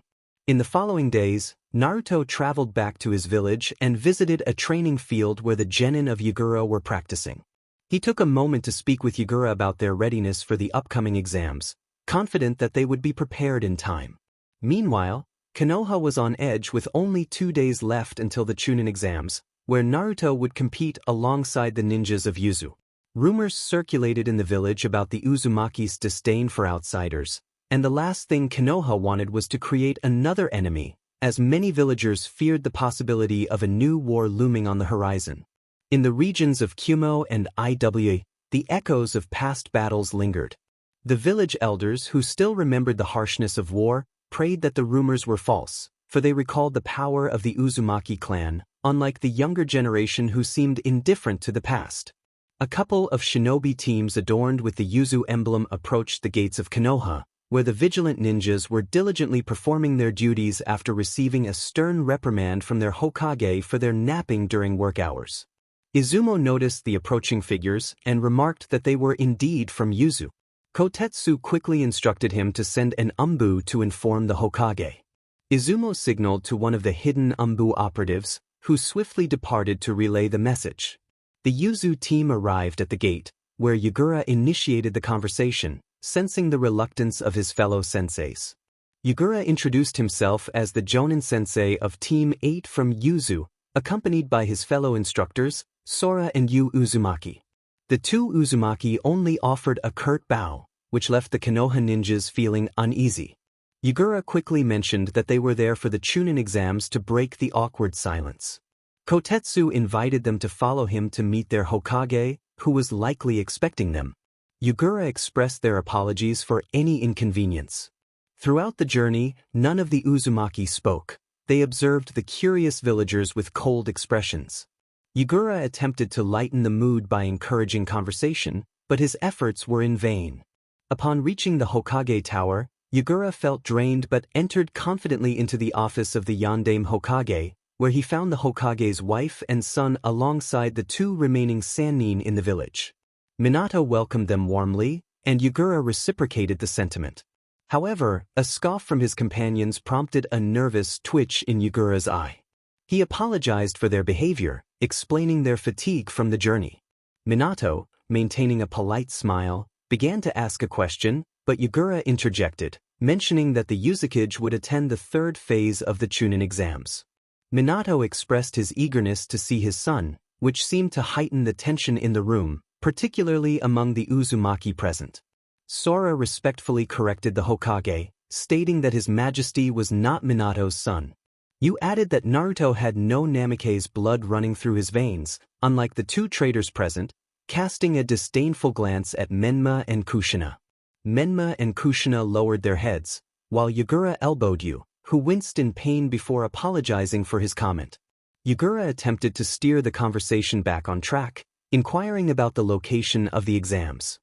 Speaker 1: In the following days, Naruto traveled back to his village and visited a training field where the genin of Yagura were practicing. He took a moment to speak with Yagura about their readiness for the upcoming exams, confident that they would be prepared in time. Meanwhile, Konoha was on edge with only 2 days left until the Chunin exams, where Naruto would compete alongside the ninjas of Yuzu. Rumors circulated in the village about the Uzumaki's disdain for outsiders, and the last thing Konoha wanted was to create another enemy, as many villagers feared the possibility of a new war looming on the horizon. In the regions of Kumo and Iwa, the echoes of past battles lingered. The village elders, who still remembered the harshness of war, prayed that the rumors were false, for they recalled the power of the Uzumaki clan, unlike the younger generation who seemed indifferent to the past. A couple of shinobi teams adorned with the Yuzu emblem approached the gates of Konoha, where the vigilant ninjas were diligently performing their duties after receiving a stern reprimand from their Hokage for their napping during work hours. Izumo noticed the approaching figures and remarked that they were indeed from Yuzu. Kotetsu quickly instructed him to send an umbu to inform the Hokage. Izumo signaled to one of the hidden umbu operatives, who swiftly departed to relay the message. The Yuzu team arrived at the gate, where Yagura initiated the conversation, sensing the reluctance of his fellow senseis. Yagura introduced himself as the Jonin sensei of Team 8 from Yuzu, accompanied by his fellow instructors, Sora and Yu Uzumaki. The two Uzumaki only offered a curt bow, which left the Konoha ninjas feeling uneasy. Yagura quickly mentioned that they were there for the Chunin exams to break the awkward silence. Kotetsu invited them to follow him to meet their Hokage, who was likely expecting them. Yagura expressed their apologies for any inconvenience. Throughout the journey, none of the Uzumaki spoke. They observed the curious villagers with cold expressions. Yagura attempted to lighten the mood by encouraging conversation, but his efforts were in vain. Upon reaching the Hokage Tower, Yagura felt drained but entered confidently into the office of the Yondaime Hokage, where he found the Hokage's wife and son alongside the two remaining sannin in the village. Minato welcomed them warmly, and Yagura reciprocated the sentiment. However, a scoff from his companions prompted a nervous twitch in Yagura's eye. He apologized for their behavior, explaining their fatigue from the journey. Minato, maintaining a polite smile, began to ask a question, but Yagura interjected, mentioning that the Uzukage would attend the third phase of the Chunin exams. Minato expressed his eagerness to see his son, which seemed to heighten the tension in the room, particularly among the Uzumaki present. Sora respectfully corrected the Hokage, stating that his majesty was not Minato's son. You added that Naruto had no Namikaze blood running through his veins, unlike the two traitors present, casting a disdainful glance at Menma and Kushina. Menma and Kushina lowered their heads, while Yagura elbowed you, who winced in pain before apologizing for his comment. Yagura attempted to steer the conversation back on track, inquiring about the location of the exams.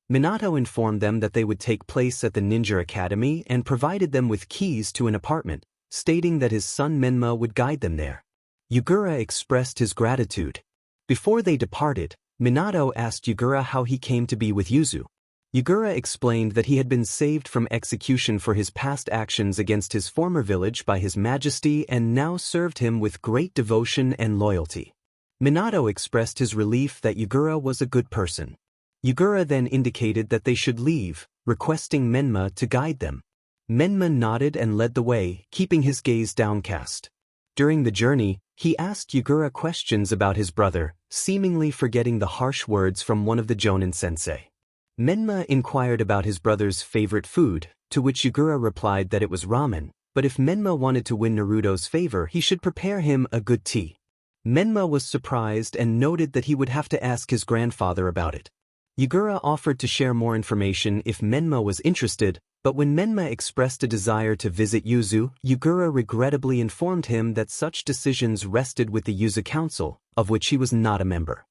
Speaker 1: Minato informed them that they would take place at the Ninja Academy and provided them with keys to an apartment, stating that his son Menma would guide them there. Yagura expressed his gratitude. Before they departed, Minato asked Yagura how he came to be with Yuzu. Yagura explained that he had been saved from execution for his past actions against his former village by his majesty and now served him with great devotion and loyalty. Minato expressed his relief that Yagura was a good person. Yagura then indicated that they should leave, requesting Menma to guide them. Menma nodded and led the way, keeping his gaze downcast. During the journey, he asked Yagura questions about his brother, seemingly forgetting the harsh words from one of the Jonin sensei. Menma inquired about his brother's favorite food, to which Yagura replied that it was ramen, but if Menma wanted to win Naruto's favor he should prepare him a good tea. Menma was surprised and noted that he would have to ask his grandfather about it. Yagura offered to share more information if Menma was interested, but when Menma expressed a desire to visit Yuzu, Yagura regrettably informed him that such decisions rested with the Yuzu Council, of which he was not a member.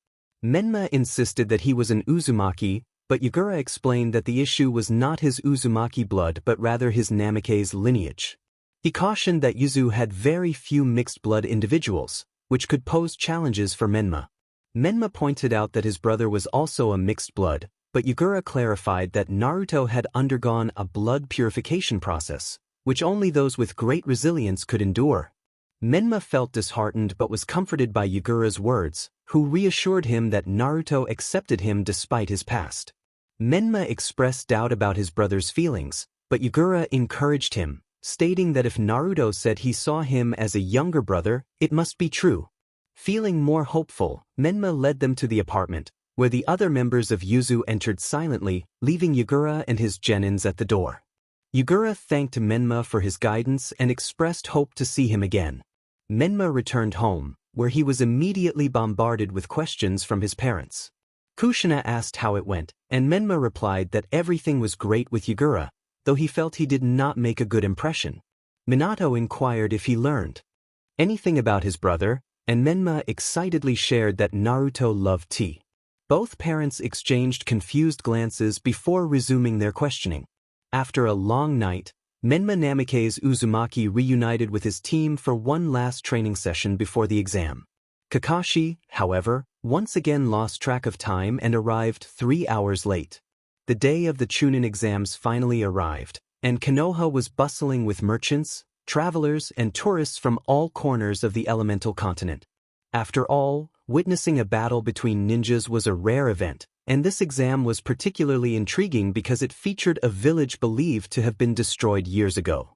Speaker 1: Menma insisted that he was an Uzumaki, but Yagura explained that the issue was not his Uzumaki blood but rather his Namikaze lineage. He cautioned that Yuzu had very few mixed blood individuals, which could pose challenges for Menma. Menma pointed out that his brother was also a mixed blood, but Yagura clarified that Naruto had undergone a blood purification process, which only those with great resilience could endure. Menma felt disheartened but was comforted by Yagura's words, who reassured him that Naruto accepted him despite his past. Menma expressed doubt about his brother's feelings, but Yagura encouraged him, stating that if Naruto said he saw him as a younger brother, it must be true. Feeling more hopeful, Menma led them to the apartment, where the other members of Yuzu entered silently, leaving Yagura and his genins at the door. Yagura thanked Menma for his guidance and expressed hope to see him again. Menma returned home, where he was immediately bombarded with questions from his parents. Kushina asked how it went, and Menma replied that everything was great with Yagura, though he felt he did not make a good impression. Minato inquired if he learned anything about his brother, and Menma excitedly shared that Naruto loved tea. Both parents exchanged confused glances before resuming their questioning. After a long night, Menma Namikaze Uzumaki reunited with his team for one last training session before the exam. Kakashi, however, once again lost track of time and arrived 3 hours late. The day of the Chunin exams finally arrived, and Konoha was bustling with merchants, travelers, and tourists from all corners of the elemental continent. After all, witnessing a battle between ninjas was a rare event, and this exam was particularly intriguing because it featured a village believed to have been destroyed years ago.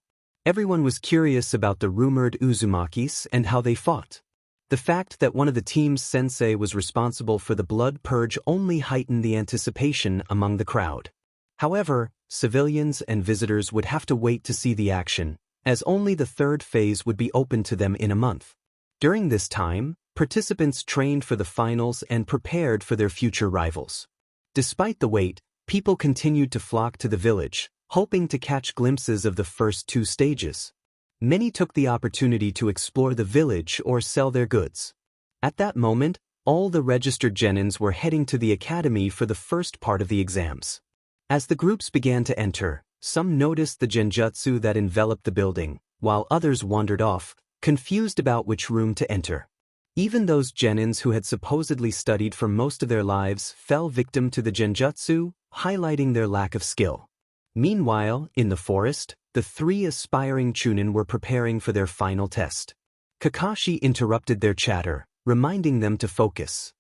Speaker 1: Everyone was curious about the rumored Uzumakis and how they fought. The fact that one of the team's sensei was responsible for the blood purge only heightened the anticipation among the crowd. However, civilians and visitors would have to wait to see the action, as only the third phase would be open to them in a month. During this time, participants trained for the finals and prepared for their future rivals. Despite the wait, people continued to flock to the village, hoping to catch glimpses of the first 2 stages. Many took the opportunity to explore the village or sell their goods. At that moment, all the registered genins were heading to the academy for the first part of the exams. As the groups began to enter, some noticed the genjutsu that enveloped the building, while others wandered off, confused about which room to enter. Even those genins who had supposedly studied for most of their lives fell victim to the genjutsu, highlighting their lack of skill. Meanwhile, in the forest, the 3 aspiring Chunin were preparing for their final test. Kakashi interrupted their chatter, reminding them to focus.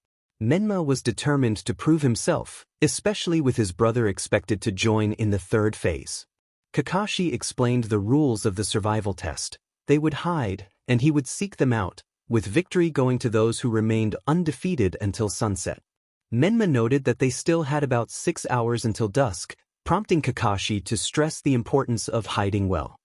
Speaker 1: Menma was determined to prove himself, especially with his brother expected to join in the third phase. Kakashi explained the rules of the survival test. They would hide, and he would seek them out, with victory going to those who remained undefeated until sunset. Menma noted that they still had about 6 hours until dusk, prompting Kakashi to stress the importance of hiding well.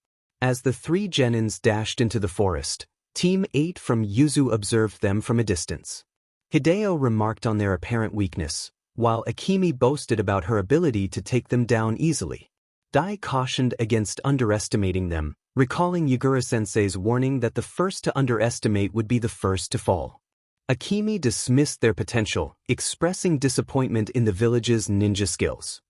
Speaker 1: As the 3 genins dashed into the forest, Team 8 from Yuzu observed them from a distance. Hideo remarked on their apparent weakness, while Akemi boasted about her ability to take them down easily. Dai cautioned against underestimating them, recalling Yagura-sensei's warning that the first to underestimate would be the first to fall. Akemi dismissed their potential, expressing disappointment in the village's ninja skills.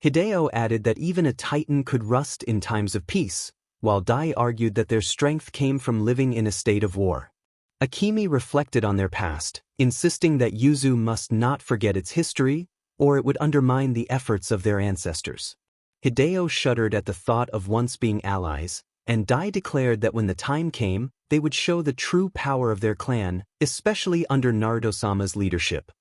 Speaker 1: Hideo added that even a titan could rust in times of peace, while Dai argued that their strength came from living in a state of war. Akemi reflected on their past, insisting that Yuzu must not forget its history, or it would undermine the efforts of their ancestors. Hideo shuddered at the thought of once being allies, and Dai declared that when the time came, they would show the true power of their clan, especially under Naruto-sama's leadership.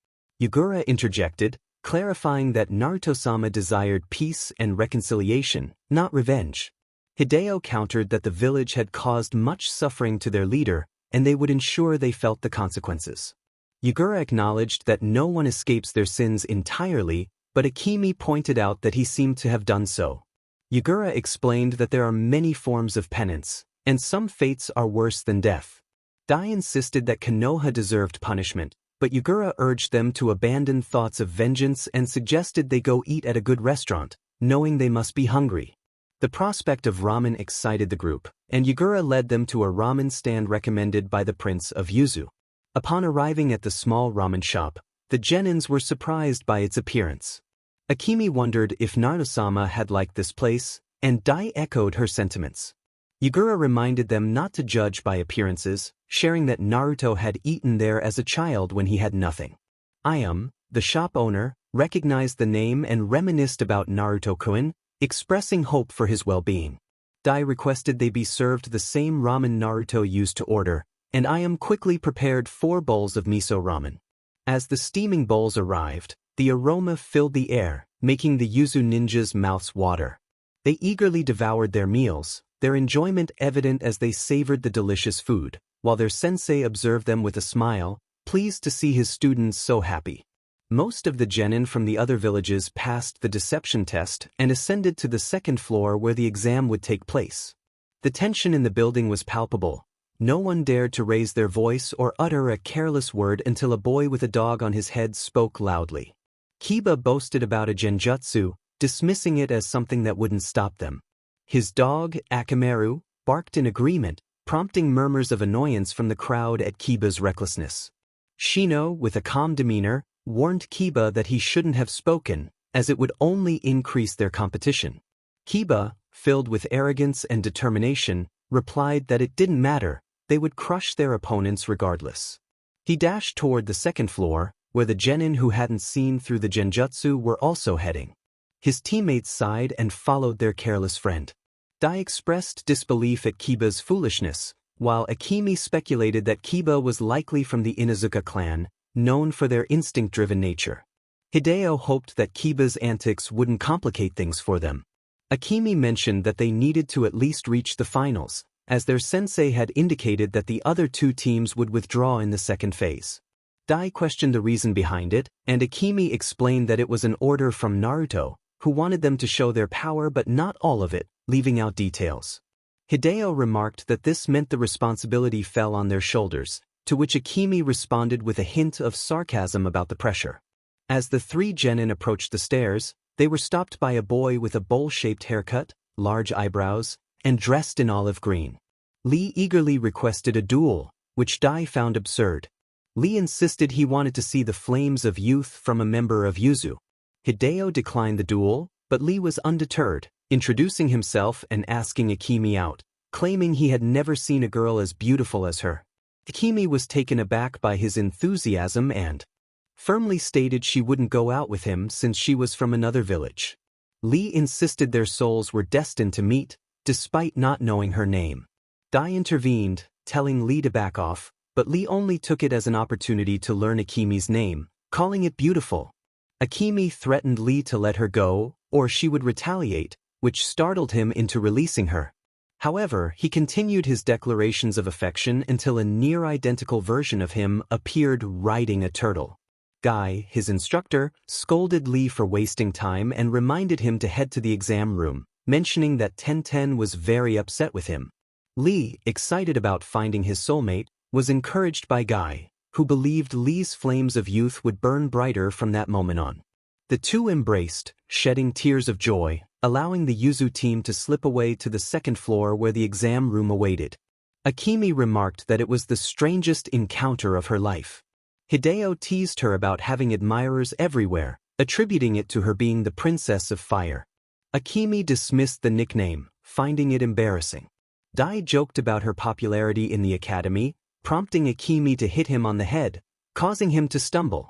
Speaker 1: Yagura interjected, clarifying that Naruto-sama desired peace and reconciliation, not revenge. Hideo countered that the village had caused much suffering to their leader, and they would ensure they felt the consequences. Yagura acknowledged that no one escapes their sins entirely, but Akemi pointed out that he seemed to have done so. Yagura explained that there are many forms of penance, and some fates are worse than death. Dai insisted that Konoha deserved punishment, but Yagura urged them to abandon thoughts of vengeance and suggested they go eat at a good restaurant, knowing they must be hungry. The prospect of ramen excited the group, and Yagura led them to a ramen stand recommended by the Prince of Yuzu. Upon arriving at the small ramen shop, the genins were surprised by its appearance. Akemi wondered if Naruto-sama had liked this place, and Dai echoed her sentiments. Yagura reminded them not to judge by appearances, sharing that Naruto had eaten there as a child when he had nothing. Ayam, the shop owner, recognized the name and reminisced about Naruto-kun, expressing hope for his well-being. Dai requested they be served the same ramen Naruto used to order, and I quickly prepared 4 bowls of miso ramen. As the steaming bowls arrived, the aroma filled the air, making the Yuzu ninjas' mouths water. They eagerly devoured their meals, their enjoyment evident as they savored the delicious food, while their sensei observed them with a smile, pleased to see his students so happy. Most of the genin from the other villages passed the deception test and ascended to the second floor where the exam would take place. The tension in the building was palpable. No one dared to raise their voice or utter a careless word until a boy with a dog on his head spoke loudly. Kiba boasted about a genjutsu, dismissing it as something that wouldn't stop them. His dog, Akamaru, barked in agreement, prompting murmurs of annoyance from the crowd at Kiba's recklessness. Shino, with a calm demeanor, warned Kiba that he shouldn't have spoken, as it would only increase their competition. Kiba, filled with arrogance and determination, replied that it didn't matter, they would crush their opponents regardless. He dashed toward the second floor, where the genin who hadn't seen through the genjutsu were also heading. His teammates sighed and followed their careless friend. Dai expressed disbelief at Kiba's foolishness, while Akemi speculated that Kiba was likely from the Inuzuka clan, known for their instinct-driven nature. Hideo hoped that Kiba's antics wouldn't complicate things for them. Akemi mentioned that they needed to at least reach the finals, as their sensei had indicated that the other 2 teams would withdraw in the second phase. Dai questioned the reason behind it, and Akemi explained that it was an order from Naruto, who wanted them to show their power but not all of it, leaving out details. Hideo remarked that this meant the responsibility fell on their shoulders, to which Akemi responded with a hint of sarcasm about the pressure. As the 3 genin approached the stairs, they were stopped by a boy with a bowl-shaped haircut, large eyebrows, and dressed in olive green. Lee eagerly requested a duel, which Dai found absurd. Lee insisted he wanted to see the flames of youth from a member of Yuzu. Hideo declined the duel, but Lee was undeterred, introducing himself and asking Akemi out, claiming he had never seen a girl as beautiful as her. Akemi was taken aback by his enthusiasm and firmly stated she wouldn't go out with him since she was from another village. Lee insisted their souls were destined to meet, despite not knowing her name. Dai intervened, telling Lee to back off, but Lee only took it as an opportunity to learn Akemi's name, calling it beautiful. Akemi threatened Lee to let her go, or she would retaliate, which startled him into releasing her. However, he continued his declarations of affection until a near-identical version of him appeared riding a turtle. Guy, his instructor, scolded Lee for wasting time and reminded him to head to the exam room, mentioning that Tenten was very upset with him. Lee, excited about finding his soulmate, was encouraged by Guy, who believed Lee's flames of youth would burn brighter from that moment on. The 2 embraced, shedding tears of joy, allowing the Yuzu team to slip away to the second floor where the exam room awaited. Akemi remarked that it was the strangest encounter of her life. Hideo teased her about having admirers everywhere, attributing it to her being the Princess of Fire. Akemi dismissed the nickname, finding it embarrassing. Dai joked about her popularity in the academy, prompting Akemi to hit him on the head, causing him to stumble.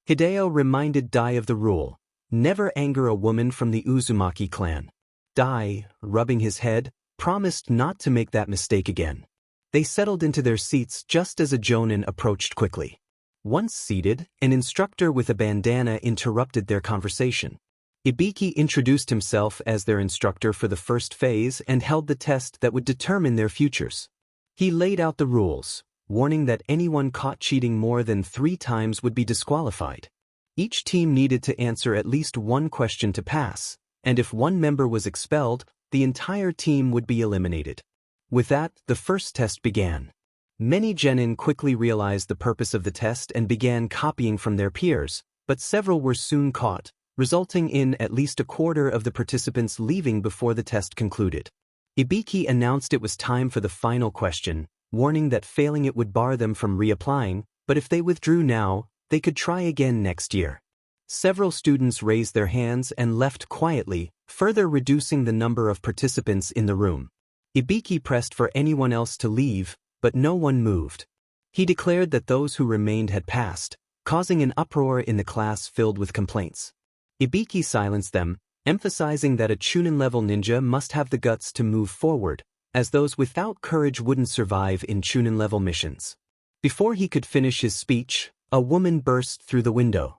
Speaker 1: Hideo reminded Dai of the rule, never anger a woman from the Uzumaki clan. Dai, rubbing his head, promised not to make that mistake again. They settled into their seats just as a jonin approached quickly. Once seated, an instructor with a bandana interrupted their conversation. Ibiki introduced himself as their instructor for the first phase and held the test that would determine their futures. He laid out the rules, warning that anyone caught cheating more than 3 times would be disqualified. Each team needed to answer at least 1 question to pass, and if 1 member was expelled, the entire team would be eliminated. With that, the first test began. Many genin quickly realized the purpose of the test and began copying from their peers, but several were soon caught, resulting in at least a quarter of the participants leaving before the test concluded. Ibiki announced it was time for the final question, warning that failing it would bar them from reapplying, but if they withdrew now, they could try again next year. Several students raised their hands and left quietly, further reducing the number of participants in the room. Ibiki pressed for anyone else to leave, but no one moved. He declared that those who remained had passed, causing an uproar in the class filled with complaints. Ibiki silenced them, emphasizing that a Chunin-level ninja must have the guts to move forward, as those without courage wouldn't survive in Chunin-level missions. Before he could finish his speech, a woman burst through the window.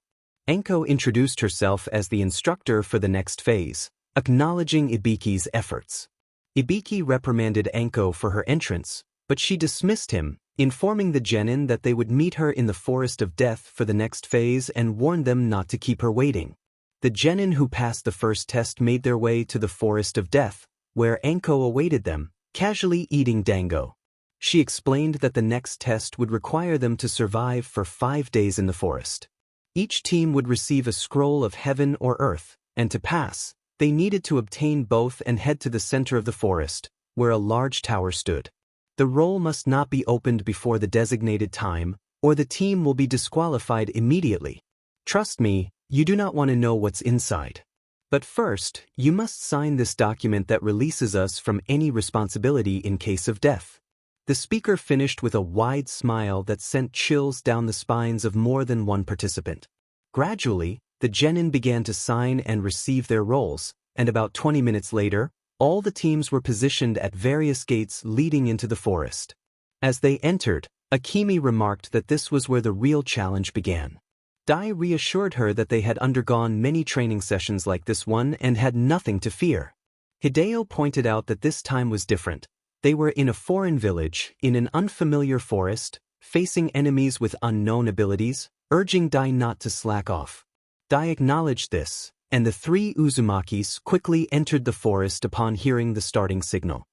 Speaker 1: Anko introduced herself as the instructor for the next phase, acknowledging Ibiki's efforts. Ibiki reprimanded Anko for her entrance, but she dismissed him, informing the genin that they would meet her in the Forest of Death for the next phase and warned them not to keep her waiting. The genin who passed the first test made their way to the Forest of Death, where Anko awaited them, casually eating dango. She explained that the next test would require them to survive for 5 days in the forest. Each team would receive a scroll of heaven or earth, and to pass, they needed to obtain both and head to the center of the forest, where a large tower stood. The roll must not be opened before the designated time, or the team will be disqualified immediately. Trust me, you do not want to know what's inside. But first, you must sign this document that releases us from any responsibility in case of death. The speaker finished with a wide smile that sent chills down the spines of more than one participant. Gradually, the genin began to sign and receive their rolls, and about 20 minutes later, all the teams were positioned at various gates leading into the forest. As they entered, Akemi remarked that this was where the real challenge began. Dai reassured her that they had undergone many training sessions like this one and had nothing to fear. Hideo pointed out that this time was different. They were in a foreign village, in an unfamiliar forest, facing enemies with unknown abilities, urging Dai not to slack off. Dai acknowledged this, and the 3 Uzumakis quickly entered the forest upon hearing the starting signal.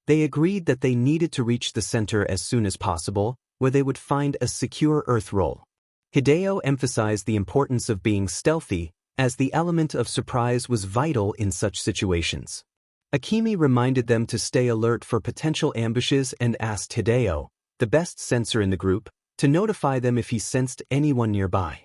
Speaker 1: They agreed that they needed to reach the center as soon as possible, where they would find a secure earth roll. Hideo emphasized the importance of being stealthy, as the element of surprise was vital in such situations. Akemi reminded them to stay alert for potential ambushes and asked Hideo, the best sensor in the group, to notify them if he sensed anyone nearby.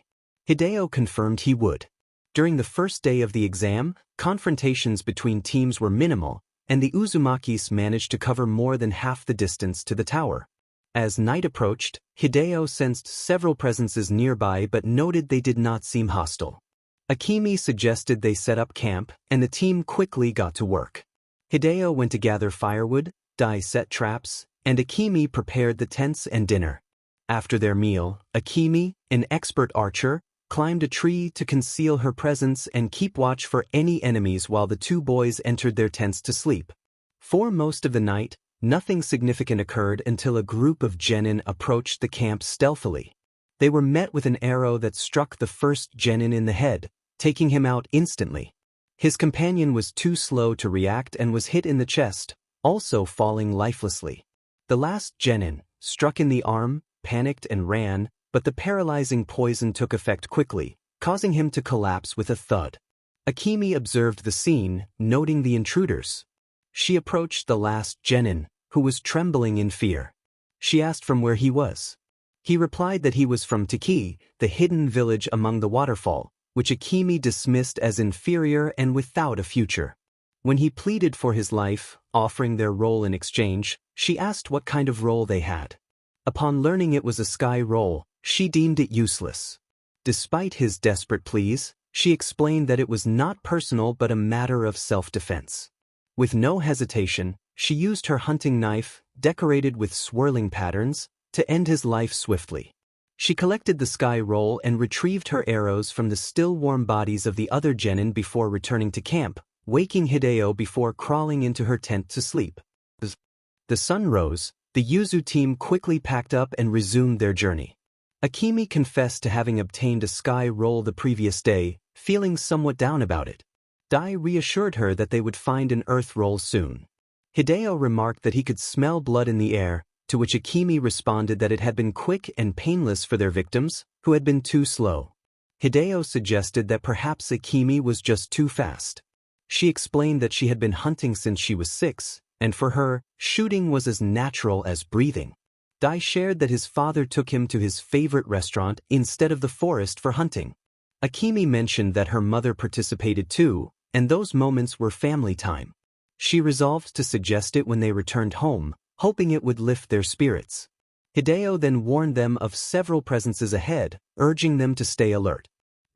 Speaker 1: Hideo confirmed he would. During the first day of the exam, confrontations between teams were minimal, and the Uzumakis managed to cover more than half the distance to the tower. As night approached, Hideo sensed several presences nearby but noted they did not seem hostile. Akemi suggested they set up camp, and the team quickly got to work. Hideo went to gather firewood, Dai set traps, and Akemi prepared the tents and dinner. After their meal, Akemi, an expert archer, climbed a tree to conceal her presence and keep watch for any enemies while the 2 boys entered their tents to sleep. For most of the night, nothing significant occurred until a group of genin approached the camp stealthily. They were met with an arrow that struck the first genin in the head, taking him out instantly. His companion was too slow to react and was hit in the chest, also falling lifelessly. The last genin, struck in the arm, panicked and ran, but the paralyzing poison took effect quickly, causing him to collapse with a thud. Akemi observed the scene, noting the intruders. She approached the last genin, who was trembling in fear. She asked from where he was. He replied that he was from Taki, the hidden village among the waterfall, which Akemi dismissed as inferior and without a future. When he pleaded for his life, offering their role in exchange, she asked what kind of role they had. Upon learning it was a sky role, she deemed it useless. Despite his desperate pleas, she explained that it was not personal but a matter of self-defense. With no hesitation, she used her hunting knife, decorated with swirling patterns, to end his life swiftly. She collected the sky roll and retrieved her arrows from the still warm bodies of the other genin before returning to camp, waking Hideo before crawling into her tent to sleep. The sun rose, the Yuzu team quickly packed up and resumed their journey. Akemi confessed to having obtained a sky roll the previous day, feeling somewhat down about it. Dai reassured her that they would find an earth roll soon. Hideo remarked that he could smell blood in the air, to which Akemi responded that it had been quick and painless for their victims, who had been too slow. Hideo suggested that perhaps Akemi was just too fast. She explained that she had been hunting since she was 6, and for her, shooting was as natural as breathing. Dai shared that his father took him to his favorite restaurant instead of the forest for hunting. Akemi mentioned that her mother participated too, and those moments were family time. She resolved to suggest it when they returned home, hoping it would lift their spirits. Hideo then warned them of several presences ahead, urging them to stay alert.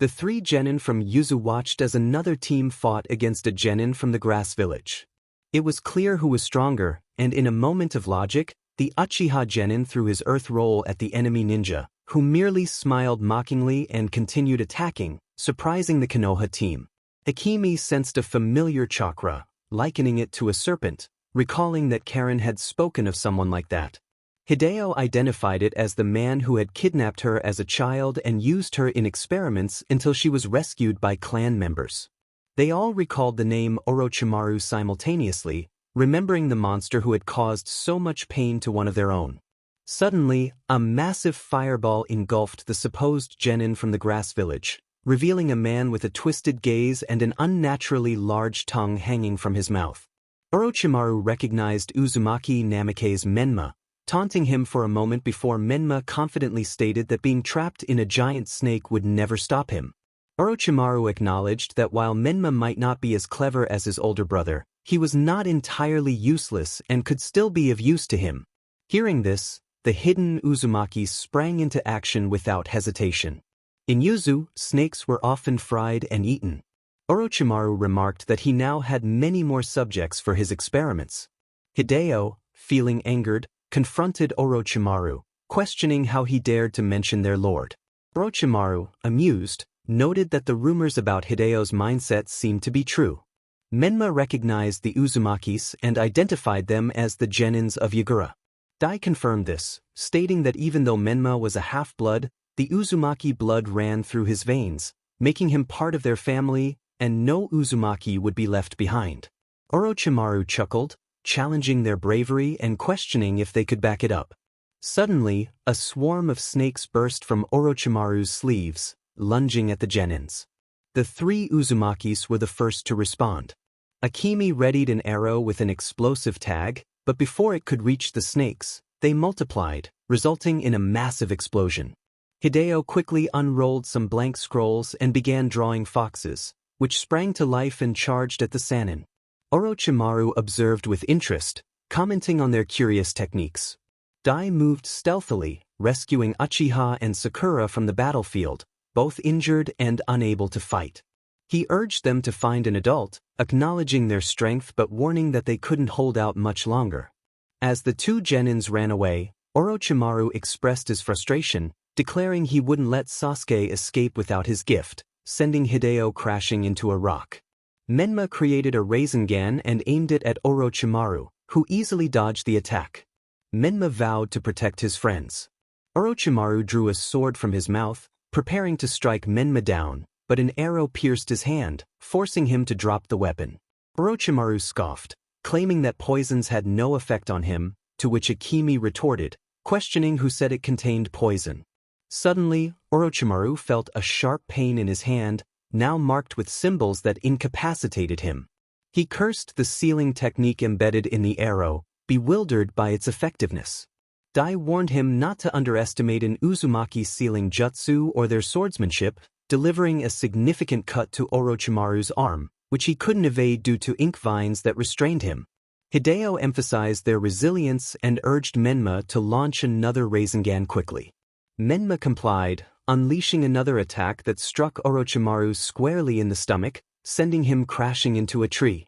Speaker 1: The three genin from Yuzu watched as another team fought against a genin from the grass village. It was clear who was stronger, and in a moment of logic, the Uchiha genin threw his earth roll at the enemy ninja, who merely smiled mockingly and continued attacking, surprising the Konoha team. Akemi sensed a familiar chakra, likening it to a serpent, recalling that Karen had spoken of someone like that. Hideo identified it as the man who had kidnapped her as a child and used her in experiments until she was rescued by clan members. They all recalled the name Orochimaru simultaneously, remembering the monster who had caused so much pain to one of their own. Suddenly, a massive fireball engulfed the supposed genin from the grass village, revealing a man with a twisted gaze and an unnaturally large tongue hanging from his mouth. Orochimaru recognized Uzumaki Namikaze's Menma, taunting him for a moment before Menma confidently stated that being trapped in a giant snake would never stop him. Orochimaru acknowledged that while Menma might not be as clever as his older brother, he was not entirely useless and could still be of use to him. Hearing this, the hidden Uzumaki sprang into action without hesitation. In Yuzu, snakes were often fried and eaten. Orochimaru remarked that he now had many more subjects for his experiments. Hideo, feeling angered, confronted Orochimaru, questioning how he dared to mention their lord. Orochimaru, amused, noted that the rumors about Hideo's mindset seemed to be true. Menma recognized the Uzumakis and identified them as the genins of Yagura. Dai confirmed this, stating that even though Menma was a half-blood, the Uzumaki blood ran through his veins, making him part of their family, and no Uzumaki would be left behind. Orochimaru chuckled, challenging their bravery and questioning if they could back it up. Suddenly, a swarm of snakes burst from Orochimaru's sleeves, lunging at the genins. The three Uzumakis were the first to respond. Akemi readied an arrow with an explosive tag, but before it could reach the snakes, they multiplied, resulting in a massive explosion. Hideo quickly unrolled some blank scrolls and began drawing foxes, which sprang to life and charged at the Sannin. Orochimaru observed with interest, commenting on their curious techniques. Dai moved stealthily, rescuing Uchiha and Sakura from the battlefield, both injured and unable to fight. He urged them to find an adult, acknowledging their strength but warning that they couldn't hold out much longer. As the two genins ran away, Orochimaru expressed his frustration, declaring he wouldn't let Sasuke escape without his gift, sending Hideo crashing into a rock. Menma created a Rasengan and aimed it at Orochimaru, who easily dodged the attack. Menma vowed to protect his friends. Orochimaru drew a sword from his mouth, preparing to strike Menma down, but an arrow pierced his hand, forcing him to drop the weapon. Orochimaru scoffed, claiming that poisons had no effect on him, to which Akemi retorted, questioning who said it contained poison. Suddenly, Orochimaru felt a sharp pain in his hand, now marked with symbols that incapacitated him. He cursed the sealing technique embedded in the arrow, bewildered by its effectiveness. Dai warned him not to underestimate an Uzumaki sealing jutsu or their swordsmanship, delivering a significant cut to Orochimaru's arm, which he couldn't evade due to ink vines that restrained him. Hideo emphasized their resilience and urged Menma to launch another Rasengan quickly. Menma complied, unleashing another attack that struck Orochimaru squarely in the stomach, sending him crashing into a tree.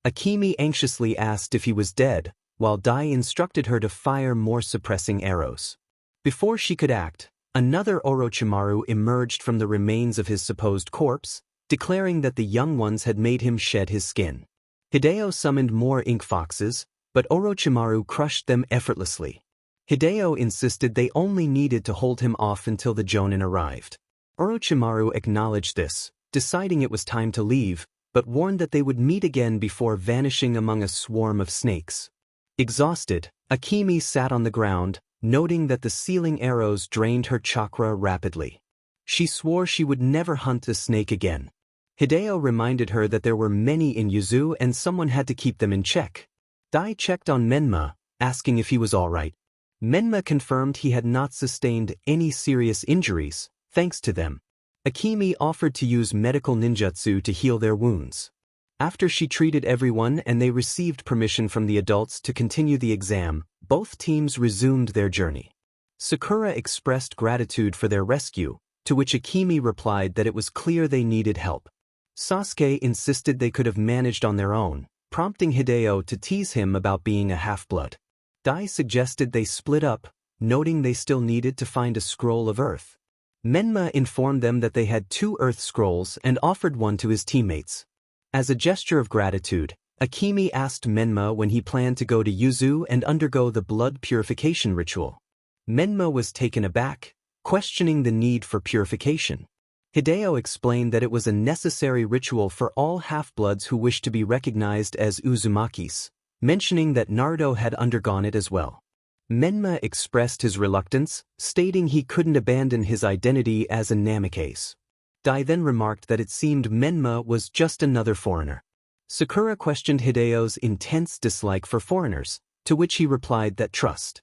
Speaker 1: Akemi anxiously asked if he was dead, while Dai instructed her to fire more suppressing arrows. Before she could act, another Orochimaru emerged from the remains of his supposed corpse, declaring that the young ones had made him shed his skin. Hideo summoned more ink foxes, but Orochimaru crushed them effortlessly. Hideo insisted they only needed to hold him off until the Jonin arrived. Orochimaru acknowledged this, deciding it was time to leave, but warned that they would meet again before vanishing among a swarm of snakes. Exhausted, Akemi sat on the ground, noting that the sealing arrows drained her chakra rapidly. She swore she would never hunt a snake again. Hideo reminded her that there were many in Yuzu and someone had to keep them in check. Dai checked on Menma, asking if he was all right. Menma confirmed he had not sustained any serious injuries, thanks to them. Akemi offered to use medical ninjutsu to heal their wounds. After she treated everyone and they received permission from the adults to continue the exam, both teams resumed their journey. Sakura expressed gratitude for their rescue, to which Akemi replied that it was clear they needed help. Sasuke insisted they could have managed on their own, prompting Hideo to tease him about being a half-blood. Dai suggested they split up, noting they still needed to find a scroll of earth. Menma informed them that they had 2 earth scrolls and offered one to his teammates. As a gesture of gratitude, Akemi asked Menma when he planned to go to Yuzu and undergo the blood purification ritual. Menma was taken aback, questioning the need for purification. Hideo explained that it was a necessary ritual for all half-bloods who wished to be recognized as Uzumakis, mentioning that Naruto had undergone it as well. Menma expressed his reluctance, stating he couldn't abandon his identity as a Namikaze. Dai then remarked that it seemed Menma was just another foreigner. Sakura questioned Hideo's intense dislike for foreigners, to which he replied that trust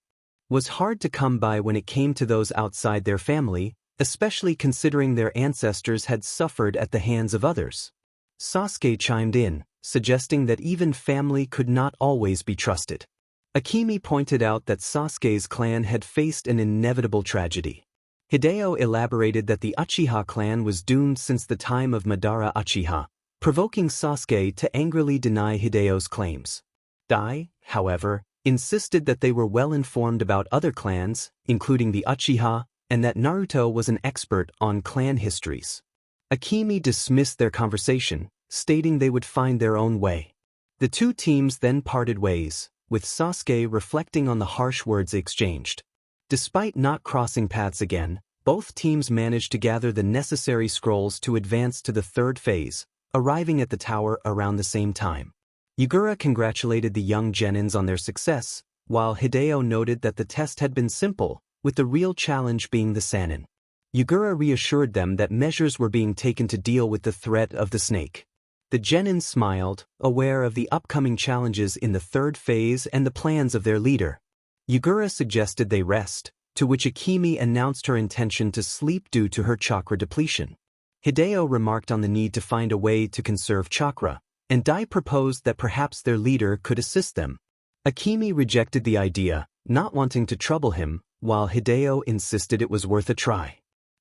Speaker 1: was hard to come by when it came to those outside their family, especially considering their ancestors had suffered at the hands of others. Sasuke chimed in, suggesting that even family could not always be trusted. Akemi pointed out that Sasuke's clan had faced an inevitable tragedy. Hideo elaborated that the Uchiha clan was doomed since the time of Madara Uchiha, provoking Sasuke to angrily deny Hideo's claims. Dai, however, insisted that they were well informed about other clans, including the Uchiha, and that Naruto was an expert on clan histories. Akemi dismissed their conversation, stating they would find their own way. The 2 teams then parted ways, with Sasuke reflecting on the harsh words exchanged. Despite not crossing paths again, both teams managed to gather the necessary scrolls to advance to the 3rd phase, arriving at the tower around the same time. Yugura congratulated the young genins on their success, while Hideo noted that the test had been simple, with the real challenge being the Sannin. Yugura reassured them that measures were being taken to deal with the threat of the snake. The genin smiled, aware of the upcoming challenges in the 3rd phase and the plans of their leader. Yugura suggested they rest, to which Akemi announced her intention to sleep due to her chakra depletion. Hideo remarked on the need to find a way to conserve chakra, and Dai proposed that perhaps their leader could assist them. Akemi rejected the idea, not wanting to trouble him, while Hideo insisted it was worth a try.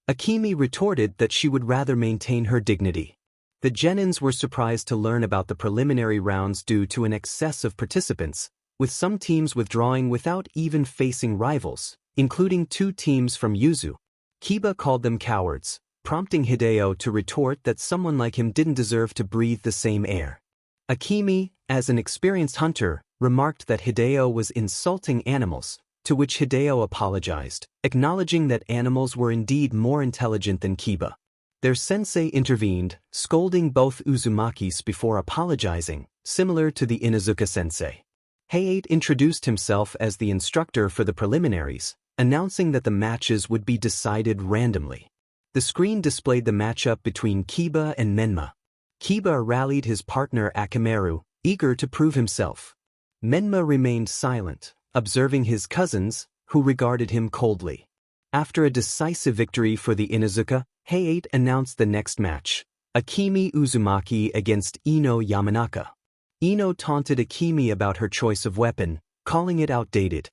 Speaker 1: Akemi retorted that she would rather maintain her dignity. The genins were surprised to learn about the preliminary rounds due to an excess of participants, with some teams withdrawing without even facing rivals, including 2 teams from Yuzu. Kiba called them cowards, prompting Hideo to retort that someone like him didn't deserve to breathe the same air. Akemi, as an experienced hunter, remarked that Hideo was insulting animals, to which Hideo apologized, acknowledging that animals were indeed more intelligent than Kiba. Their sensei intervened, scolding both Uzumakis before apologizing, similar to the Inuzuka sensei. Hayate introduced himself as the instructor for the preliminaries, announcing that the matches would be decided randomly. The screen displayed the matchup between Kiba and Menma. Kiba rallied his partner Akamaru, eager to prove himself. Menma remained silent, observing his cousins, who regarded him coldly. After a decisive victory for the Inuzuka, Hayate announced the next match, Akemi Uzumaki against Ino Yamanaka. Ino taunted Akemi about her choice of weapon, calling it outdated.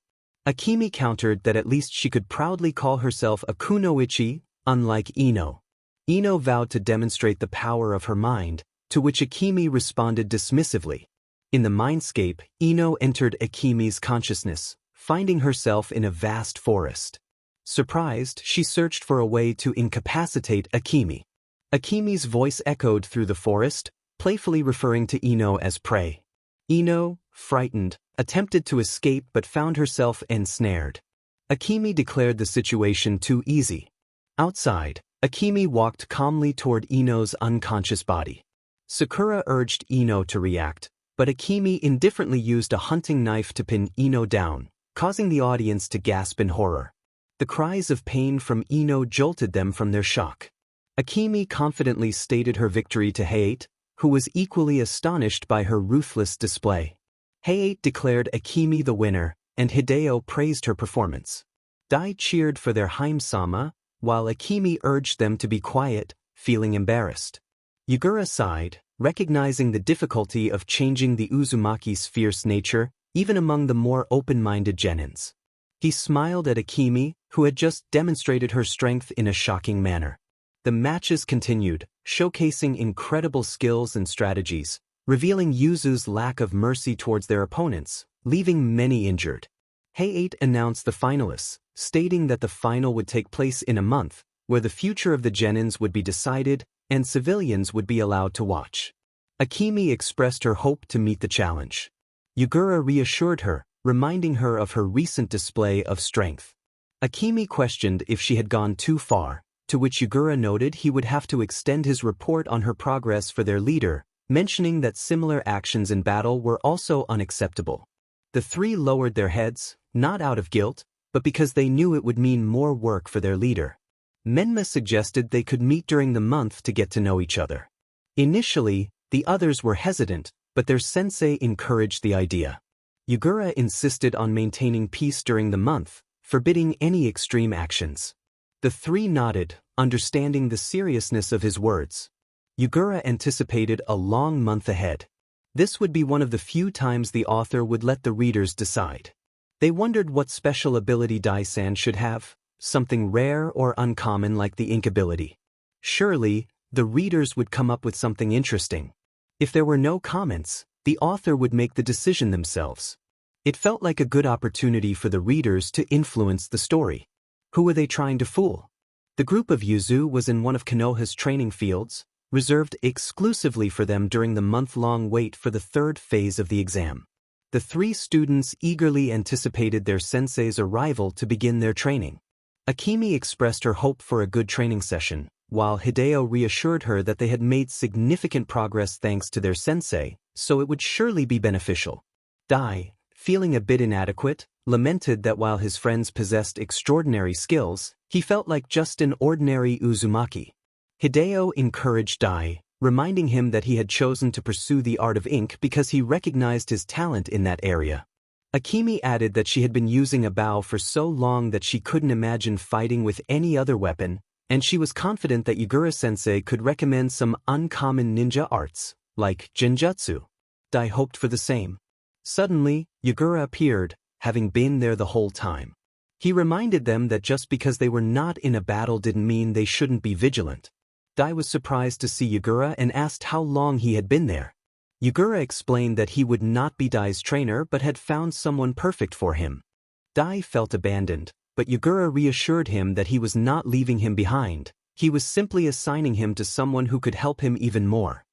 Speaker 1: Akemi countered that at least she could proudly call herself a kunoichi, unlike Ino. Ino vowed to demonstrate the power of her mind, to which Akemi responded dismissively. In the mindscape, Ino entered Akemi's consciousness, finding herself in a vast forest. Surprised, she searched for a way to incapacitate Akemi. Akemi's voice echoed through the forest, playfully referring to Ino as prey. Ino, frightened, attempted to escape but found herself ensnared. Akemi declared the situation too easy. Outside, Akemi walked calmly toward Ino's unconscious body. Sakura urged Ino to react, but Akemi indifferently used a hunting knife to pin Ino down, causing the audience to gasp in horror. The cries of pain from Ino jolted them from their shock. Akemi confidently stated her victory to Hayate, who was equally astonished by her ruthless display. Hayate declared Akemi the winner, and Hideo praised her performance. Dai cheered for their Haim-sama, while Akemi urged them to be quiet, feeling embarrassed. Yugura sighed, recognizing the difficulty of changing the Uzumaki's fierce nature, even among the more open-minded genins. He smiled at Akemi, who had just demonstrated her strength in a shocking manner. The matches continued, showcasing incredible skills and strategies, revealing Yuzu's lack of mercy towards their opponents, leaving many injured. Hay-8 announced the finalists, stating that the final would take place in a month, where the future of the genins would be decided and civilians would be allowed to watch. Akemi expressed her hope to meet the challenge. Yugura reassured her, reminding her of her recent display of strength. Akemi questioned if she had gone too far, to which Yugura noted he would have to extend his report on her progress for their leader, mentioning that similar actions in battle were also unacceptable. The three lowered their heads, not out of guilt, but because they knew it would mean more work for their leader. Menma suggested they could meet during the month to get to know each other. Initially, the others were hesitant, but their sensei encouraged the idea. Yugura insisted on maintaining peace during the month, forbidding any extreme actions. The three nodded, understanding the seriousness of his words. Yugura anticipated a long month ahead. This would be one of the few times the author would let the readers decide. They wondered what special ability Dai-san should have, something rare or uncommon like the ink ability. Surely, the readers would come up with something interesting. If there were no comments, the author would make the decision themselves. It felt like a good opportunity for the readers to influence the story. Who were they trying to fool? The group of Yuzu was in one of Konoha's training fields, reserved exclusively for them during the month-long wait for the third phase of the exam. The three students eagerly anticipated their sensei's arrival to begin their training. Akemi expressed her hope for a good training session, while Hideo reassured her that they had made significant progress thanks to their sensei, so it would surely be beneficial. Dai, feeling a bit inadequate, lamented that while his friends possessed extraordinary skills, he felt like just an ordinary Uzumaki. Hideo encouraged Dai, reminding him that he had chosen to pursue the art of ink because he recognized his talent in that area. Akemi added that she had been using a bow for so long that she couldn't imagine fighting with any other weapon, and she was confident that Yugura-sensei could recommend some uncommon ninja arts, like genjutsu. Dai hoped for the same. Suddenly, Yugura appeared, having been there the whole time. He reminded them that just because they were not in a battle didn't mean they shouldn't be vigilant. Dai was surprised to see Yugura and asked how long he had been there. Yugura explained that he would not be Dai's trainer but had found someone perfect for him. Dai felt abandoned, but Yugura reassured him that he was not leaving him behind, he was simply assigning him to someone who could help him even more.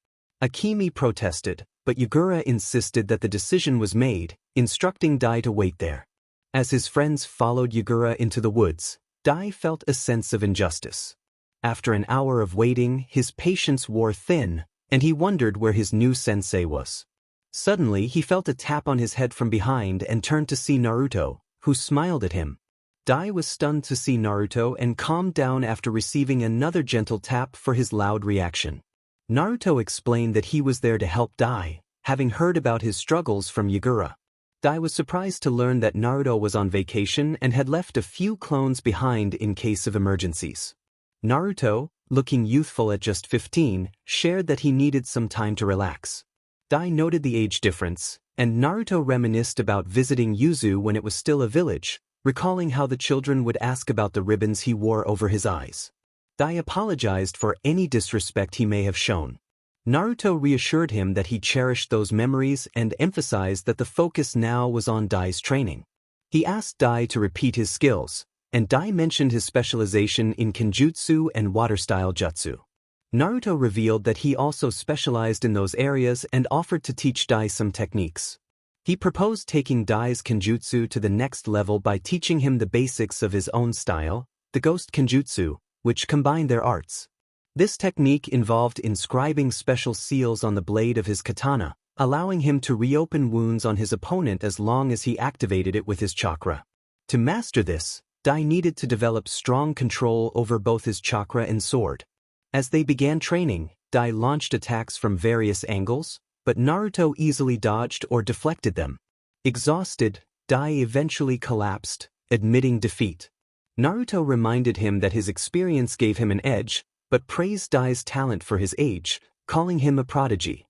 Speaker 1: Akemi protested, but Yugura insisted that the decision was made, instructing Dai to wait there. As his friends followed Yugura into the woods, Dai felt a sense of injustice. After an hour of waiting, his patience wore thin, and he wondered where his new sensei was. Suddenly, he felt a tap on his head from behind and turned to see Naruto, who smiled at him. Dai was stunned to see Naruto and calmed down after receiving another gentle tap for his loud reaction. Naruto explained that he was there to help Dai, having heard about his struggles from Yugura. Dai was surprised to learn that Naruto was on vacation and had left a few clones behind in case of emergencies. Naruto, looking youthful at just 15, shared that he needed some time to relax. Dai noted the age difference, and Naruto reminisced about visiting Yuzu when it was still a village, recalling how the children would ask about the ribbons he wore over his eyes. Dai apologized for any disrespect he may have shown. Naruto reassured him that he cherished those memories and emphasized that the focus now was on Dai's training. He asked Dai to repeat his skills, and Dai mentioned his specialization in Kenjutsu and water-style jutsu. Naruto revealed that he also specialized in those areas and offered to teach Dai some techniques. He proposed taking Dai's Kenjutsu to the next level by teaching him the basics of his own style, the Ghost Kenjutsu, which combined their arts. This technique involved inscribing special seals on the blade of his katana, allowing him to reopen wounds on his opponent as long as he activated it with his chakra. To master this, Dai needed to develop strong control over both his chakra and sword. As they began training, Dai launched attacks from various angles, but Naruto easily dodged or deflected them. Exhausted, Dai eventually collapsed, admitting defeat. Naruto reminded him that his experience gave him an edge, but praised Dai's talent for his age, calling him a prodigy.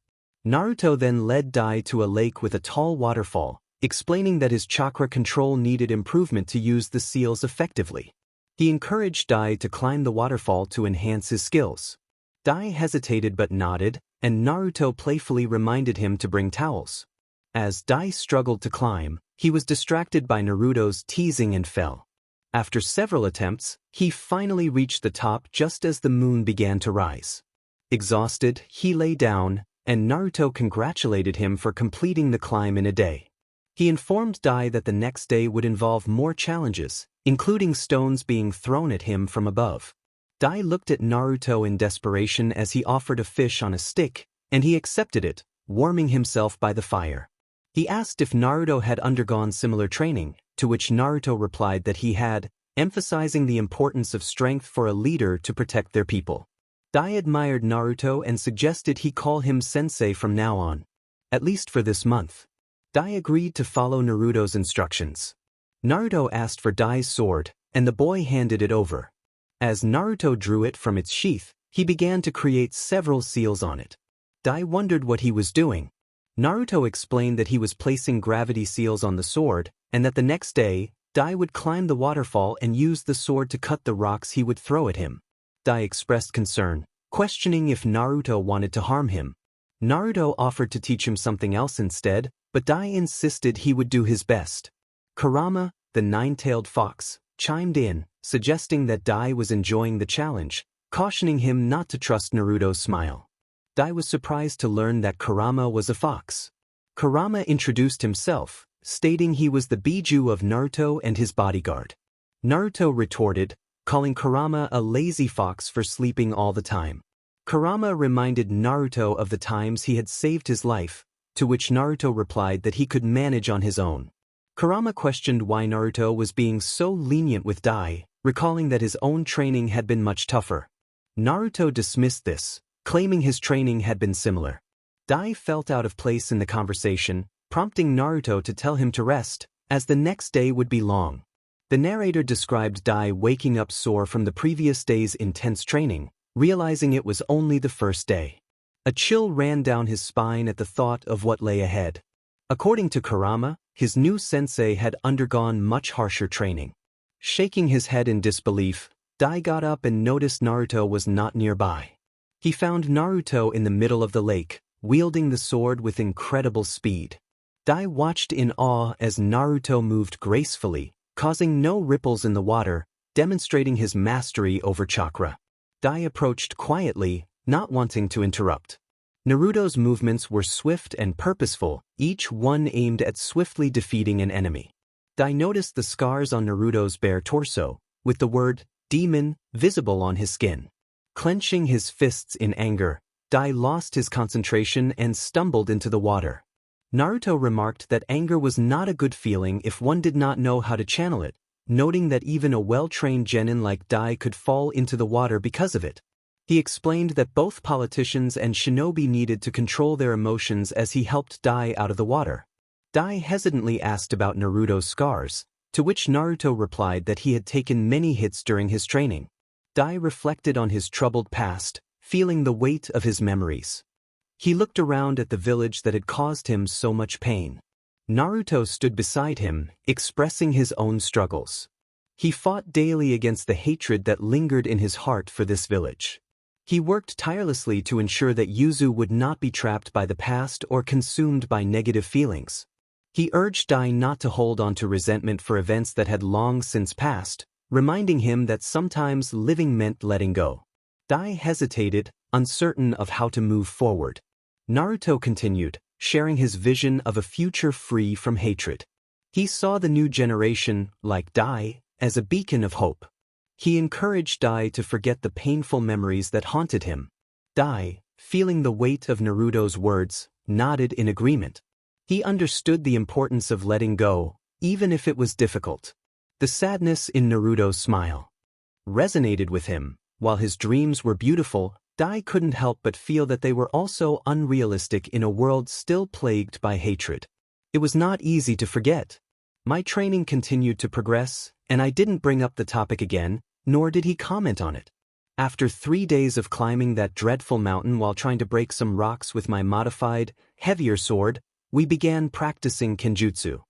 Speaker 1: Naruto then led Dai to a lake with a tall waterfall, explaining that his chakra control needed improvement to use the seals effectively. He encouraged Dai to climb the waterfall to enhance his skills. Dai hesitated but nodded, and Naruto playfully reminded him to bring towels. As Dai struggled to climb, he was distracted by Naruto's teasing and fell. After several attempts, he finally reached the top just as the moon began to rise. Exhausted, he lay down, and Naruto congratulated him for completing the climb in a day. He informed Dai that the next day would involve more challenges, including stones being thrown at him from above. Dai looked at Naruto in desperation as he offered a fish on a stick, and he accepted it, warming himself by the fire. He asked if Naruto had undergone similar training, to which Naruto replied that he had, emphasizing the importance of strength for a leader to protect their people. Dai admired Naruto and suggested he call him sensei from now on, at least for this month. Dai agreed to follow Naruto's instructions. Naruto asked for Dai's sword, and the boy handed it over. As Naruto drew it from its sheath, he began to create several seals on it. Dai wondered what he was doing. Naruto explained that he was placing gravity seals on the sword, and that the next day, Dai would climb the waterfall and use the sword to cut the rocks he would throw at him. Dai expressed concern, questioning if Naruto wanted to harm him. Naruto offered to teach him something else instead, but Dai insisted he would do his best. Kurama, the nine-tailed fox, chimed in, suggesting that Dai was enjoying the challenge, cautioning him not to trust Naruto's smile. Dai was surprised to learn that Kurama was a fox. Kurama introduced himself, stating he was the Biju of Naruto and his bodyguard. Naruto retorted, calling Kurama a lazy fox for sleeping all the time. Kurama reminded Naruto of the times he had saved his life, to which Naruto replied that he could manage on his own. Kurama questioned why Naruto was being so lenient with Dai, recalling that his own training had been much tougher. Naruto dismissed this, claiming his training had been similar. Dai felt out of place in the conversation, prompting Naruto to tell him to rest, as the next day would be long. The narrator described Dai waking up sore from the previous day's intense training, realizing it was only the first day. A chill ran down his spine at the thought of what lay ahead. According to Kurama, his new sensei had undergone much harsher training. Shaking his head in disbelief, Dai got up and noticed Naruto was not nearby. He found Naruto in the middle of the lake, wielding the sword with incredible speed. Dai watched in awe as Naruto moved gracefully, causing no ripples in the water, demonstrating his mastery over chakra. Dai approached quietly, not wanting to interrupt. Naruto's movements were swift and purposeful, each one aimed at swiftly defeating an enemy. Dai noticed the scars on Naruto's bare torso, with the word demon visible on his skin. Clenching his fists in anger, Dai lost his concentration and stumbled into the water. Naruto remarked that anger was not a good feeling if one did not know how to channel it, noting that even a well-trained genin like Dai could fall into the water because of it. He explained that both politicians and shinobi needed to control their emotions as he helped Dai out of the water. Dai hesitantly asked about Naruto's scars, to which Naruto replied that he had taken many hits during his training. Dai reflected on his troubled past, feeling the weight of his memories. He looked around at the village that had caused him so much pain. Naruto stood beside him, expressing his own struggles. He fought daily against the hatred that lingered in his heart for this village. He worked tirelessly to ensure that Yuzu would not be trapped by the past or consumed by negative feelings. He urged Dai not to hold on to resentment for events that had long since passed, reminding him that sometimes living meant letting go. Dai hesitated, uncertain of how to move forward. Naruto continued, sharing his vision of a future free from hatred. He saw the new generation, like Dai, as a beacon of hope. He encouraged Dai to forget the painful memories that haunted him. Dai, feeling the weight of Naruto's words, nodded in agreement. He understood the importance of letting go, even if it was difficult. The sadness in Naruto's smile resonated with him. While his dreams were beautiful, Dai couldn't help but feel that they were also unrealistic in a world still plagued by hatred. It was not easy to forget. My training continued to progress, and I didn't bring up the topic again, nor did he comment on it. After 3 days of climbing that dreadful mountain while trying to break some rocks with my modified, heavier sword, we began practicing kenjutsu.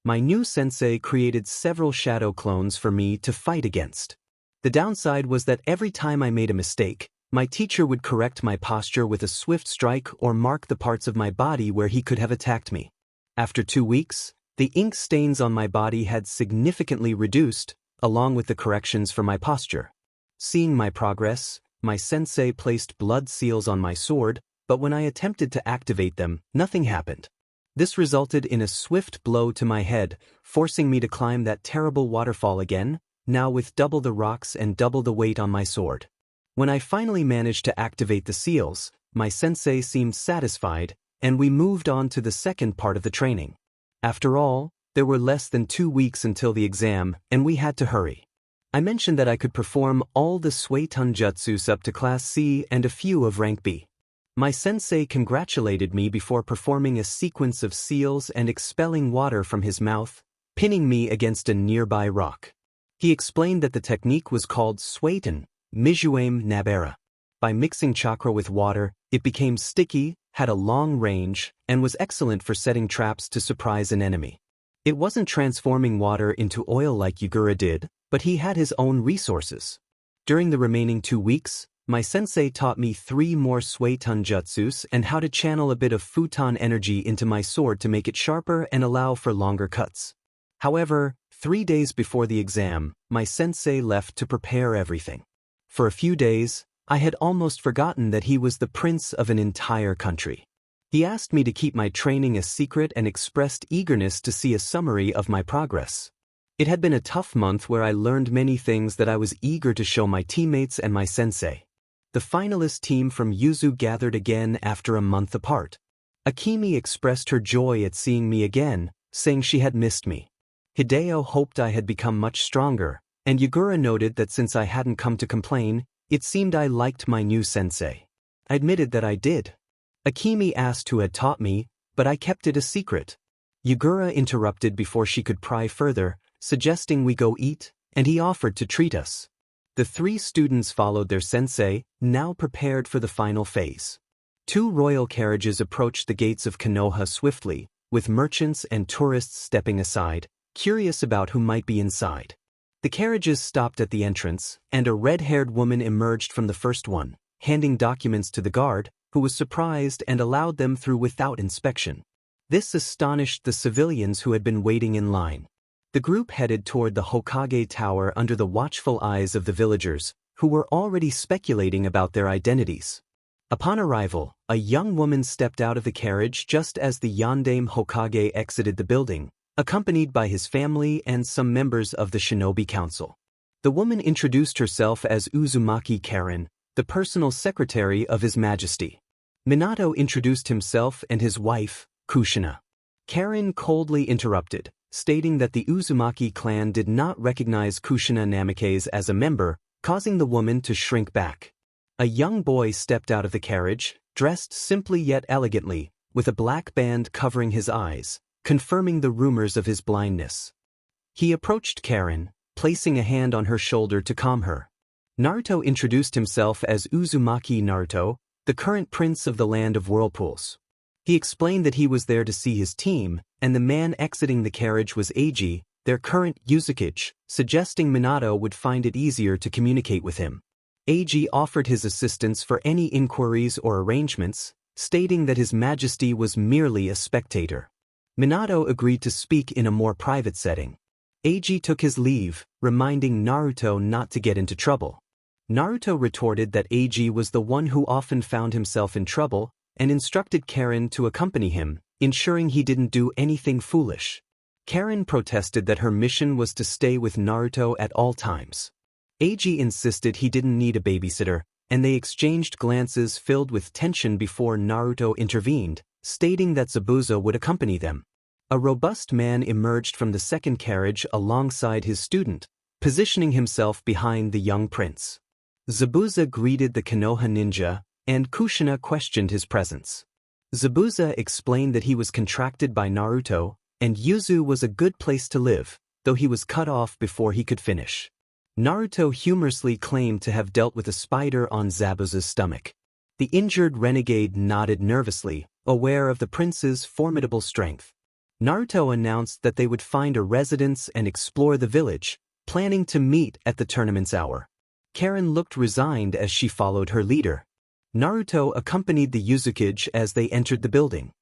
Speaker 1: My new sensei created several shadow clones for me to fight against. The downside was that every time I made a mistake, my teacher would correct my posture with a swift strike or mark the parts of my body where he could have attacked me. After 2 weeks, the ink stains on my body had significantly reduced, along with the corrections for my posture. Seeing my progress, my sensei placed blood seals on my sword, but when I attempted to activate them, nothing happened. This resulted in a swift blow to my head, forcing me to climb that terrible waterfall again, now with double the rocks and double the weight on my sword. When I finally managed to activate the seals, my sensei seemed satisfied, and we moved on to the second part of the training. After all, there were less than 2 weeks until the exam, and we had to hurry. I mentioned that I could perform all the Suetun Jutsus up to Class C and a few of Rank B. My sensei congratulated me before performing a sequence of seals and expelling water from his mouth, pinning me against a nearby rock. He explained that the technique was called Suetun, Mijuame Nabera. By mixing chakra with water, it became sticky, had a long range, and was excellent for setting traps to surprise an enemy. It wasn't transforming water into oil like Yugura did, but he had his own resources. During the remaining 2 weeks, my sensei taught me 3 more Suetun Jutsus and how to channel a bit of futon energy into my sword to make it sharper and allow for longer cuts. However, 3 days before the exam, my sensei left to prepare everything. For a few days, I had almost forgotten that he was the prince of an entire country. He asked me to keep my training a secret and expressed eagerness to see a summary of my progress. It had been a tough month where I learned many things that I was eager to show my teammates and my sensei. The finalist team from Yuzu gathered again after a month apart. Akemi expressed her joy at seeing me again, saying she had missed me. Hideo hoped I had become much stronger, and Yugura noted that since I hadn't come to complain, it seemed I liked my new sensei. I admitted that I did. Akemi asked who had taught me, but I kept it a secret. Yugura interrupted before she could pry further, suggesting we go eat, and he offered to treat us. The 3 students followed their sensei, now prepared for the final phase. 2 royal carriages approached the gates of Konoha swiftly, with merchants and tourists stepping aside, curious about who might be inside. The carriages stopped at the entrance, and a red-haired woman emerged from the first one, handing documents to the guard, who was surprised and allowed them through without inspection. This astonished the civilians who had been waiting in line. The group headed toward the Hokage Tower under the watchful eyes of the villagers, who were already speculating about their identities. Upon arrival, a young woman stepped out of the carriage just as the Yondaime Hokage exited the building, accompanied by his family and some members of the Shinobi Council. The woman introduced herself as Uzumaki Karen, the personal secretary of His Majesty. Minato introduced himself and his wife, Kushina. Karen coldly interrupted, stating that the Uzumaki clan did not recognize Kushina Namikaze as a member, causing the woman to shrink back. A young boy stepped out of the carriage, dressed simply yet elegantly, with a black band covering his eyes, confirming the rumors of his blindness. He approached Karen, placing a hand on her shoulder to calm her. Naruto introduced himself as Uzumaki Naruto, the current prince of the land of whirlpools. He explained that he was there to see his team, and the man exiting the carriage was Eiji, their current Uzukage, suggesting Minato would find it easier to communicate with him. Eiji offered his assistance for any inquiries or arrangements, stating that His Majesty was merely a spectator. Minato agreed to speak in a more private setting. Eiji took his leave, reminding Naruto not to get into trouble. Naruto retorted that Eiji was the one who often found himself in trouble, and instructed Karen to accompany him, ensuring he didn't do anything foolish. Karen protested that her mission was to stay with Naruto at all times. Eiji insisted he didn't need a babysitter, and they exchanged glances filled with tension before Naruto intervened, stating that Zabuza would accompany them. A robust man emerged from the second carriage alongside his student, positioning himself behind the young prince. Zabuza greeted the Konoha ninja, and Kushina questioned his presence. Zabuza explained that he was contracted by Naruto, and Yuzu was a good place to live, though he was cut off before he could finish. Naruto humorously claimed to have dealt with a spider on Zabuza's stomach. The injured renegade nodded nervously, aware of the prince's formidable strength. Naruto announced that they would find a residence and explore the village, planning to meet at the tournament's hour. Karen looked resigned as she followed her leader. Naruto accompanied the Uzukage as they entered the building.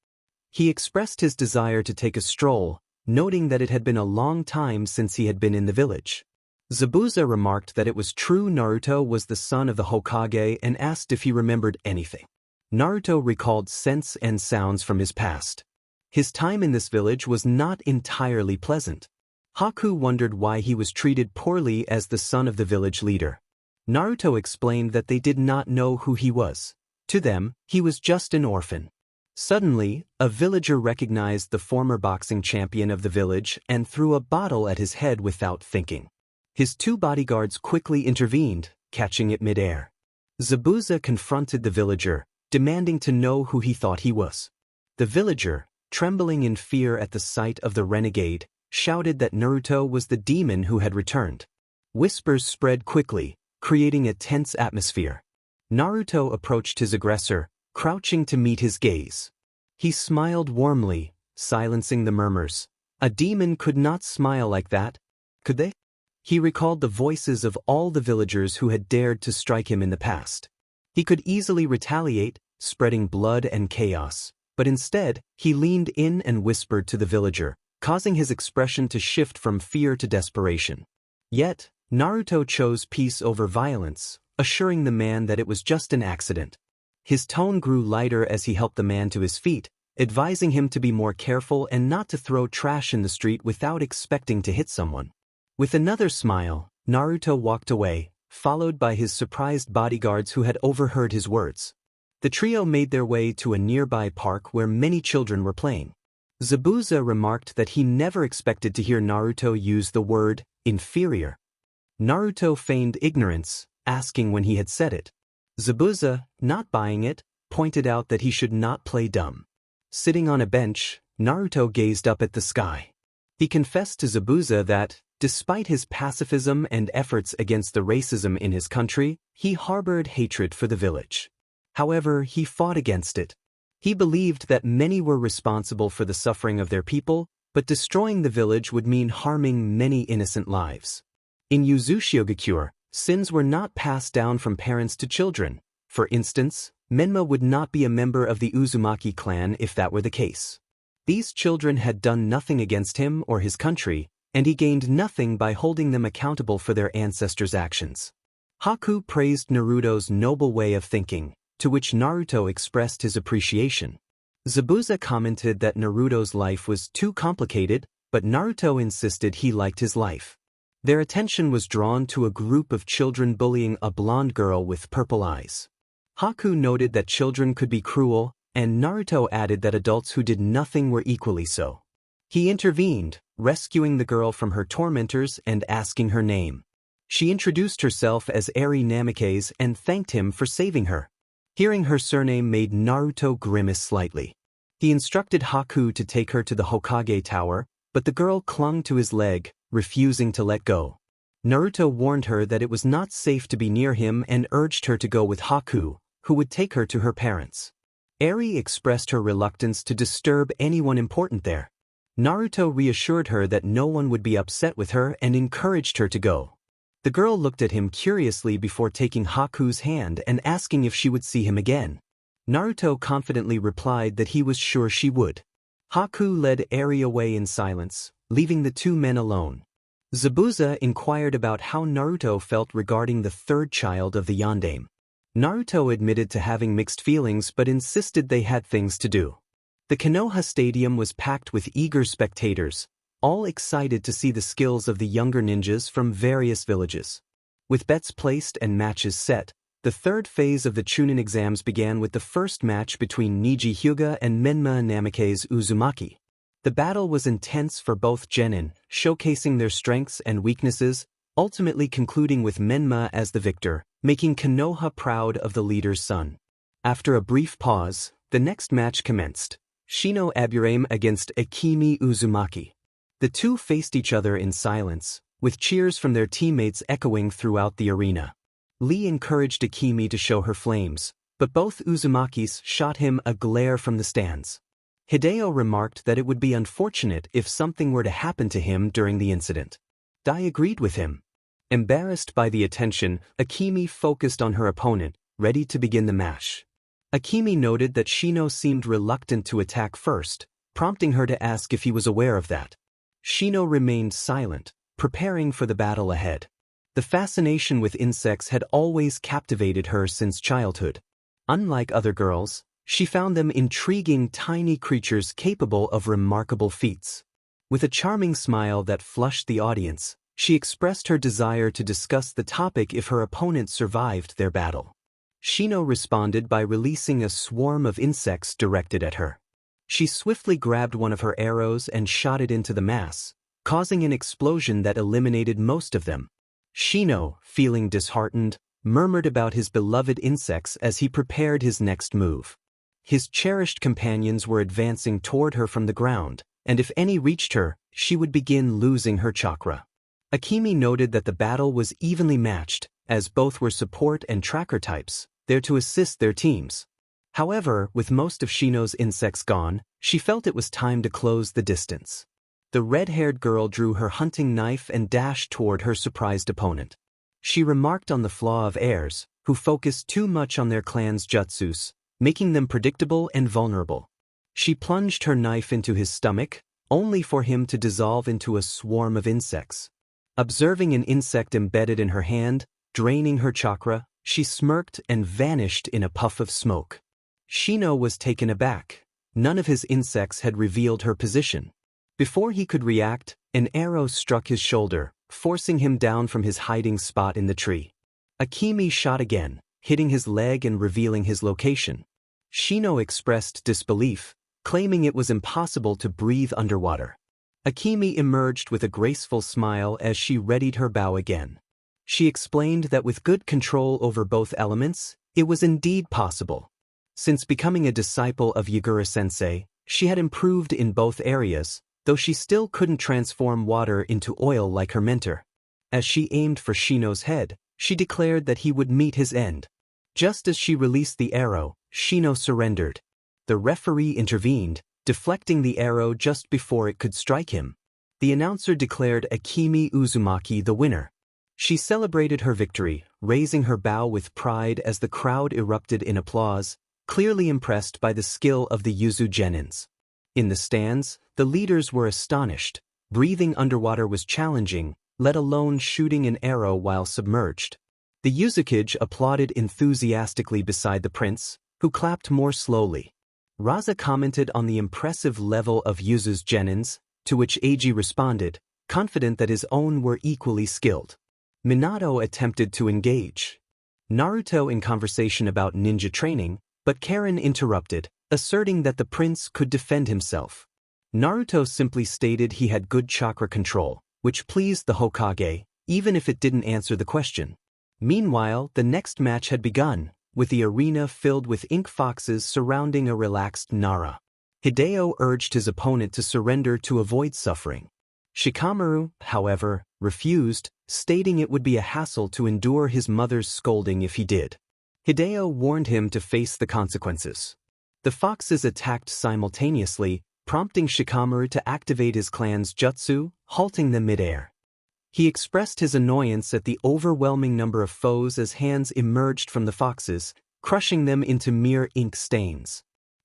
Speaker 1: He expressed his desire to take a stroll, noting that it had been a long time since he had been in the village. Zabuza remarked that it was true Naruto was the son of the Hokage and asked if he remembered anything. Naruto recalled scents and sounds from his past. His time in this village was not entirely pleasant. Haku wondered why he was treated poorly as the son of the village leader. Naruto explained that they did not know who he was. To them, he was just an orphan. Suddenly, a villager recognized the former boxing champion of the village and threw a bottle at his head without thinking. His two bodyguards quickly intervened, catching it mid-air. Zabuza confronted the villager, demanding to know who he thought he was. The villager, trembling in fear at the sight of the renegade, shouted that Naruto was the demon who had returned. Whispers spread quickly, creating a tense atmosphere. Naruto approached his aggressor, crouching to meet his gaze. He smiled warmly, silencing the murmurs. A demon could not smile like that, could they? He recalled the voices of all the villagers who had dared to strike him in the past. He could easily retaliate, spreading blood and chaos, but instead, he leaned in and whispered to the villager, causing his expression to shift from fear to desperation. Yet, Naruto chose peace over violence, assuring the man that it was just an accident. His tone grew lighter as he helped the man to his feet, advising him to be more careful and not to throw trash in the street without expecting to hit someone. With another smile, Naruto walked away, followed by his surprised bodyguards who had overheard his words. The trio made their way to a nearby park where many children were playing. Zabuza remarked that he never expected to hear Naruto use the word inferior. Naruto feigned ignorance, asking when he had said it. Zabuza, not buying it, pointed out that he should not play dumb. Sitting on a bench, Naruto gazed up at the sky. He confessed to Zabuza that, despite his pacifism and efforts against the racism in his country, he harbored hatred for the village. However, he fought against it. He believed that many were responsible for the suffering of their people, but destroying the village would mean harming many innocent lives. In Uzushiogakure, sins were not passed down from parents to children. For instance, Menma would not be a member of the Uzumaki clan if that were the case. These children had done nothing against him or his country, and he gained nothing by holding them accountable for their ancestors' actions. Haku praised Naruto's noble way of thinking, to which Naruto expressed his appreciation. Zabuza commented that Naruto's life was too complicated, but Naruto insisted he liked his life. Their attention was drawn to a group of children bullying a blonde girl with purple eyes. Haku noted that children could be cruel, and Naruto added that adults who did nothing were equally so. He intervened, rescuing the girl from her tormentors and asking her name. She introduced herself as Eri Namikaze and thanked him for saving her. Hearing her surname made Naruto grimace slightly. He instructed Haku to take her to the Hokage Tower, but the girl clung to his leg, refusing to let go. Naruto warned her that it was not safe to be near him and urged her to go with Haku, who would take her to her parents. Eri expressed her reluctance to disturb anyone important there. Naruto reassured her that no one would be upset with her and encouraged her to go. The girl looked at him curiously before taking Haku's hand and asking if she would see him again. Naruto confidently replied that he was sure she would. Haku led Eri away in silence, leaving the two men alone. Zabuza inquired about how Naruto felt regarding the third child of the Yondaime. Naruto admitted to having mixed feelings but insisted they had things to do. The Konoha Stadium was packed with eager spectators, all excited to see the skills of the younger ninjas from various villages. With bets placed and matches set, the third phase of the Chunin exams began with the first match between Niji Hyuga and Menma Namikaze Uzumaki. The battle was intense for both genin, showcasing their strengths and weaknesses, ultimately concluding with Menma as the victor, making Konoha proud of the leader's son. After a brief pause, the next match commenced. Shino Aburame against Akemi Uzumaki. The two faced each other in silence, with cheers from their teammates echoing throughout the arena. Lee encouraged Akemi to show her flames, but both Uzumakis shot him a glare from the stands. Hideo remarked that it would be unfortunate if something were to happen to him during the incident. Dai agreed with him. Embarrassed by the attention, Akemi focused on her opponent, ready to begin the match. Akemi noted that Shino seemed reluctant to attack first, prompting her to ask if he was aware of that. Shino remained silent, preparing for the battle ahead. The fascination with insects had always captivated her since childhood. Unlike other girls, she found them intriguing tiny creatures capable of remarkable feats. With a charming smile that flushed the audience, she expressed her desire to discuss the topic if her opponent survived their battle. Shino responded by releasing a swarm of insects directed at her. She swiftly grabbed one of her arrows and shot it into the mass, causing an explosion that eliminated most of them. Shino, feeling disheartened, murmured about his beloved insects as he prepared his next move. His cherished companions were advancing toward her from the ground, and if any reached her, she would begin losing her chakra. Akemi noted that the battle was evenly matched, as both were support and tracker types, there to assist their teams. However, with most of Shino's insects gone, she felt it was time to close the distance. The red-haired girl drew her hunting knife and dashed toward her surprised opponent. She remarked on the flaw of heirs, who focused too much on their clan's jutsus, making them predictable and vulnerable. She plunged her knife into his stomach, only for him to dissolve into a swarm of insects. Observing an insect embedded in her hand, draining her chakra, she smirked and vanished in a puff of smoke. Shino was taken aback. None of his insects had revealed her position. Before he could react, an arrow struck his shoulder, forcing him down from his hiding spot in the tree. Akemi shot again, hitting his leg and revealing his location. Shino expressed disbelief, claiming it was impossible to breathe underwater. Akemi emerged with a graceful smile as she readied her bow again. She explained that with good control over both elements, it was indeed possible. Since becoming a disciple of Yagura-sensei, she had improved in both areas, though she still couldn't transform water into oil like her mentor. As she aimed for Shino's head, she declared that he would meet his end. Just as she released the arrow, Shino surrendered. The referee intervened, deflecting the arrow just before it could strike him. The announcer declared Akemi Uzumaki the winner. She celebrated her victory, raising her bow with pride as the crowd erupted in applause, clearly impressed by the skill of the Yuzu genins. In the stands, the leaders were astonished. Breathing underwater was challenging, let alone shooting an arrow while submerged. The Yuzukage applauded enthusiastically beside the prince, who clapped more slowly. Raza commented on the impressive level of Yuzu's genins, to which Eiji responded, confident that his own were equally skilled. Minato attempted to engage Naruto in conversation about ninja training, but Karen interrupted, asserting that the prince could defend himself. Naruto simply stated he had good chakra control, which pleased the Hokage, even if it didn't answer the question. Meanwhile, the next match had begun, with the arena filled with ink foxes surrounding a relaxed Nara. Hideo urged his opponent to surrender to avoid suffering. Shikamaru, however, refused, stating it would be a hassle to endure his mother's scolding if he did. Hideo warned him to face the consequences. The foxes attacked simultaneously, prompting Shikamaru to activate his clan's jutsu, halting them midair. He expressed his annoyance at the overwhelming number of foes as hands emerged from the foxes, crushing them into mere ink stains.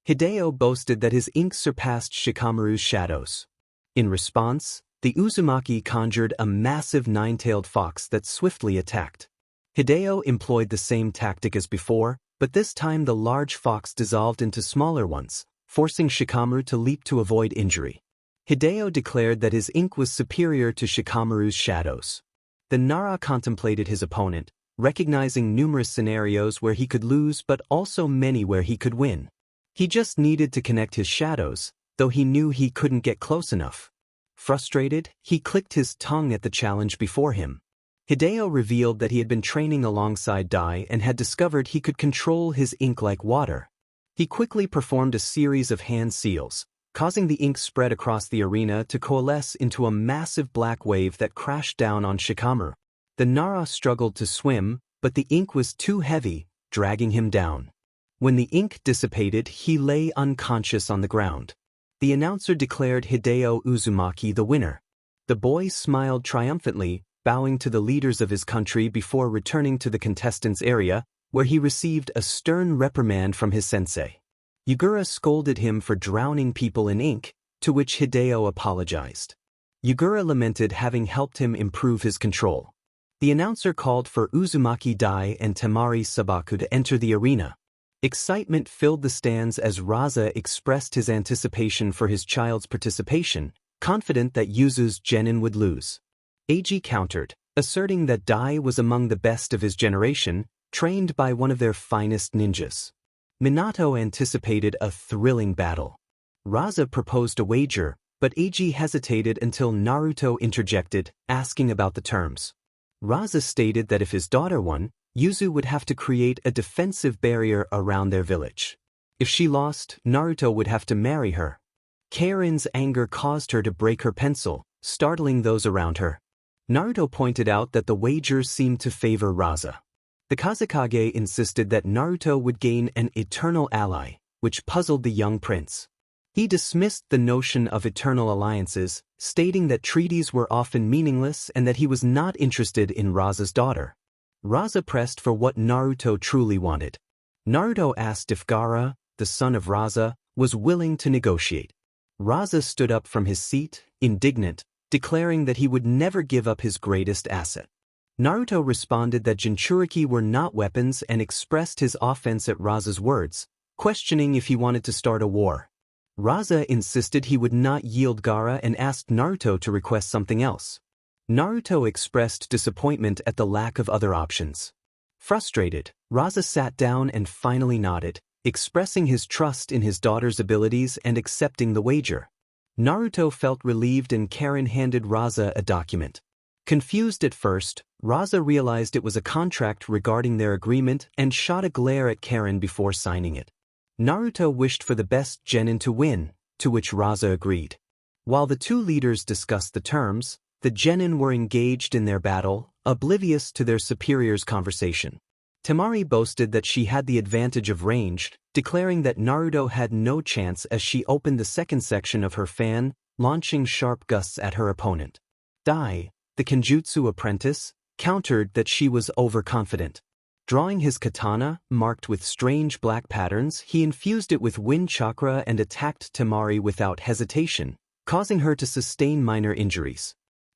Speaker 1: Hideo boasted that his ink surpassed Shikamaru's shadows. In response, the Uzumaki conjured a massive nine-tailed fox that swiftly attacked. Hideo employed the same tactic as before, but this time the large fox dissolved into smaller ones, forcing Shikamaru to leap to avoid injury. Hideo declared that his ink was superior to Shikamaru's shadows. The Nara contemplated his opponent, recognizing numerous scenarios where he could lose but also many where he could win. He just needed to connect his shadows, though he knew he couldn't get close enough. Frustrated, he clicked his tongue at the challenge before him. Hideo revealed that he had been training alongside Dai and had discovered he could control his ink like water. He quickly performed a series of hand seals, causing the ink spread across the arena to coalesce into a massive black wave that crashed down on Shikamaru. The Nara struggled to swim, but the ink was too heavy, dragging him down. When the ink dissipated, he lay unconscious on the ground. The announcer declared Hideo Uzumaki the winner. The boy smiled triumphantly, bowing to the leaders of his country before returning to the contestants' area, where he received a stern reprimand from his sensei. Yugura scolded him for drowning people in ink, to which Hideo apologized. Yugura lamented having helped him improve his control. The announcer called for Uzumaki Dai and Temari Sabaku to enter the arena. Excitement filled the stands as Raza expressed his anticipation for his child's participation, confident that Yuzu's genin would lose. Eiji countered, asserting that Dai was among the best of his generation, trained by one of their finest ninjas. Minato anticipated a thrilling battle. Raza proposed a wager, but Eiji hesitated until Naruto interjected, asking about the terms. Raza stated that if his daughter won, Yuzu would have to create a defensive barrier around their village. If she lost, Naruto would have to marry her. Karin's anger caused her to break her pencil, startling those around her. Naruto pointed out that the wagers seemed to favor Raza. The Kazekage insisted that Naruto would gain an eternal ally, which puzzled the young prince. He dismissed the notion of eternal alliances, stating that treaties were often meaningless and that he was not interested in Raza's daughter. Raza pressed for what Naruto truly wanted. Naruto asked if Gaara, the son of Raza, was willing to negotiate. Raza stood up from his seat, indignant, declaring that he would never give up his greatest asset. Naruto responded that Jinchuriki were not weapons and expressed his offense at Raza's words, questioning if he wanted to start a war. Raza insisted he would not yield Gaara and asked Naruto to request something else. Naruto expressed disappointment at the lack of other options. Frustrated, Raza sat down and finally nodded, expressing his trust in his daughter's abilities and accepting the wager. Naruto felt relieved and Karin handed Raza a document. Confused at first, Raza realized it was a contract regarding their agreement and shot a glare at Karin before signing it. Naruto wished for the best genin to win, to which Raza agreed. While the two leaders discussed the terms, the genin were engaged in their battle, oblivious to their superior's conversation. Temari boasted that she had the advantage of range, declaring that Naruto had no chance as she opened the second section of her fan, launching sharp gusts at her opponent. Dai, the Kenjutsu apprentice, countered that she was overconfident. Drawing his katana, marked with strange black patterns, he infused it with wind chakra and attacked Temari without hesitation, causing her to sustain minor injuries.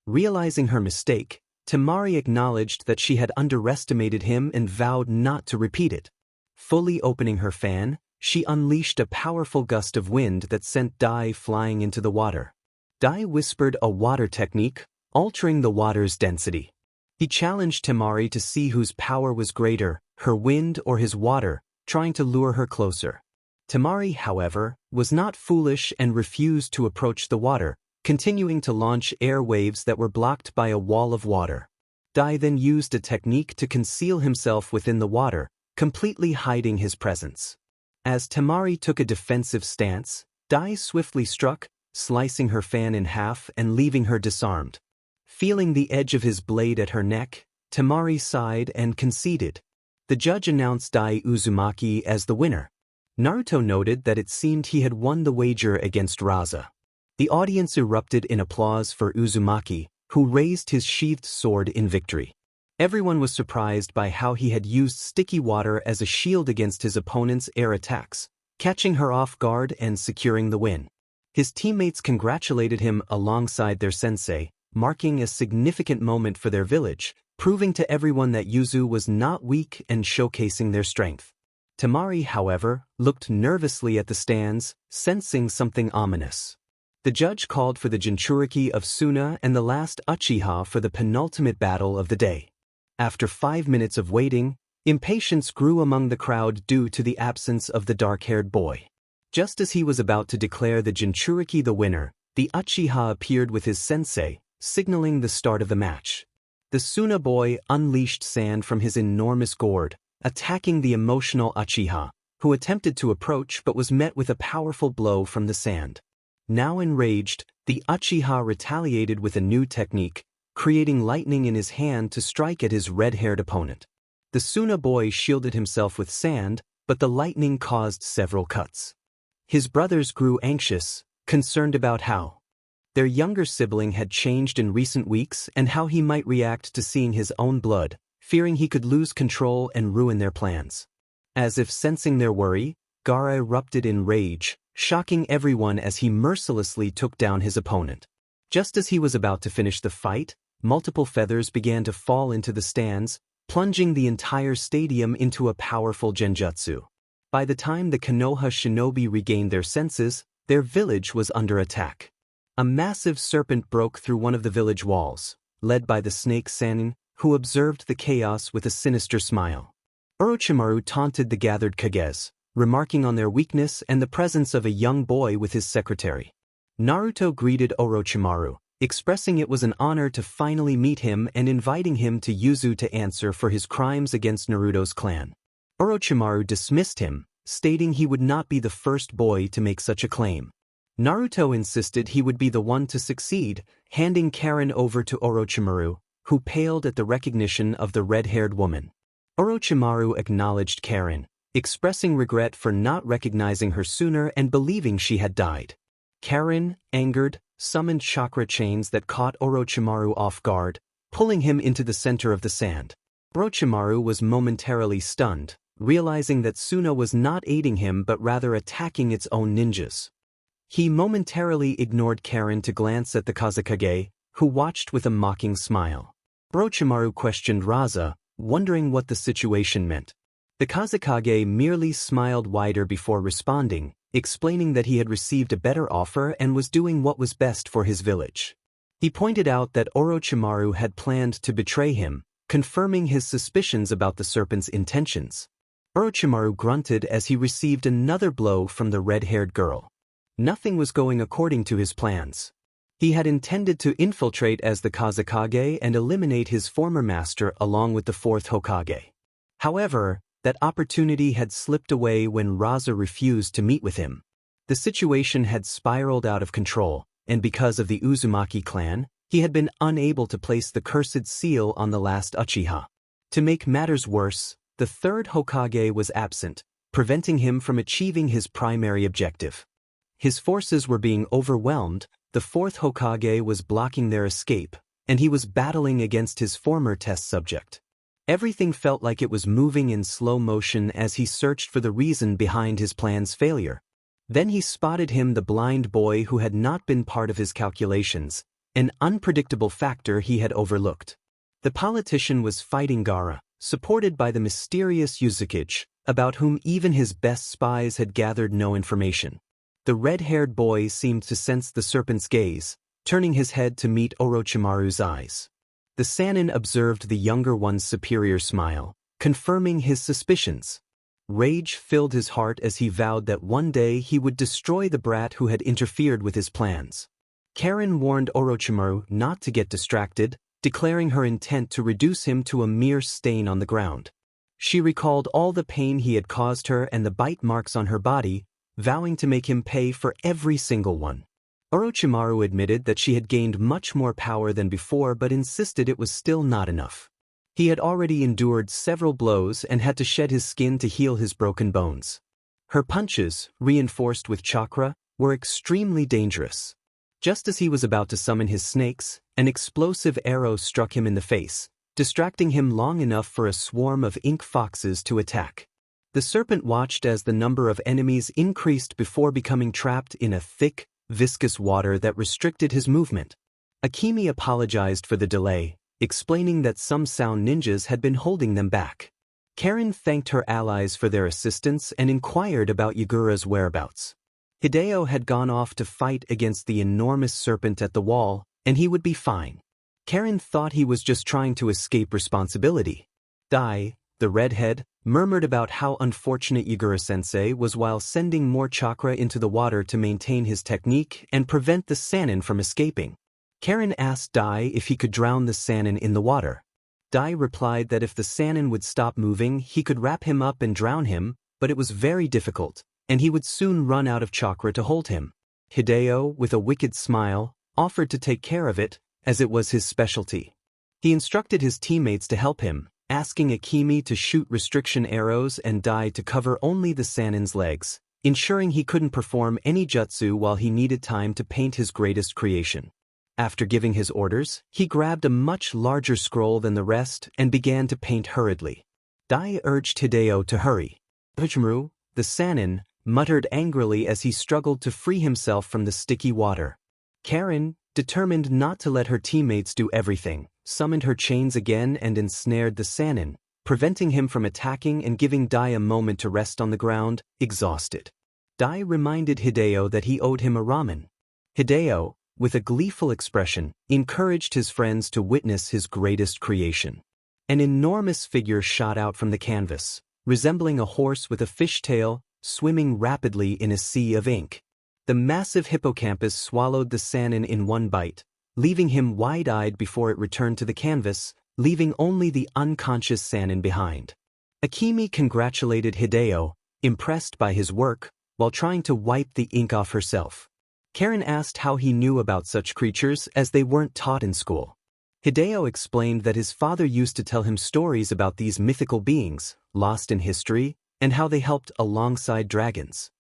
Speaker 1: Realizing her mistake, Temari acknowledged that she had underestimated him and vowed not to repeat it. Fully opening her fan, she unleashed a powerful gust of wind that sent Dai flying into the water. Dai whispered a water technique, altering the water's density. He challenged Temari to see whose power was greater, her wind or his water, trying to lure her closer. Temari, however, was not foolish and refused to approach the water, continuing to launch air waves that were blocked by a wall of water. Dai then used a technique to conceal himself within the water, completely hiding his presence. As Temari took a defensive stance, Dai swiftly struck, slicing her fan in half and leaving her disarmed. Feeling the edge of his blade at her neck, Temari sighed and conceded. The judge announced Dai Uzumaki as the winner. Naruto noted that it seemed he had won the wager against Raza. The audience erupted in applause for Uzumaki, who raised his sheathed sword in victory. Everyone was surprised by how he had used sticky water as a shield against his opponent's air attacks, catching her off guard and securing the win. His teammates congratulated him alongside their sensei, marking a significant moment for their village, proving to everyone that Yuzu was not weak and showcasing their strength. Temari, however, looked nervously at the stands, sensing something ominous. The judge called for the Jinchuriki of Suna and the last Uchiha for the penultimate battle of the day. After 5 minutes of waiting, impatience grew among the crowd due to the absence of the dark-haired boy. Just as he was about to declare the Jinchuriki the winner, the Uchiha appeared with his sensei, signaling the start of the match. The Suna boy unleashed sand from his enormous gourd, attacking the emotional Uchiha, who attempted to approach but was met with a powerful blow from the sand. Now enraged, the Uchiha retaliated with a new technique, creating lightning in his hand to strike at his red-haired opponent. The Suna boy shielded himself with sand, but the lightning caused several cuts. His brothers grew anxious, concerned about how their younger sibling had changed in recent weeks and how he might react to seeing his own blood, fearing he could lose control and ruin their plans. As if sensing their worry, Gaara erupted in rage, shocking everyone as he mercilessly took down his opponent. Just as he was about to finish the fight, multiple feathers began to fall into the stands, plunging the entire stadium into a powerful genjutsu. By the time the Konoha shinobi regained their senses, their village was under attack. A massive serpent broke through one of the village walls, led by the snake Sannin, who observed the chaos with a sinister smile. Orochimaru taunted the gathered Kages, remarking on their weakness and the presence of a young boy with his secretary. Naruto greeted Orochimaru, expressing it was an honor to finally meet him and inviting him to Yuzu to answer for his crimes against Naruto's clan. Orochimaru dismissed him, stating he would not be the first boy to make such a claim. Naruto insisted he would be the one to succeed, handing Karin over to Orochimaru, who paled at the recognition of the red-haired woman. Orochimaru acknowledged Karin, expressing regret for not recognizing her sooner and believing she had died. Karin, angered, summoned chakra chains that caught Orochimaru off guard, pulling him into the center of the sand. Orochimaru was momentarily stunned, realizing that Suna was not aiding him but rather attacking its own ninjas. He momentarily ignored Karin to glance at the Kazekage, who watched with a mocking smile. Orochimaru questioned Raza, wondering what the situation meant. The Kazekage merely smiled wider before responding, explaining that he had received a better offer and was doing what was best for his village. He pointed out that Orochimaru had planned to betray him, confirming his suspicions about the serpent's intentions. Orochimaru grunted as he received another blow from the red-haired girl. Nothing was going according to his plans. He had intended to infiltrate as the Kazekage and eliminate his former master along with the fourth Hokage. However, that opportunity had slipped away when Raza refused to meet with him. The situation had spiraled out of control, and because of the Uzumaki clan, he had been unable to place the cursed seal on the last Uchiha. To make matters worse, the third Hokage was absent, preventing him from achieving his primary objective. His forces were being overwhelmed, the fourth Hokage was blocking their escape, and he was battling against his former test subject. Everything felt like it was moving in slow motion as he searched for the reason behind his plan's failure. Then he spotted him, the blind boy who had not been part of his calculations, an unpredictable factor he had overlooked. The politician was fighting Gaara, supported by the mysterious Uzukage, about whom even his best spies had gathered no information. The red-haired boy seemed to sense the serpent's gaze, turning his head to meet Orochimaru's eyes. The Sannin observed the younger one's superior smile, confirming his suspicions. Rage filled his heart as he vowed that one day he would destroy the brat who had interfered with his plans. Karin warned Orochimaru not to get distracted, declaring her intent to reduce him to a mere stain on the ground. She recalled all the pain he had caused her and the bite marks on her body, vowing to make him pay for every single one. Orochimaru admitted that she had gained much more power than before but insisted it was still not enough. He had already endured several blows and had to shed his skin to heal his broken bones. Her punches, reinforced with chakra, were extremely dangerous. Just as he was about to summon his snakes, an explosive arrow struck him in the face, distracting him long enough for a swarm of ink foxes to attack. The serpent watched as the number of enemies increased before becoming trapped in a thick, viscous water that restricted his movement. Akemi apologized for the delay, explaining that some sound ninjas had been holding them back. Karin thanked her allies for their assistance and inquired about Yagura's whereabouts. Hideo had gone off to fight against the enormous serpent at the wall, and he would be fine. Karin thought he was just trying to escape responsibility. Dai, the redhead, murmured about how unfortunate Yagura-sensei was while sending more chakra into the water to maintain his technique and prevent the Sannin from escaping. Karin asked Dai if he could drown the Sannin in the water. Dai replied that if the Sannin would stop moving, he could wrap him up and drown him, but it was very difficult, and he would soon run out of chakra to hold him. Hideo, with a wicked smile, offered to take care of it, as it was his specialty. He instructed his teammates to help him, asking Akemi to shoot restriction arrows and Dai to cover only the Sannin's legs, ensuring he couldn't perform any jutsu while he needed time to paint his greatest creation. After giving his orders, he grabbed a much larger scroll than the rest and began to paint hurriedly. Dai urged Hideo to hurry. Uchimaru, the Sannin, muttered angrily as he struggled to free himself from the sticky water. Karen, determined not to let her teammates do everything, summoned her chains again and ensnared the Sannin, preventing him from attacking and giving Dai a moment to rest on the ground, exhausted. Dai reminded Hideo that he owed him a ramen. Hideo, with a gleeful expression, encouraged his friends to witness his greatest creation. An enormous figure shot out from the canvas, resembling a horse with a fishtail, swimming rapidly in a sea of ink. The massive hippocampus swallowed the Sannin in one bite, leaving him wide-eyed before it returned to the canvas, leaving only the unconscious Sannin behind. Akemi congratulated Hideo, impressed by his work, while trying to wipe the ink off herself. Karen asked how he knew about such creatures as they weren't taught in school. Hideo explained that his father used to tell him stories about these mythical beings, lost in history, and how they helped alongside dragons.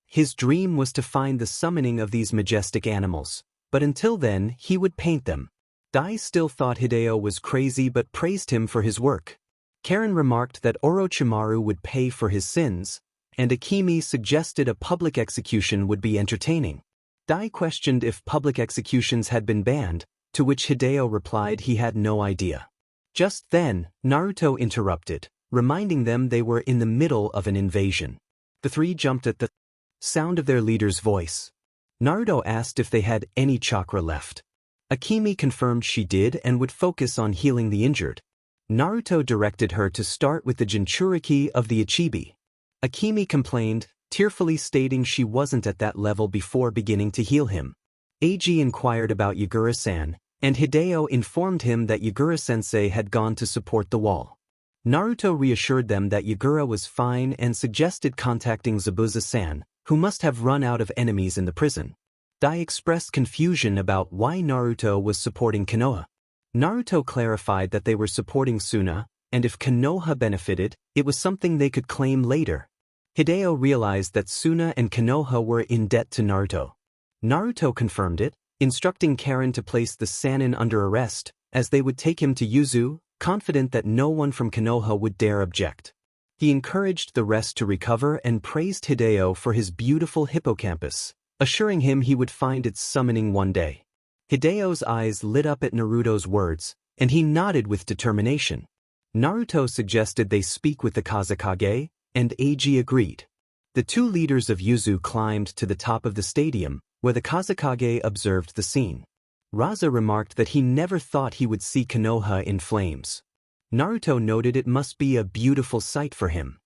Speaker 1: His dream was to find the summoning of these majestic animals, but until then he would paint them. Dai still thought Hideo was crazy but praised him for his work. Karen remarked that Orochimaru would pay for his sins, and Akemi suggested a public execution would be entertaining. Dai questioned if public executions had been banned, to which Hideo replied he had no idea. Just then, Naruto interrupted, reminding them they were in the middle of an invasion. The three jumped at the sound of their leader's voice. Naruto asked if they had any chakra left. Akemi confirmed she did and would focus on healing the injured. Naruto directed her to start with the Jinchuriki of the Ichibi. Akemi complained, tearfully stating she wasn't at that level before beginning to heal him. Eiji inquired about Yagura-san, and Hideo informed him that Yagura-sensei had gone to support the wall. Naruto reassured them that Yagura was fine and suggested contacting Zabuza-san, who must have run out of enemies in the prison. Dai expressed confusion about why Naruto was supporting Konoha. Naruto clarified that they were supporting Suna, and if Konoha benefited, it was something they could claim later. Hideo realized that Suna and Konoha were in debt to Naruto. Naruto confirmed it, instructing Karen to place the Sannin under arrest, as they would take him to Yuzu, confident that no one from Konoha would dare object. He encouraged the rest to recover and praised Hideo for his beautiful hippocampus, assuring him he would find its summoning one day. Hideo's eyes lit up at Naruto's words, and he nodded with determination. Naruto suggested they speak with the Kazekage, and Eiji agreed. The two leaders of Yuzu climbed to the top of the stadium, where the Kazekage observed the scene. Raza remarked that he never thought he would see Konoha in flames. Naruto noted it must be a beautiful sight for him.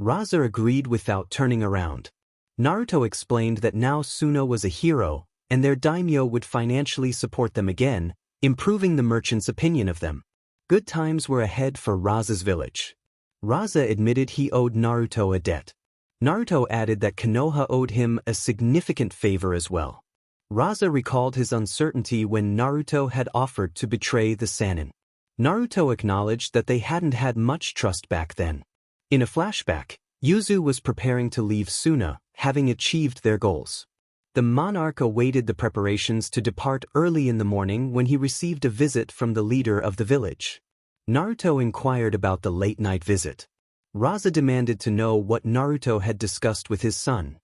Speaker 1: Raza agreed without turning around. Naruto explained that now Suna was a hero, and their daimyo would financially support them again, improving the merchant's opinion of them. Good times were ahead for Raza's village. Raza admitted he owed Naruto a debt. Naruto added that Konoha owed him a significant favor as well. Raza recalled his uncertainty when Naruto had offered to betray the Sannin. Naruto acknowledged that they hadn't had much trust back then. In a flashback, Yuzu was preparing to leave Suna, having achieved their goals. The monarch awaited the preparations to depart early in the morning when he received a visit from the leader of the village. Naruto inquired about the late-night visit. Raza demanded to know what Naruto had discussed with his son.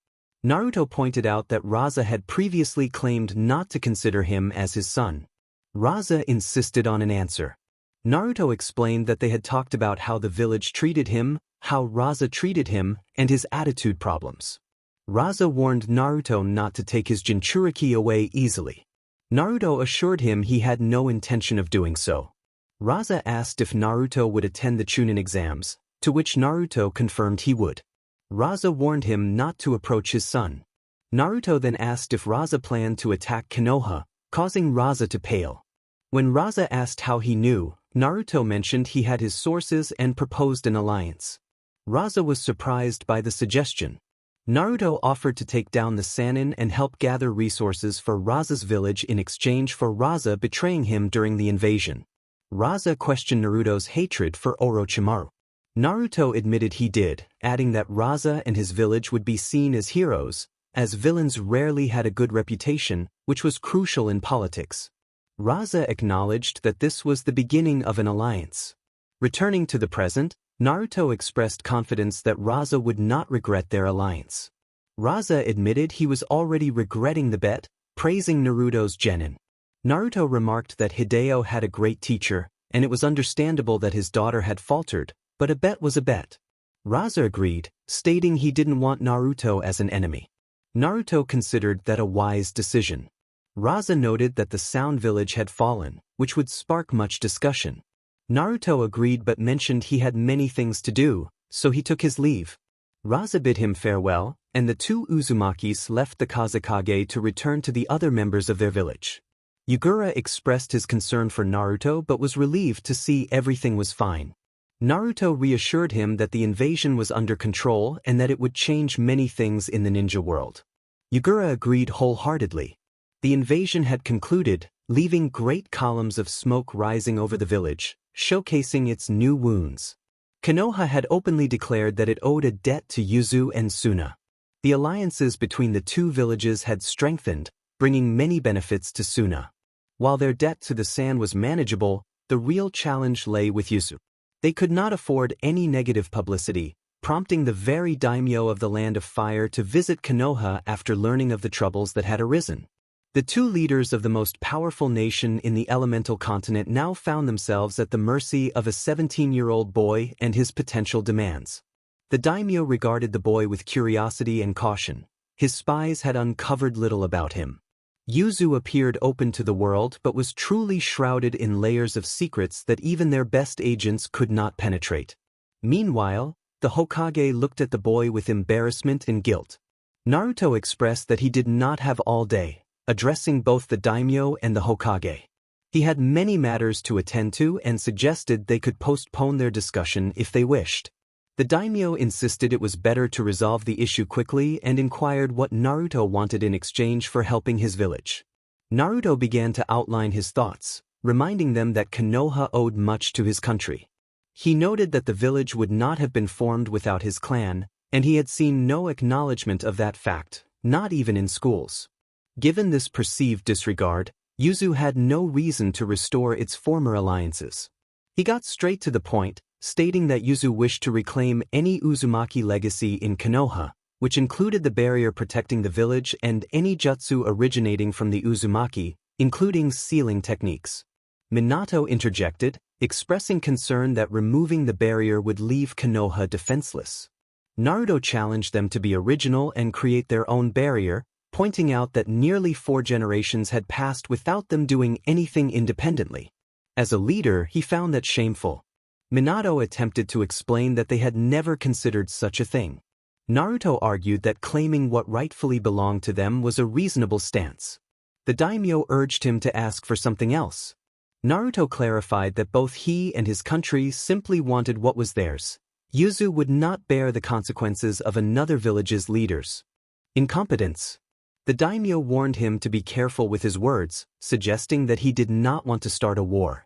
Speaker 1: Naruto pointed out that Raza had previously claimed not to consider him as his son. Raza insisted on an answer. Naruto explained that they had talked about how the village treated him, how Raza treated him, and his attitude problems. Raza warned Naruto not to take his Jinchuriki away easily. Naruto assured him he had no intention of doing so. Raza asked if Naruto would attend the Chunin exams, to which Naruto confirmed he would. Raza warned him not to approach his son. Naruto then asked if Raza planned to attack Konoha, causing Raza to pale. When Raza asked how he knew, Naruto mentioned he had his sources and proposed an alliance. Raza was surprised by the suggestion. Naruto offered to take down the Sannin and help gather resources for Raza's village in exchange for Raza betraying him during the invasion. Raza questioned Naruto's hatred for Orochimaru. Naruto admitted he did, adding that Raza and his village would be seen as heroes, as villains rarely had a good reputation, which was crucial in politics. Raza acknowledged that this was the beginning of an alliance. Returning to the present, Naruto expressed confidence that Raza would not regret their alliance. Raza admitted he was already regretting the bet, praising Naruto's genin. Naruto remarked that Hideo had a great teacher, and it was understandable that his daughter had faltered, but a bet was a bet. Raza agreed, stating he didn't want Naruto as an enemy. Naruto considered that a wise decision. Raza noted that the Sound Village had fallen, which would spark much discussion. Naruto agreed but mentioned he had many things to do, so he took his leave. Raza bid him farewell, and the two Uzumakis left the Kazekage to return to the other members of their village. Yugura expressed his concern for Naruto but was relieved to see everything was fine. Naruto reassured him that the invasion was under control and that it would change many things in the ninja world. Yugura agreed wholeheartedly. The invasion had concluded, leaving great columns of smoke rising over the village, showcasing its new wounds. Konoha had openly declared that it owed a debt to Yuzu and Suna. The alliances between the two villages had strengthened, bringing many benefits to Suna. While their debt to the San was manageable, the real challenge lay with Yuzu. They could not afford any negative publicity, prompting the very daimyo of the Land of Fire to visit Konoha after learning of the troubles that had arisen. The two leaders of the most powerful nation in the elemental continent now found themselves at the mercy of a 17-year-old boy and his potential demands. The daimyo regarded the boy with curiosity and caution. His spies had uncovered little about him. Yuzu appeared open to the world but was truly shrouded in layers of secrets that even their best agents could not penetrate. Meanwhile, the Hokage looked at the boy with embarrassment and guilt. Naruto expressed that he did not have all day, addressing both the daimyo and the Hokage. He had many matters to attend to and suggested they could postpone their discussion if they wished. The daimyo insisted it was better to resolve the issue quickly and inquired what Naruto wanted in exchange for helping his village. Naruto began to outline his thoughts, reminding them that Konoha owed much to his country. He noted that the village would not have been formed without his clan, and he had seen no acknowledgement of that fact, not even in schools. Given this perceived disregard, Yuzu had no reason to restore its former alliances. He got straight to the point, stating that Yuzu wished to reclaim any Uzumaki legacy in Konoha, which included the barrier protecting the village and any jutsu originating from the Uzumaki, including sealing techniques. Minato interjected, expressing concern that removing the barrier would leave Konoha defenseless. Naruto challenged them to be original and create their own barrier, pointing out that nearly 4 generations had passed without them doing anything independently. As a leader, he found that shameful. Minato attempted to explain that they had never considered such a thing. Naruto argued that claiming what rightfully belonged to them was a reasonable stance. The daimyo urged him to ask for something else. Naruto clarified that both he and his country simply wanted what was theirs. Yuzu would not bear the consequences of another village's leaders. Incompetence. The daimyo warned him to be careful with his words, suggesting that he did not want to start a war.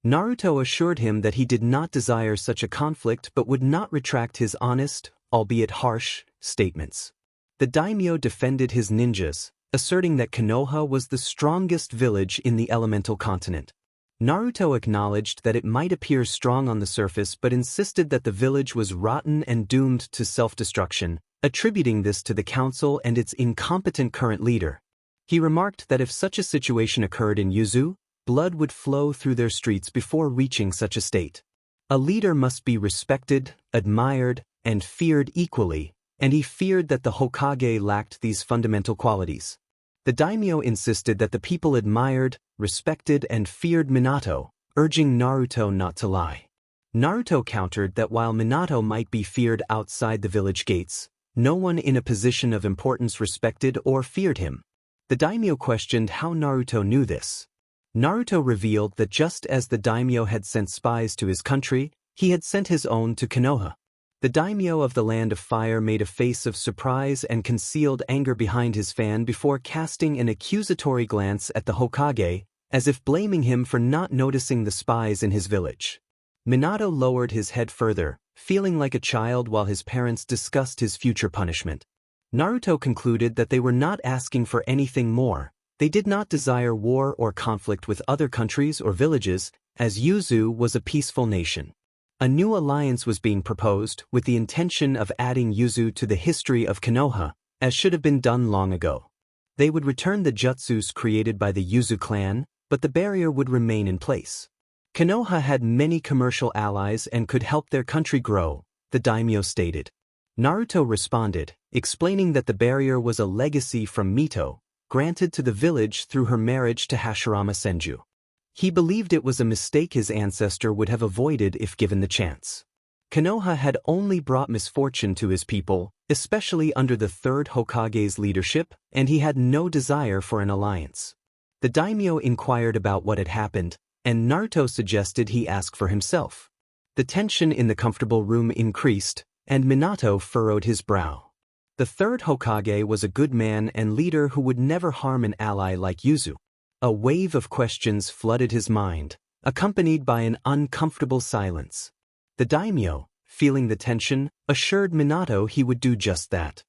Speaker 1: Naruto assured him that he did not desire such a conflict but would not retract his honest, albeit harsh, statements. The daimyo defended his ninjas, asserting that Konoha was the strongest village in the elemental continent. Naruto acknowledged that it might appear strong on the surface but insisted that the village was rotten and doomed to self-destruction, attributing this to the council and its incompetent current leader. He remarked that if such a situation occurred in Yuzu, blood would flow through their streets before reaching such a state. A leader must be respected, admired, and feared equally, and he feared that the Hokage lacked these fundamental qualities. The daimyo insisted that the people admired, respected, and feared Minato, urging Naruto not to lie. Naruto countered that while Minato might be feared outside the village gates, no one in a position of importance respected or feared him. The daimyo questioned how Naruto knew this. Naruto revealed that just as the daimyo had sent spies to his country, he had sent his own to Konoha. The daimyo of the Land of Fire made a face of surprise and concealed anger behind his fan before casting an accusatory glance at the Hokage, as if blaming him for not noticing the spies in his village. Minato lowered his head further, feeling like a child while his parents discussed his future punishment. Naruto concluded that they were not asking for anything more. They did not desire war or conflict with other countries or villages, as Yuzu was a peaceful nation. A new alliance was being proposed with the intention of adding Yuzu to the history of Konoha, as should have been done long ago. They would return the jutsus created by the Yuzu clan, but the barrier would remain in place. Konoha had many commercial allies and could help their country grow, the daimyo stated. Naruto responded, explaining that the barrier was a legacy from Mito, granted to the village through her marriage to Hashirama Senju. He believed it was a mistake his ancestor would have avoided if given the chance. Konoha had only brought misfortune to his people, especially under the third Hokage's leadership, and he had no desire for an alliance. The daimyo inquired about what had happened, and Naruto suggested he ask for himself. The tension in the comfortable room increased, and Minato furrowed his brow. The third Hokage was a good man and leader who would never harm an ally like Yuzu. A wave of questions flooded his mind, accompanied by an uncomfortable silence. The daimyo, feeling the tension, assured Minato he would do just that.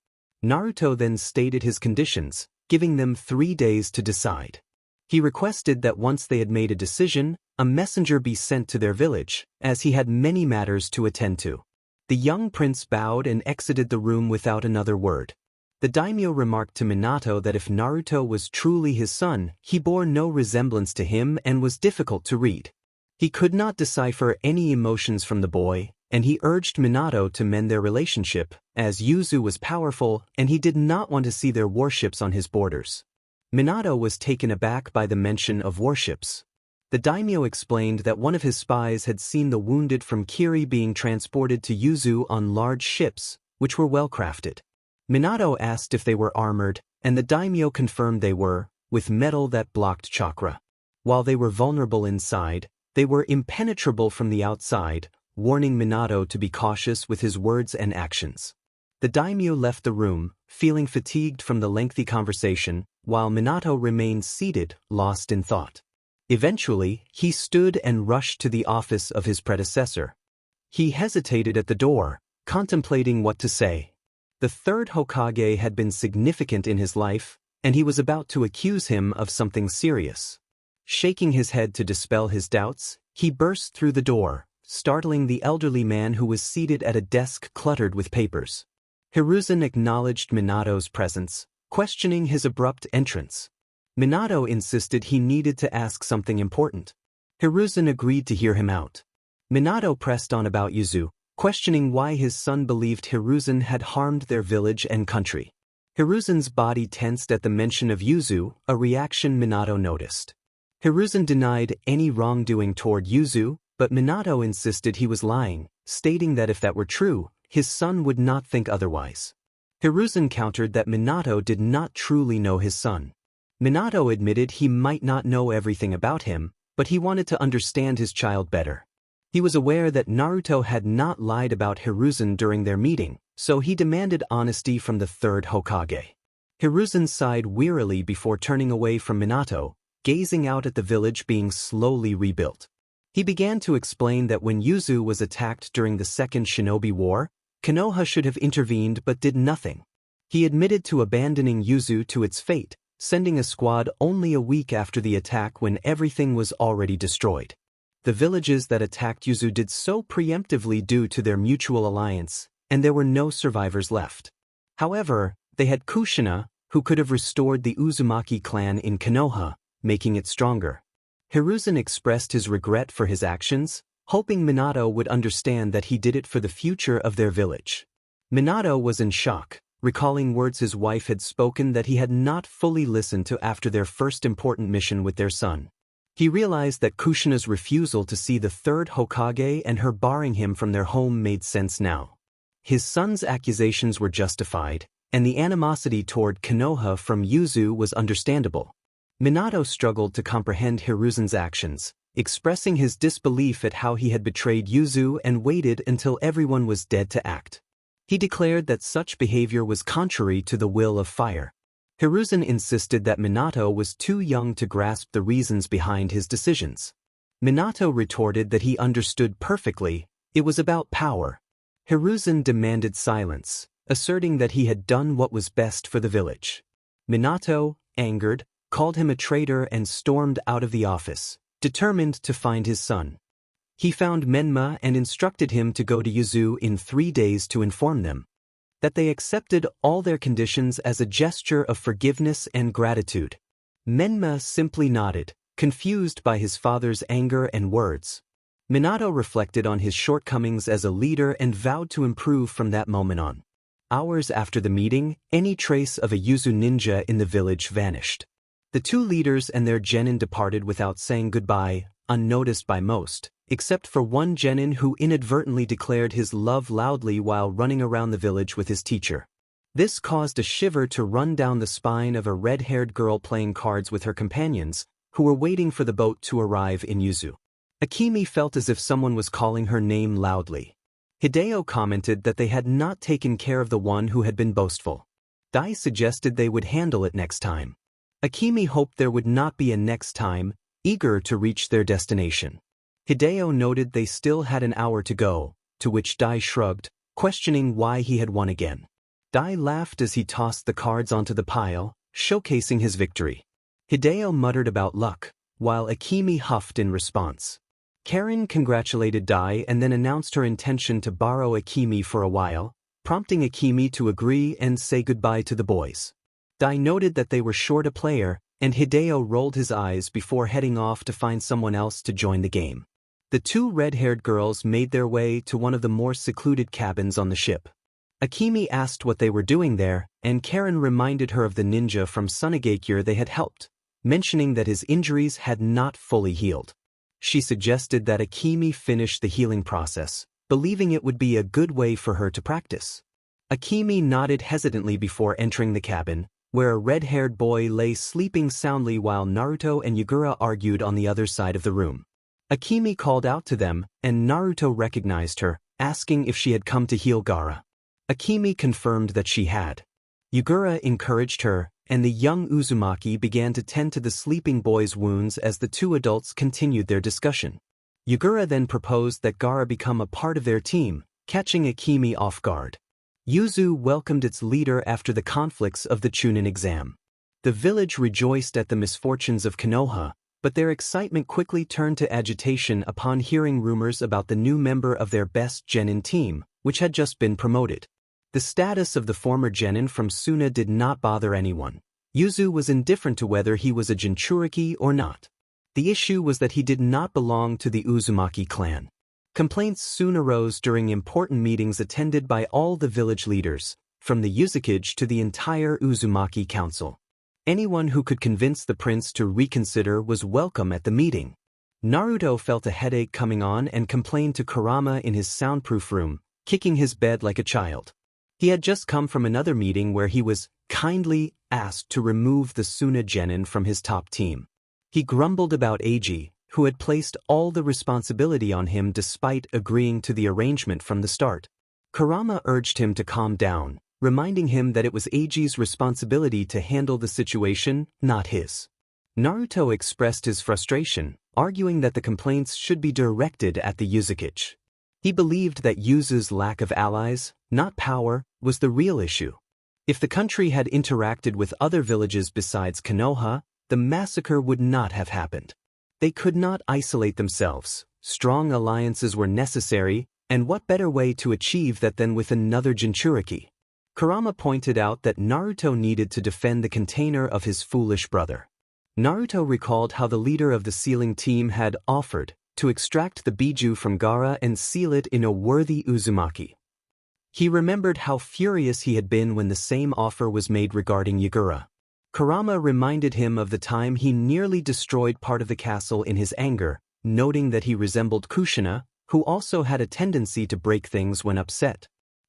Speaker 1: Naruto then stated his conditions, giving them 3 days to decide. He requested that once they had made a decision, a messenger be sent to their village, as he had many matters to attend to. The young prince bowed and exited the room without another word. The daimyo remarked to Minato that if Naruto was truly his son, he bore no resemblance to him and was difficult to read. He could not decipher any emotions from the boy, and he urged Minato to mend their relationship, as Yuzu was powerful and he did not want to see their warships on his borders. Minato was taken aback by the mention of warships. The daimyo explained that one of his spies had seen the wounded from Kiri being transported to Yuzu on large ships, which were well crafted. Minato asked if they were armored, and the daimyo confirmed they were, with metal that blocked chakra. While they were vulnerable inside, they were impenetrable from the outside, warning Minato to be cautious with his words and actions. The daimyo left the room, feeling fatigued from the lengthy conversation, while Minato remained seated, lost in thought. Eventually, he stood and rushed to the office of his predecessor. He hesitated at the door, contemplating what to say. The third Hokage had been significant in his life, and he was about to accuse him of something serious. Shaking his head to dispel his doubts, he burst through the door, startling the elderly man who was seated at a desk cluttered with papers. Hiruzen acknowledged Minato's presence, questioning his abrupt entrance. Minato insisted he needed to ask something important. Hiruzen agreed to hear him out. Minato pressed on about Yuzu, questioning why his son believed Hiruzen had harmed their village and country. Hiruzen's body tensed at the mention of Yuzu, a reaction Minato noticed. Hiruzen denied any wrongdoing toward Yuzu, but Minato insisted he was lying, stating that if that were true, his son would not think otherwise. Hiruzen countered that Minato did not truly know his son. Minato admitted he might not know everything about him, but he wanted to understand his child better. He was aware that Naruto had not lied about Hiruzen during their meeting, so he demanded honesty from the third Hokage. Hiruzen sighed wearily before turning away from Minato, gazing out at the village being slowly rebuilt. He began to explain that when Yuzu was attacked during the Second Shinobi War, Konoha should have intervened but did nothing. He admitted to abandoning Yuzu to its fate, sending a squad only a week after the attack when everything was already destroyed. The villages that attacked Yuzu did so preemptively due to their mutual alliance, and there were no survivors left. However, they had Kushina, who could have restored the Uzumaki clan in Konoha, making it stronger. Hiruzen expressed his regret for his actions, hoping Minato would understand that he did it for the future of their village. Minato was in shock, recalling words his wife had spoken that he had not fully listened to after their first important mission with their son. He realized that Kushina's refusal to see the third Hokage and her barring him from their home made sense now. His son's accusations were justified, and the animosity toward Konoha from Yuzu was understandable. Minato struggled to comprehend Hiruzen's actions, expressing his disbelief at how he had betrayed Yuzu and waited until everyone was dead to act. He declared that such behavior was contrary to the will of fire. Hiruzen insisted that Minato was too young to grasp the reasons behind his decisions. Minato retorted that he understood perfectly, it was about power. Hiruzen demanded silence, asserting that he had done what was best for the village. Minato, angered, called him a traitor and stormed out of the office, determined to find his son. He found Menma and instructed him to go to Yuzu in 3 days to inform them that they accepted all their conditions as a gesture of forgiveness and gratitude. Menma simply nodded, confused by his father's anger and words. Minato reflected on his shortcomings as a leader and vowed to improve from that moment on. Hours after the meeting, any trace of a Yuzu ninja in the village vanished. The 2 leaders and their genin departed without saying goodbye, unnoticed by most, except for one genin who inadvertently declared his love loudly while running around the village with his teacher. This caused a shiver to run down the spine of a red-haired girl playing cards with her companions, who were waiting for the boat to arrive in Yuzu. Akemi felt as if someone was calling her name loudly. Hideo commented that they had not taken care of the one who had been boastful. Dai suggested they would handle it next time. Akemi hoped there would not be a next time, eager to reach their destination. Hideo noted they still had an hour to go, to which Dai shrugged, questioning why he had won again. Dai laughed as he tossed the cards onto the pile, showcasing his victory. Hideo muttered about luck, while Akemi huffed in response. Karen congratulated Dai and then announced her intention to borrow Akemi for a while, prompting Akemi to agree and say goodbye to the boys. Dai noted that they were short a player, and Hideo rolled his eyes before heading off to find someone else to join the game. The 2 red-haired girls made their way to one of the more secluded cabins on the ship. Akemi asked what they were doing there, and Karen reminded her of the ninja from Sunagakure they had helped, mentioning that his injuries had not fully healed. She suggested that Akemi finish the healing process, believing it would be a good way for her to practice. Akemi nodded hesitantly before entering the cabin, where a red-haired boy lay sleeping soundly while Naruto and Yagura argued on the other side of the room. Akemi called out to them, and Naruto recognized her, asking if she had come to heal Gaara. Akemi confirmed that she had. Yagura encouraged her, and the young Uzumaki began to tend to the sleeping boy's wounds as the 2 adults continued their discussion. Yagura then proposed that Gaara become a part of their team, catching Akemi off guard. Yuzu welcomed its leader after the conflicts of the Chunin exam. The village rejoiced at the misfortunes of Konoha, but their excitement quickly turned to agitation upon hearing rumors about the new member of their best genin team, which had just been promoted. The status of the former genin from Suna did not bother anyone. Yuzu was indifferent to whether he was a Jinchuriki or not. The issue was that he did not belong to the Uzumaki clan. Complaints soon arose during important meetings attended by all the village leaders, from the Uzukage to the entire Uzumaki council. Anyone who could convince the prince to reconsider was welcome at the meeting. Naruto felt a headache coming on and complained to Kurama in his soundproof room, kicking his bed like a child. He had just come from another meeting where he was kindly asked to remove the Suna genin from his top team. He grumbled about Eiji, who had placed all the responsibility on him despite agreeing to the arrangement from the start. Kurama urged him to calm down, reminding him that it was Eiji's responsibility to handle the situation, not his. Naruto expressed his frustration, arguing that the complaints should be directed at the Uzukage. He believed that Yuzu's lack of allies, not power, was the real issue. If the country had interacted with other villages besides Konoha, the massacre would not have happened. They could not isolate themselves. Strong alliances were necessary, and what better way to achieve that than with another Jinchuriki? Kurama pointed out that Naruto needed to defend the container of his foolish brother. Naruto recalled how the leader of the sealing team had offered to extract the Biju from Gaara and seal it in a worthy Uzumaki. He remembered how furious he had been when the same offer was made regarding Yagura. Kurama reminded him of the time he nearly destroyed part of the castle in his anger, noting that he resembled Kushina, who also had a tendency to break things when upset.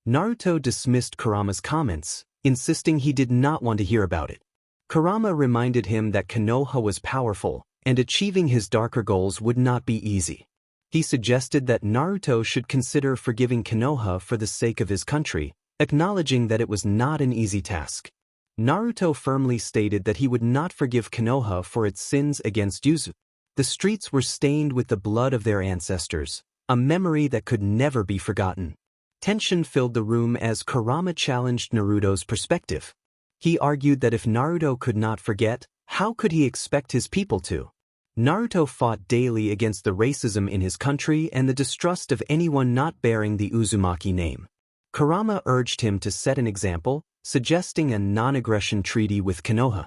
Speaker 1: Naruto dismissed Kurama's comments, insisting he did not want to hear about it. Kurama reminded him that Konoha was powerful, and achieving his darker goals would not be easy. He suggested that Naruto should consider forgiving Konoha for the sake of his country, acknowledging that it was not an easy task. Naruto firmly stated that he would not forgive Konoha for its sins against Yuzu. The streets were stained with the blood of their ancestors, a memory that could never be forgotten. Tension filled the room as Kurama challenged Naruto's perspective. He argued that if Naruto could not forget, how could he expect his people to? Naruto fought daily against the racism in his country and the distrust of anyone not bearing the Uzumaki name. Kurama urged him to set an example, suggesting a non-aggression treaty with Konoha.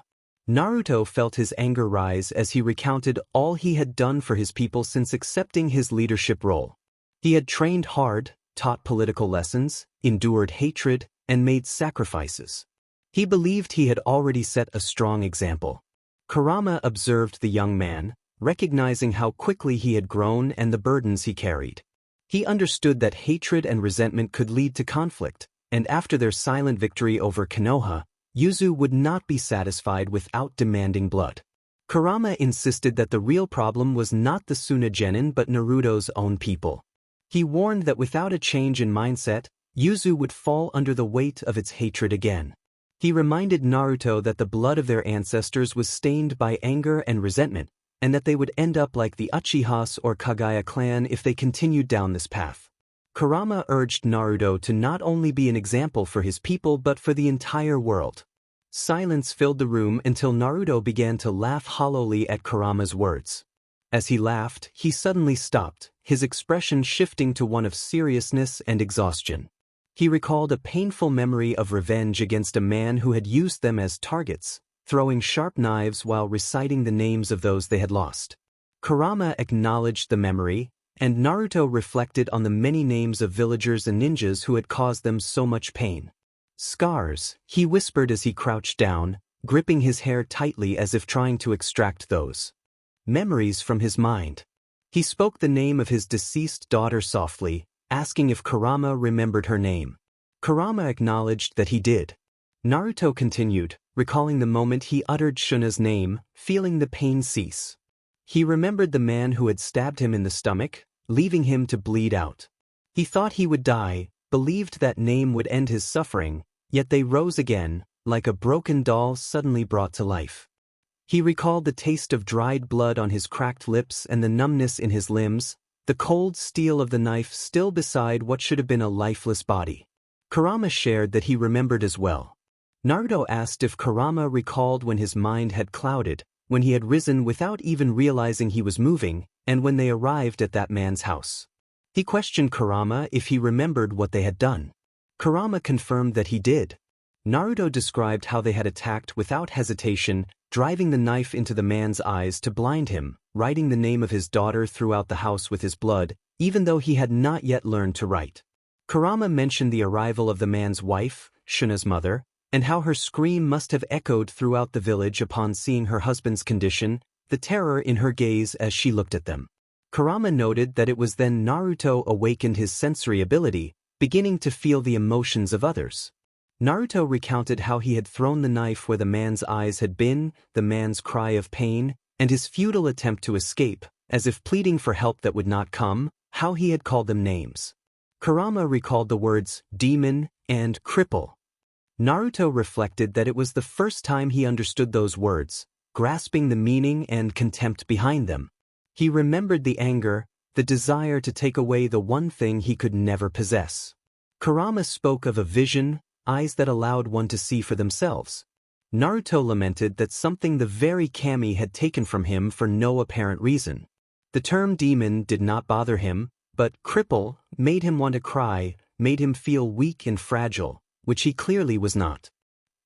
Speaker 1: Naruto felt his anger rise as he recounted all he had done for his people since accepting his leadership role. He had trained hard, taught political lessons, endured hatred, and made sacrifices. He believed he had already set a strong example. Kurama observed the young man, recognizing how quickly he had grown and the burdens he carried. He understood that hatred and resentment could lead to conflict, and after their silent victory over Konoha, Yuzu would not be satisfied without demanding blood. Kurama insisted that the real problem was not the Suna Genin but Naruto's own people. He warned that without a change in mindset, Yuzu would fall under the weight of its hatred again. He reminded Naruto that the blood of their ancestors was stained by anger and resentment, and that they would end up like the Uchihas or Kagaya clan if they continued down this path. Kurama urged Naruto to not only be an example for his people but for the entire world. Silence filled the room until Naruto began to laugh hollowly at Kurama's words. As he laughed, he suddenly stopped, his expression shifting to one of seriousness and exhaustion. He recalled a painful memory of revenge against a man who had used them as targets, throwing sharp knives while reciting the names of those they had lost. Kurama acknowledged the memory, and Naruto reflected on the many names of villagers and ninjas who had caused them so much pain. Scars, he whispered as he crouched down, gripping his hair tightly as if trying to extract those memories from his mind. He spoke the name of his deceased daughter softly, asking if Kurama remembered her name. Kurama acknowledged that he did. Naruto continued, recalling the moment he uttered Shuna's name, feeling the pain cease. He remembered the man who had stabbed him in the stomach, leaving him to bleed out. He thought he would die, believed that name would end his suffering, yet they rose again, like a broken doll suddenly brought to life. He recalled the taste of dried blood on his cracked lips and the numbness in his limbs, the cold steel of the knife still beside what should have been a lifeless body. Kurama shared that he remembered as well. Naruto asked if Kurama recalled when his mind had clouded, when he had risen without even realizing he was moving, and when they arrived at that man's house. He questioned Kurama if he remembered what they had done. Kurama confirmed that he did. Naruto described how they had attacked without hesitation, driving the knife into the man's eyes to blind him, writing the name of his daughter throughout the house with his blood, even though he had not yet learned to write. Kurama mentioned the arrival of the man's wife, Shuna's mother, and how her scream must have echoed throughout the village upon seeing her husband's condition, the terror in her gaze as she looked at them. Kurama noted that it was then Naruto awakened his sensory ability, beginning to feel the emotions of others. Naruto recounted how he had thrown the knife where the man's eyes had been, the man's cry of pain, and his futile attempt to escape, as if pleading for help that would not come, how he had called them names. Kurama recalled the words demon and cripple. Naruto reflected that it was the first time he understood those words, grasping the meaning and contempt behind them. He remembered the anger, the desire to take away the one thing he could never possess. Kurama spoke of a vision, eyes that allowed one to see for themselves. Naruto lamented that something the very kami had taken from him for no apparent reason. The term demon did not bother him, but cripple made him want to cry, made him feel weak and fragile, which he clearly was not.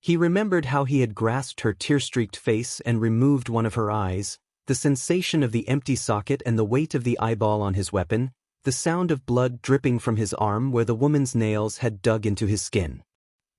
Speaker 1: He remembered how he had grasped her tear-streaked face and removed one of her eyes, the sensation of the empty socket and the weight of the eyeball on his weapon, the sound of blood dripping from his arm where the woman's nails had dug into his skin.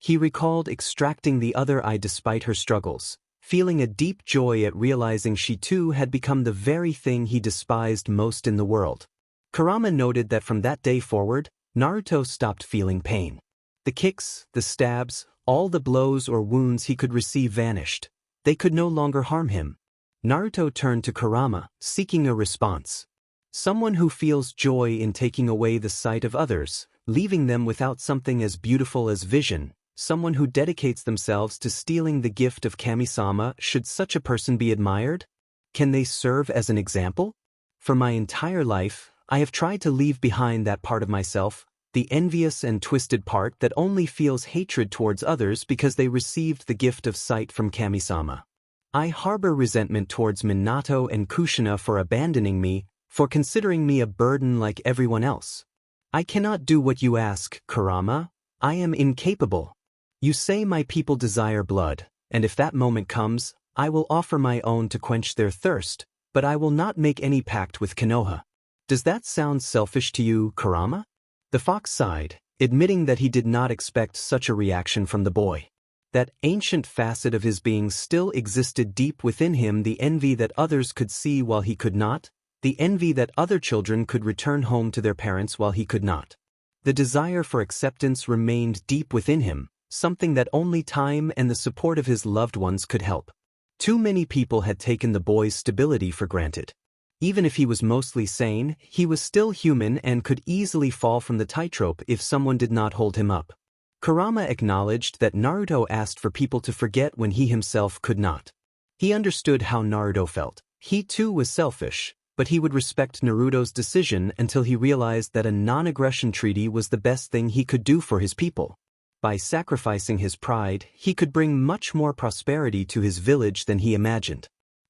Speaker 1: He recalled extracting the other eye despite her struggles, feeling a deep joy at realizing she too had become the very thing he despised most in the world. Kurama noted that from that day forward, Naruto stopped feeling pain. The kicks, the stabs, all the blows or wounds he could receive vanished. They could no longer harm him. Naruto turned to Kurama, seeking a response. Someone who feels joy in taking away the sight of others, leaving them without something as beautiful as vision, someone who dedicates themselves to stealing the gift of Kami-sama. Should such a person be admired? Can they serve as an example? For my entire life, I have tried to leave behind that part of myself, the envious and twisted part that only feels hatred towards others because they received the gift of sight from Kami-sama. I harbor resentment towards Minato and Kushina for abandoning me, for considering me a burden like everyone else. I cannot do what you ask, Kurama. I am incapable. You say my people desire blood, and if that moment comes, I will offer my own to quench their thirst, but I will not make any pact with Konoha. Does that sound selfish to you, Kurama? The fox sighed, admitting that he did not expect such a reaction from the boy. That ancient facet of his being still existed deep within him, the envy that others could see while he could not, the envy that other children could return home to their parents while he could not. The desire for acceptance remained deep within him, something that only time and the support of his loved ones could help. Too many people had taken the boy's stability for granted. Even if he was mostly sane, he was still human and could easily fall from the tightrope if someone did not hold him up. Kurama acknowledged that Naruto asked for people to forget when he himself could not. He understood how Naruto felt. He too was selfish, but he would respect Naruto's decision until he realized that a non-aggression treaty was the best thing he could do for his people. By sacrificing his pride, he could bring much more prosperity to his village than he imagined.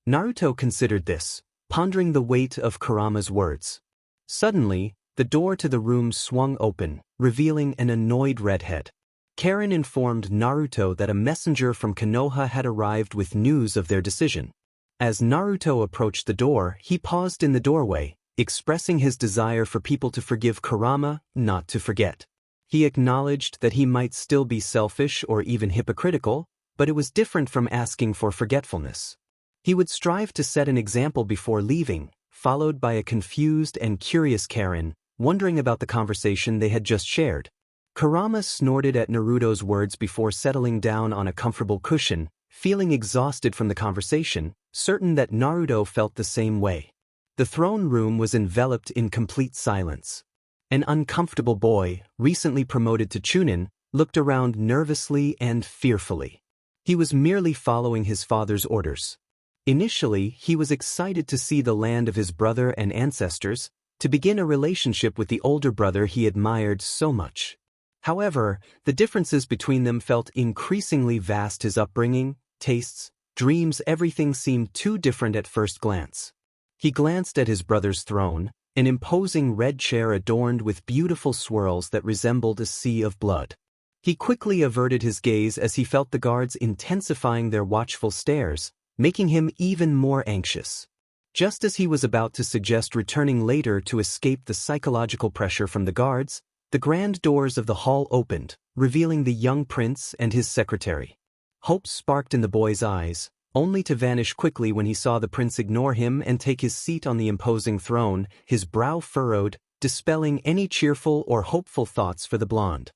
Speaker 1: Naruto considered this, pondering the weight of Kurama's words. Suddenly, the door to the room swung open, revealing an annoyed redhead. Karen informed Naruto that a messenger from Konoha had arrived with news of their decision. As Naruto approached the door, he paused in the doorway, expressing his desire for people to forgive Kurama, not to forget. He acknowledged that he might still be selfish or even hypocritical, but it was different from asking for forgetfulness. He would strive to set an example before leaving, followed by a confused and curious Karen, wondering about the conversation they had just shared. Kurama snorted at Naruto's words before settling down on a comfortable cushion, feeling exhausted from the conversation, certain that Naruto felt the same way. The throne room was enveloped in complete silence. An uncomfortable boy, recently promoted to Chunin, looked around nervously and fearfully. He was merely following his father's orders. Initially, he was excited to see the land of his brother and ancestors, to begin a relationship with the older brother he admired so much. However, the differences between them felt increasingly vast. His upbringing, tastes, dreams, everything seemed too different at first glance. He glanced at his brother's throne, an imposing red chair adorned with beautiful swirls that resembled a sea of blood. He quickly averted his gaze as he felt the guards intensifying their watchful stares, making him even more anxious. Just as he was about to suggest returning later to escape the psychological pressure from the guards, the grand doors of the hall opened, revealing the young prince and his secretary. Hope sparked in the boy's eyes, only to vanish quickly when he saw the prince ignore him and take his seat on the imposing throne, his brow furrowed, dispelling any cheerful or hopeful thoughts for the blonde.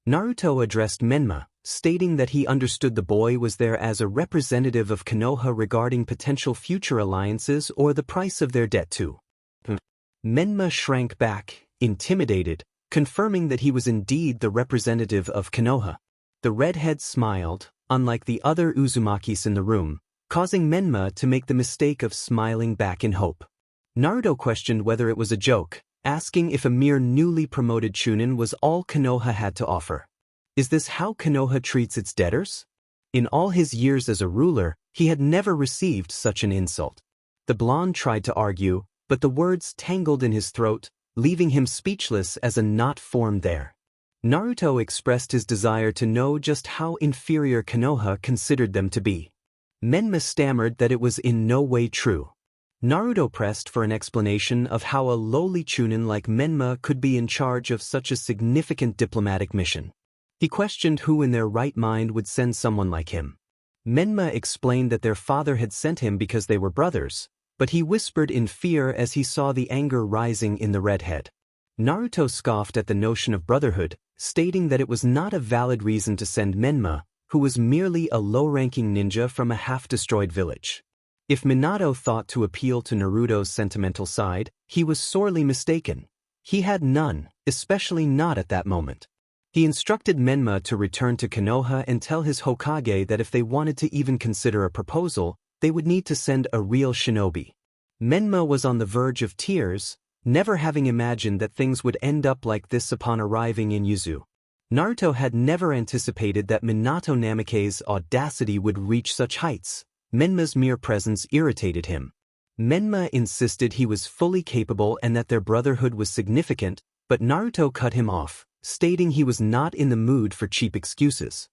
Speaker 1: Naruto addressed Menma, stating that he understood the boy was there as a representative of Konoha regarding potential future alliances or the price of their debt too. Menma shrank back, intimidated, confirming that he was indeed the representative of Konoha. The redhead smiled, unlike the other Uzumakis in the room, causing Menma to make the mistake of smiling back in hope. Naruto questioned whether it was a joke, asking if a mere newly promoted Chunin was all Konoha had to offer. Is this how Konoha treats its debtors? In all his years as a ruler, he had never received such an insult. The blonde tried to argue, but the words tangled in his throat, leaving him speechless as a knot formed there. Naruto expressed his desire to know just how inferior Konoha considered them to be. Menma stammered that it was in no way true. Naruto pressed for an explanation of how a lowly Chunin like Menma could be in charge of such a significant diplomatic mission. He questioned who in their right mind would send someone like him. Menma explained that their father had sent him because they were brothers, but he whispered in fear as he saw the anger rising in the redhead. Naruto scoffed at the notion of brotherhood, stating that it was not a valid reason to send Menma, who was merely a low-ranking ninja from a half-destroyed village. If Minato thought to appeal to Naruto's sentimental side, he was sorely mistaken. He had none, especially not at that moment. He instructed Menma to return to Konoha and tell his Hokage that if they wanted to even consider a proposal, they would need to send a real shinobi. Menma was on the verge of tears, never having imagined that things would end up like this upon arriving in Yuzu. Naruto had never anticipated that Minato Namikaze's audacity would reach such heights. Menma's mere presence irritated him. Menma insisted he was fully capable and that their brotherhood was significant, but Naruto cut him off, stating he was not in the mood for cheap excuses.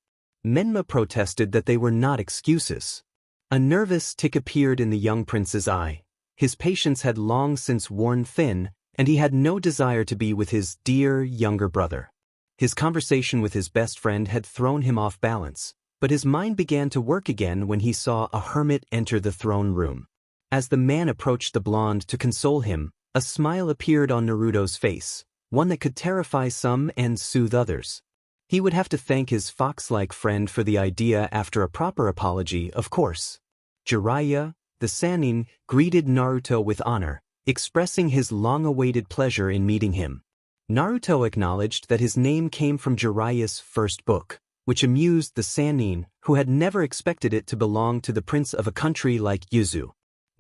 Speaker 1: Menma protested that they were not excuses. A nervous tick appeared in the young prince's eye. His patience had long since worn thin, and he had no desire to be with his dear younger brother. His conversation with his best friend had thrown him off balance, but his mind began to work again when he saw a hermit enter the throne room. As the man approached the blonde to console him, a smile appeared on Naruto's face, one that could terrify some and soothe others. He would have to thank his fox-like friend for the idea after a proper apology, of course. Jiraiya, the Sannin, greeted Naruto with honor, expressing his long-awaited pleasure in meeting him. Naruto acknowledged that his name came from Jiraiya's first book, which amused the Sannin, who had never expected it to belong to the prince of a country like Yuzu.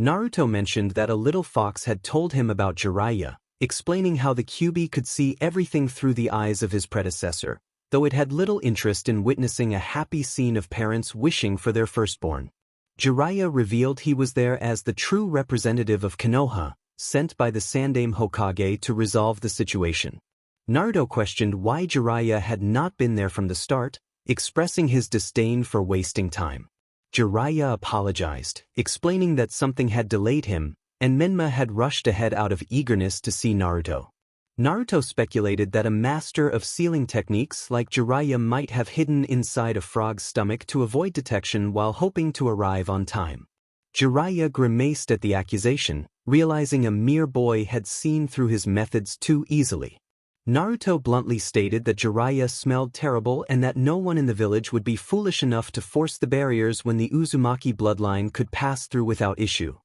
Speaker 1: Naruto mentioned that a little fox had told him about Jiraiya, explaining how the Kyuubi could see everything through the eyes of his predecessor, though it had little interest in witnessing a happy scene of parents wishing for their firstborn. Jiraiya revealed he was there as the true representative of Konoha, sent by the Sandaime Hokage to resolve the situation. Naruto questioned why Jiraiya had not been there from the start, expressing his disdain for wasting time. Jiraiya apologized, explaining that something had delayed him, and Menma had rushed ahead out of eagerness to see Naruto. Naruto speculated that a master of sealing techniques like Jiraiya might have hidden inside a frog's stomach to avoid detection while hoping to arrive on time. Jiraiya grimaced at the accusation, realizing a mere boy had seen through his methods too easily. Naruto bluntly stated that Jiraiya smelled terrible and that no one in the village would be foolish enough to force the barriers when the Uzumaki bloodline could pass through without issue.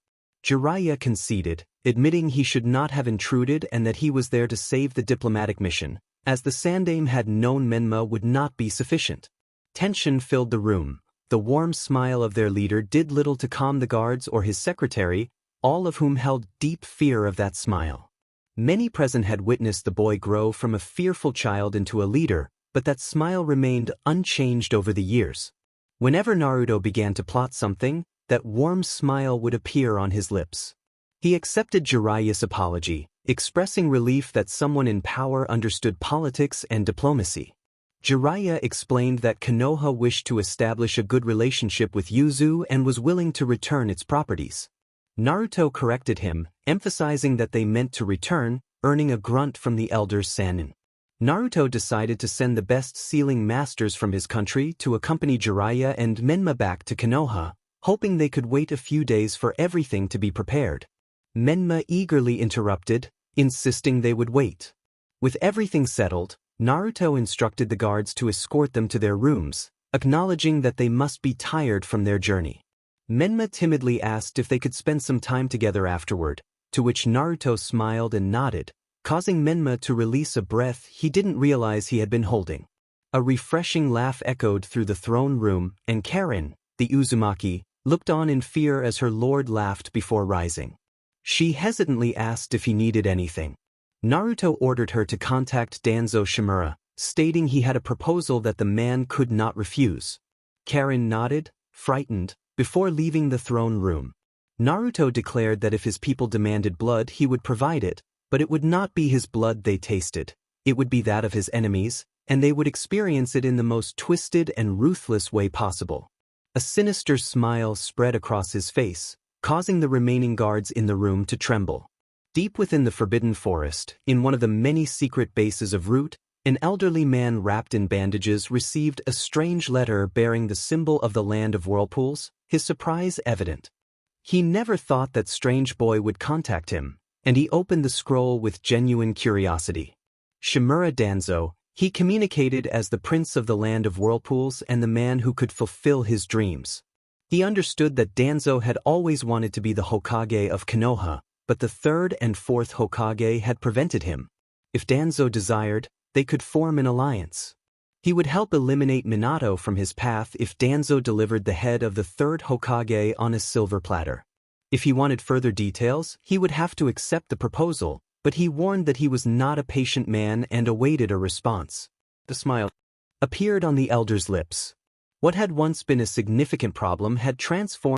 Speaker 1: Jiraiya conceded, admitting he should not have intruded and that he was there to save the diplomatic mission, as the Sandaime had known Menma would not be sufficient. Tension filled the room. The warm smile of their leader did little to calm the guards or his secretary, all of whom held deep fear of that smile. Many present had witnessed the boy grow from a fearful child into a leader, but that smile remained unchanged over the years. Whenever Naruto began to plot something, that warm smile would appear on his lips. He accepted Jiraiya's apology, expressing relief that someone in power understood politics and diplomacy. Jiraiya explained that Konoha wished to establish a good relationship with Yuzu and was willing to return its properties. Naruto corrected him, emphasizing that they meant to return, earning a grunt from the elder Sannin. Naruto decided to send the best sealing masters from his country to accompany Jiraiya and Menma back to Konoha, hoping they could wait a few days for everything to be prepared. Menma eagerly interrupted, insisting they would wait. With everything settled, Naruto instructed the guards to escort them to their rooms, acknowledging that they must be tired from their journey. Menma timidly asked if they could spend some time together afterward, to which Naruto smiled and nodded, causing Menma to release a breath he didn't realize he had been holding. A refreshing laugh echoed through the throne room, and Karin, the Uzumaki, looked on in fear as her lord laughed before rising. She hesitantly asked if he needed anything. Naruto ordered her to contact Danzo Shimura, stating he had a proposal that the man could not refuse. Karin nodded, frightened, before leaving the throne room. Naruto declared that if his people demanded blood he would provide it, but it would not be his blood they tasted. It would be that of his enemies, and they would experience it in the most twisted and ruthless way possible. A sinister smile spread across his face, causing the remaining guards in the room to tremble. Deep within the Forbidden Forest, in one of the many secret bases of Root, an elderly man wrapped in bandages received a strange letter bearing the symbol of the Land of Whirlpools, his surprise evident. He never thought that strange boy would contact him, and he opened the scroll with genuine curiosity. Shimura Danzo, he communicated as the Prince of the Land of Whirlpools and the man who could fulfill his dreams. He understood that Danzo had always wanted to be the Hokage of Konoha, but the third and fourth Hokage had prevented him. If Danzo desired, they could form an alliance. He would help eliminate Minato from his path if Danzo delivered the head of the third Hokage on a silver platter. If he wanted further details, he would have to accept the proposal, but he warned that he was not a patient man and awaited a response. The smile appeared on the elder's lips. What had once been a significant problem had transformed